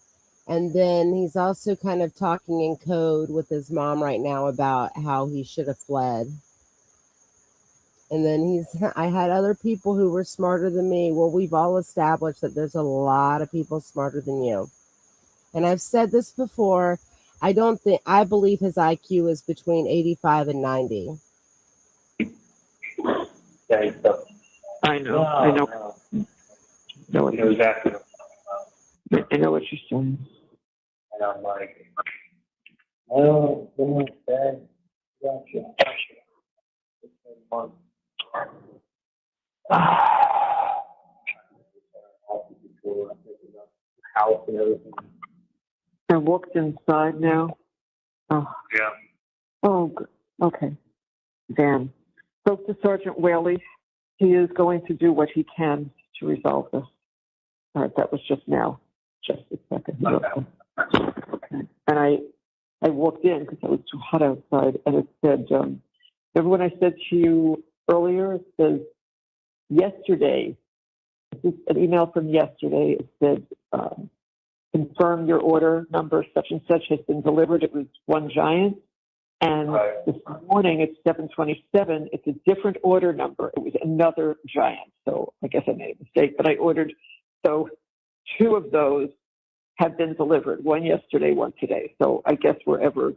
and then he's also kind of talking in code with his mom right now about how he should have fled. And then I had other people who were smarter than me. Well, we've all established that there's a lot of people smarter than you. And I've said this before. I believe his IQ is between 85 and 90. I know. No, you know exactly. I know what you're saying. And I'm like, oh, Dad, gotcha. House and everything. I walked inside now. Oh. Yeah. Oh, good. Okay. Dan. Spoke to Sergeant Whaley. He is going to do what he can to resolve this. All right, that was just now. Just a second. Okay. And I walked in because it was too hot outside, and it said, remember when I said to you earlier, it says, yesterday, this is an email from yesterday, it said, confirm your order number such and such has been delivered. It was one giant. And this morning at 7:27, it's a different order number. It was another giant. So I guess I made a mistake, but I ordered, so 2 of those have been delivered, 1 yesterday, 1 today. So I guess wherever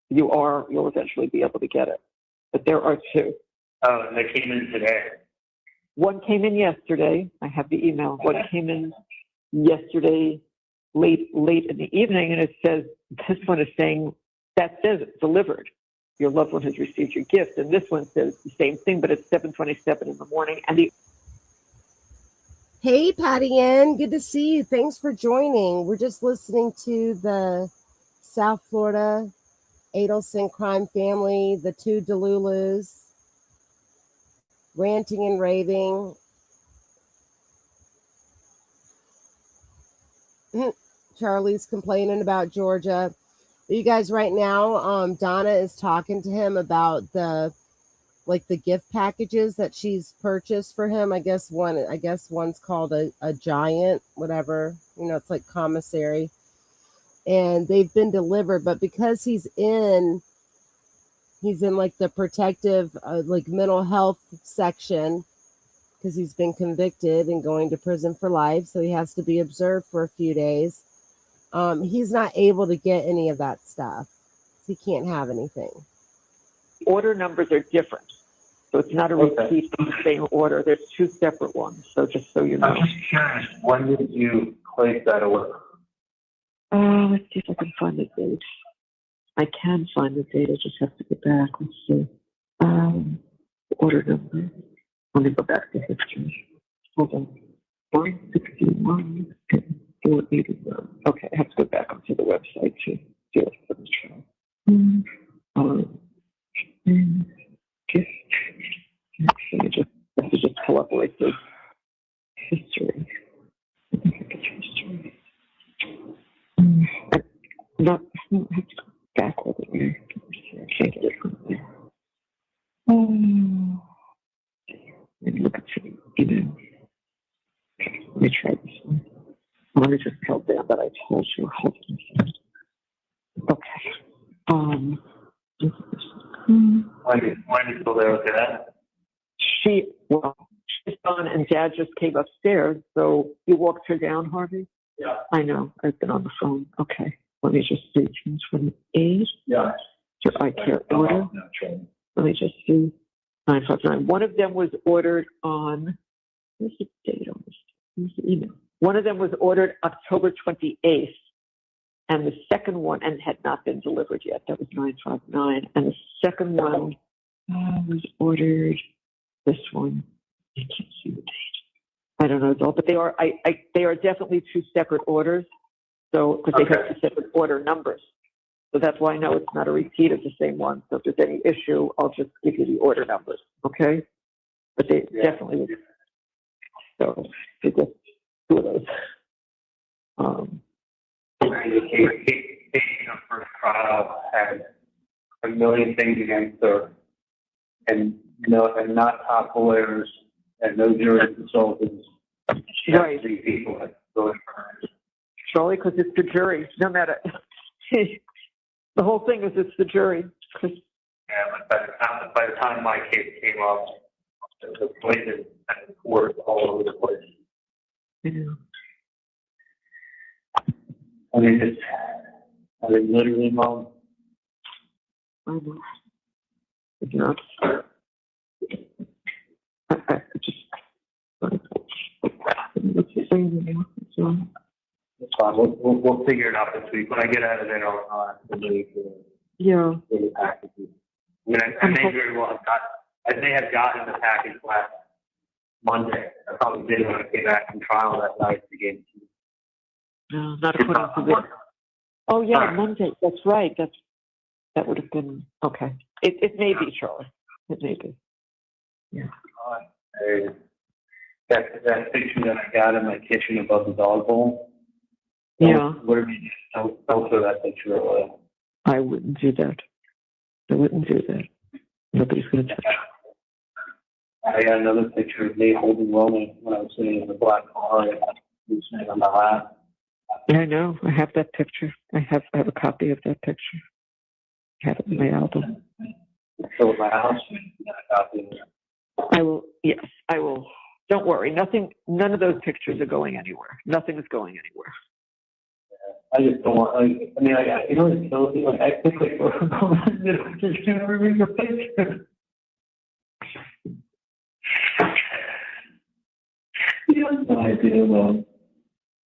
you are, you'll eventually be able to get it. But there are 2. Oh, and they came in today. 1 came in yesterday. I have the email. 1 came in yesterday late in the evening, and it says, this one is saying, that says it's delivered. Your loved one has received your gift. And this one says the same thing, but it's 7:27 in the morning. And the Hey, Patty Ann, good to see you. Thanks for joining. We're just listening to the South Florida Adelson crime family, the 2 Delulus, ranting and raving. Charlie's complaining about Georgia. You guys, right now, Donna is talking to him about the gift packages that she's purchased for him. I guess one's called a giant, whatever. It's like commissary. And they've been delivered, but because he's in like the protective mental health section, because he's been convicted and going to prison for life, so he has to be observed for a few days. He's not able to get any of that stuff. He can't have anything. order numbers are different. So it's not a repeat of the same order. There's 2 separate ones. So just so you know. I'm just curious, when did you place that order? Let's see if I can find the date. I can find the date. I just have to go back. Let's see. Order number. Let me go back to history. Hold on. 461 and 481. Okay, I have to go back onto the website to do it for the trial. Let me just have to just pull up like the history. Not I have to go back all the way. I can't get it from there. Let me look at the email. Let me try this one. Let me just tell Dan that I told you. Hold on a second. Okay. When did you there with that? She's gone and Dad just came upstairs, so you walked her down, Harvey? Yeah. I know. I've been on the phone. Okay. Let me just see. 28. Yeah. Your eye care order. Let me just see. 959. One of them was ordered on, where's the date on this? Where's the email? One of them was ordered October 28th. And the second one, and had not been delivered yet. That was 959. And the second one was ordered, this one. I can't see the date. I don't know, but they are, they are definitely 2 separate orders. So, because they have 2 separate order numbers. So that's why I know it's not a repeat of the same one. So if there's any issue, I'll just give you the order numbers, okay? But they definitely, so they just 2 of those. The first trial had a million things against her, and not top lawyers, and no jury consultants. She had 3 people that voted for her. Surely, because it's the jury, no matter. The whole thing is it's the jury. Yeah, but by the time my case came up, the plaintiff had court all over the place. Yeah. I mean, literally, Mom. I know. It's not. I just. What's the same now? That's fine. We'll figure it out this week. When I get out of there, I'll have to leave the packages. I mean, I may very well have I may have gotten the package last Monday. I probably did when I came back from trial that night to get it. No, not according to this. Oh yeah, Monday. That's right. That would have been okay. It may be, Charlie. It may be. Yeah. That picture that I got in my kitchen above the dog bowl. Yeah. Whatever you do, don't throw that picture away. I wouldn't do that. Nobody's going to touch it. I got another picture of me holding Roman when I was sitting in the black car and he was sitting on my lap. I know. I have that picture. I have a copy of that picture. have it in my album. So my house, I will, yes, I will. Don't worry, none of those pictures are going anywhere. Nothing is going anywhere. I just don't want, like, I mean, you know, it's so, like, I think, like, just can't remember your picture. You have no idea, man.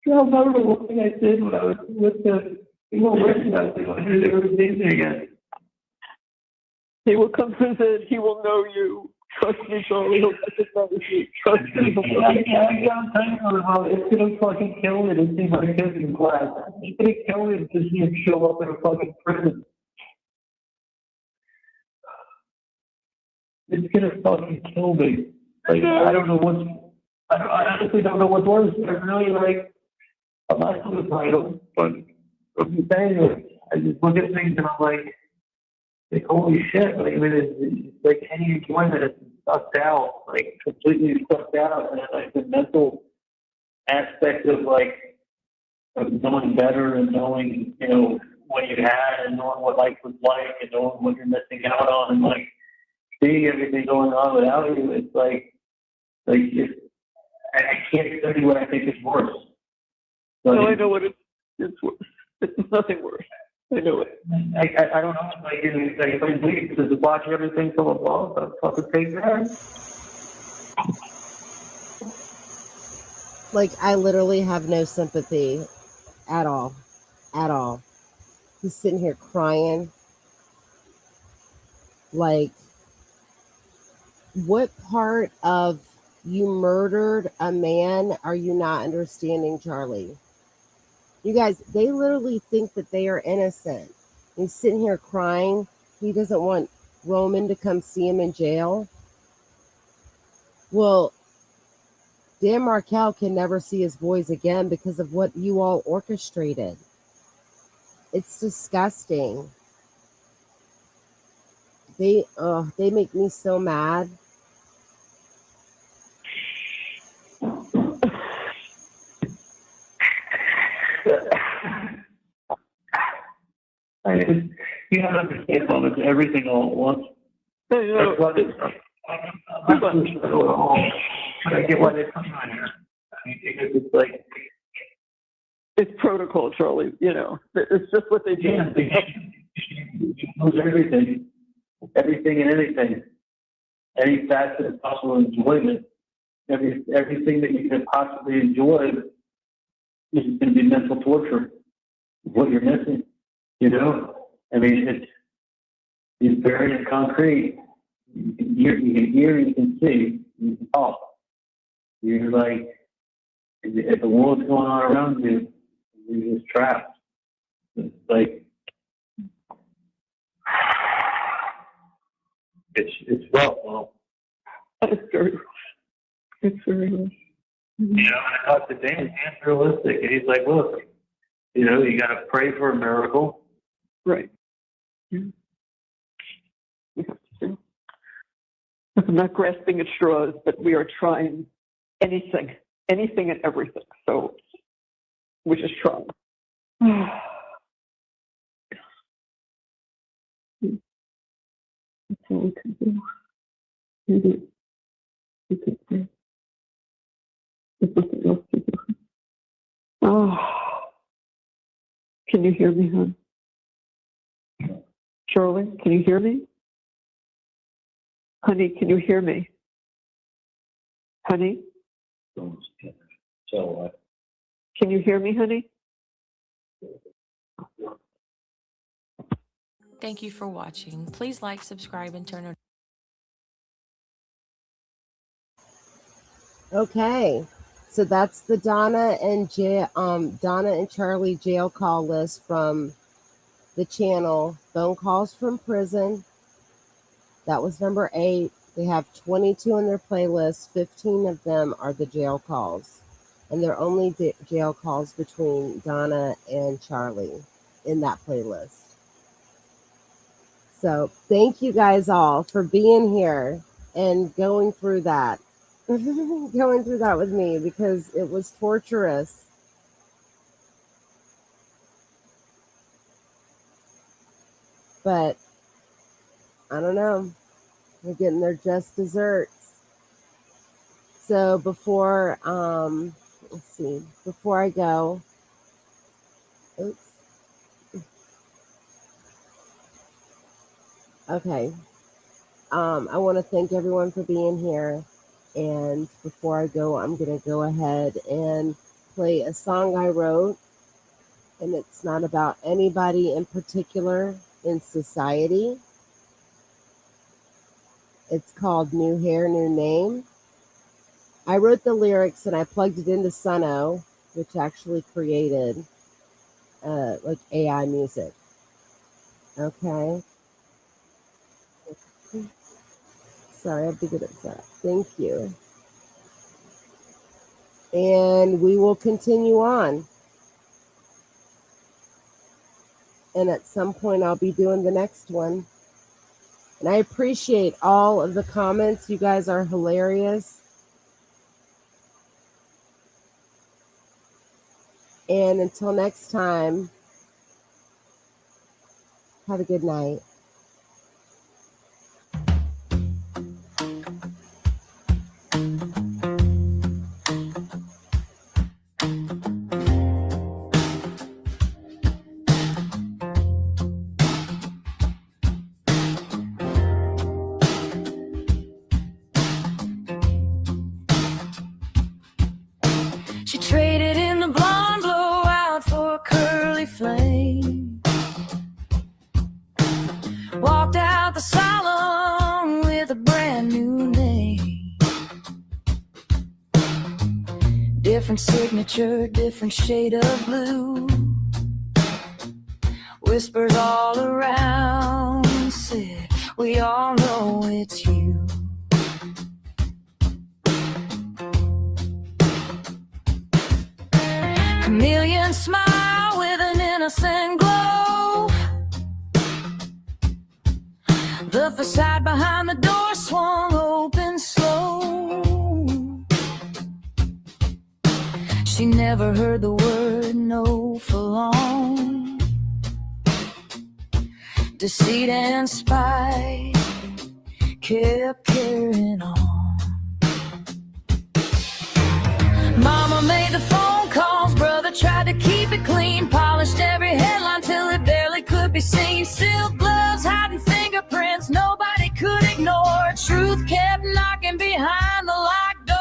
I remember one thing I did when I was with the, I did everything again. He will come visit. He will know you. Trust me, Charlie. He'll recognize you. Trust me. It's gonna fucking kill me to see my kids in class. It's gonna kill me to see him show up in a fucking prison. It's gonna fucking kill me. Like, I honestly don't know what's worse. I really, like, I'm not suicidal, but I'm just saying it. I just look at things and I'm like, holy shit, like, I mean, it's like any enjoyment is sucked out, like, completely sucked out, and like the mental aspect of, like, of knowing better and knowing, you know, what you had and knowing what life was like and knowing what you're missing out on and, like, seeing everything going on without you, it's like I can't tell you what I think is worse. So no, I know what it's worse. It's nothing worse. I know it. I don't know. Like, if I leave to watch everything from above, I'll fucking take that. Like, I literally have no sympathy at all. At all. He's sitting here crying. Like, what part of you murdered a man are you not understanding, Charlie? You guys, they literally think that they are innocent. He's sitting here crying. He doesn't want Roman to come see him in jail. Well, Dan Markel can never see his boys again because of what you all orchestrated. It's disgusting. They make me so mad. You have to understand, Mom, it's everything all at once. I know. I'm not sure at all, but I get why they come on here. I mean, it's like, it's protocol, Charlie. You know, it's just what they do. yeah, it knows everything and anything, any facet of possible enjoyment, everything that you can possibly enjoy is going to be mental torture. What you're missing, you know. I mean, it's buried in concrete. You can hear, you can see, you can talk. You're like, if the world's going on around you, you're just trapped. It's like, it's rough. Well, It's very rough. It's very rough. You know, I talked to Dan, Dan's realistic, and he's like, look, you know, you got to pray for a miracle. Right. Yeah. We have to do. I'm not grasping at straws, but we are trying anything and everything. So we're just trying. That's all we can do. Maybe we can pray. There's nothing else to do. Oh, can you hear me, hon? Charlie, can you hear me? Honey, can you hear me? Honey? So, Can you hear me, honey? Thank you for watching. Please like, subscribe, and turn on. Okay. So that's the Donna and Charlie jail call list from the channel. Phone calls from prison. That was number 8. They have 22 in their playlist. 15 of them are the jail calls. And they're only jail calls between Donna and Charlie in that playlist. So thank you guys all for being here and going through that. Going through that with me because it was torturous. but I don't know. They're getting their just desserts. So before, let's see, before I go, oops. Okay. I want to thank everyone for being here. And before I go, I'm going to go ahead and play a song I wrote. And it's not about anybody in particular in society. It's called New Hair, New Name. I wrote the lyrics and I plugged it into Suno, which actually created like AI music. Okay. Sorry, I have to get it set up. Thank you. And we will continue on. And at some point, I'll be doing the next one. And I appreciate all of the comments. You guys are hilarious. And until next time, have a good night. She traded in the blonde blowout for a curly flame. Walked out the salon with a brand new name. Different signature, different shade of blue. Whispers all around said, we all know it's you. Chameleon smile with an innocent glow. The facade behind the door swung open slow. She never heard the word no for long. Deceit and spite kept carrying on. Mama made the phone calls, brother tried to keep it clean, polished every headline till it barely could be seen. Silk gloves hiding fingerprints nobody could ignore. Truth kept knocking behind the locked door.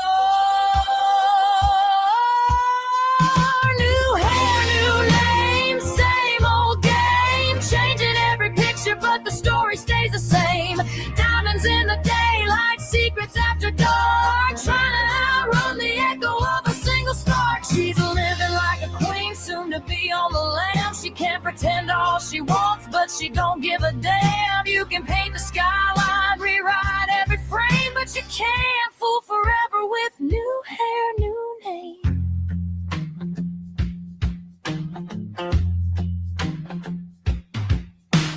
New hair, new name, same old game, changing every picture but the story stays the same. Diamonds in the daylight, secrets after dark, trying to outrun the echo of a single spark. She's living like a queen, soon to be on the lam. She can't pretend all she wants, but she don't give a damn. You can paint the skyline, rewrite every frame, but you can't fool forever with new hair, new name.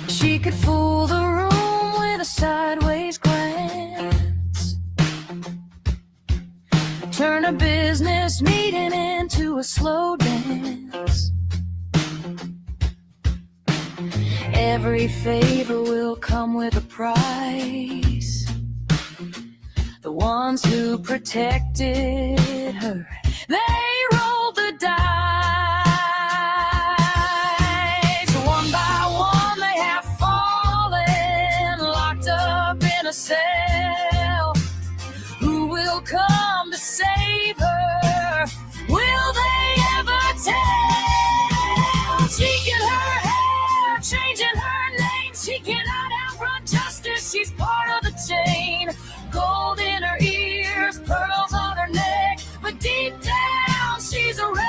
She could fool the room with a sideways glance, turn a business meeting into a slow dance. Every favor will come with a price. The ones who protected her, they rolled the dice. One by one they have fallen, locked up in a cell. Who will come to save her? Will they ever tell? Cheating her hair, changing her name. She cannot outrun justice, she's part of the chain. Gold in her ears, pearls on her neck, but deep down she's a wreck.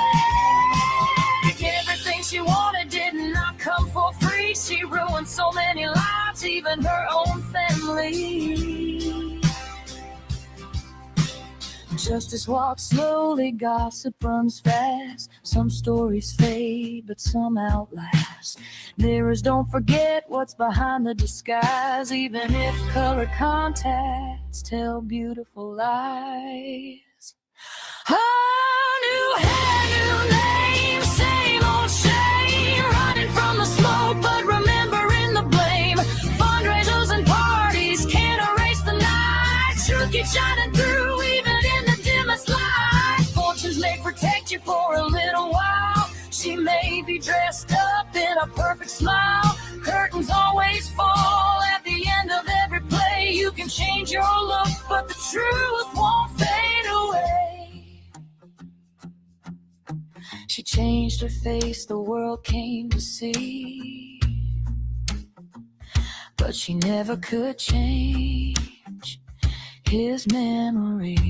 Everything she wanted did not come for free. She ruined so many lives, even her own family. Justice walks slowly, gossip runs fast. Some stories fade, but some outlast. Mirrors don't forget what's behind the disguise, even if color contacts tell beautiful lies. Oh, new hair, new name, same old shame. Running from the smoke, but remembering the blame. be dressed up in a perfect smile. Curtains always fall at the end of every play. You can change your look, but the truth won't fade away. She changed her face, the world came to see. But she never could change his memory.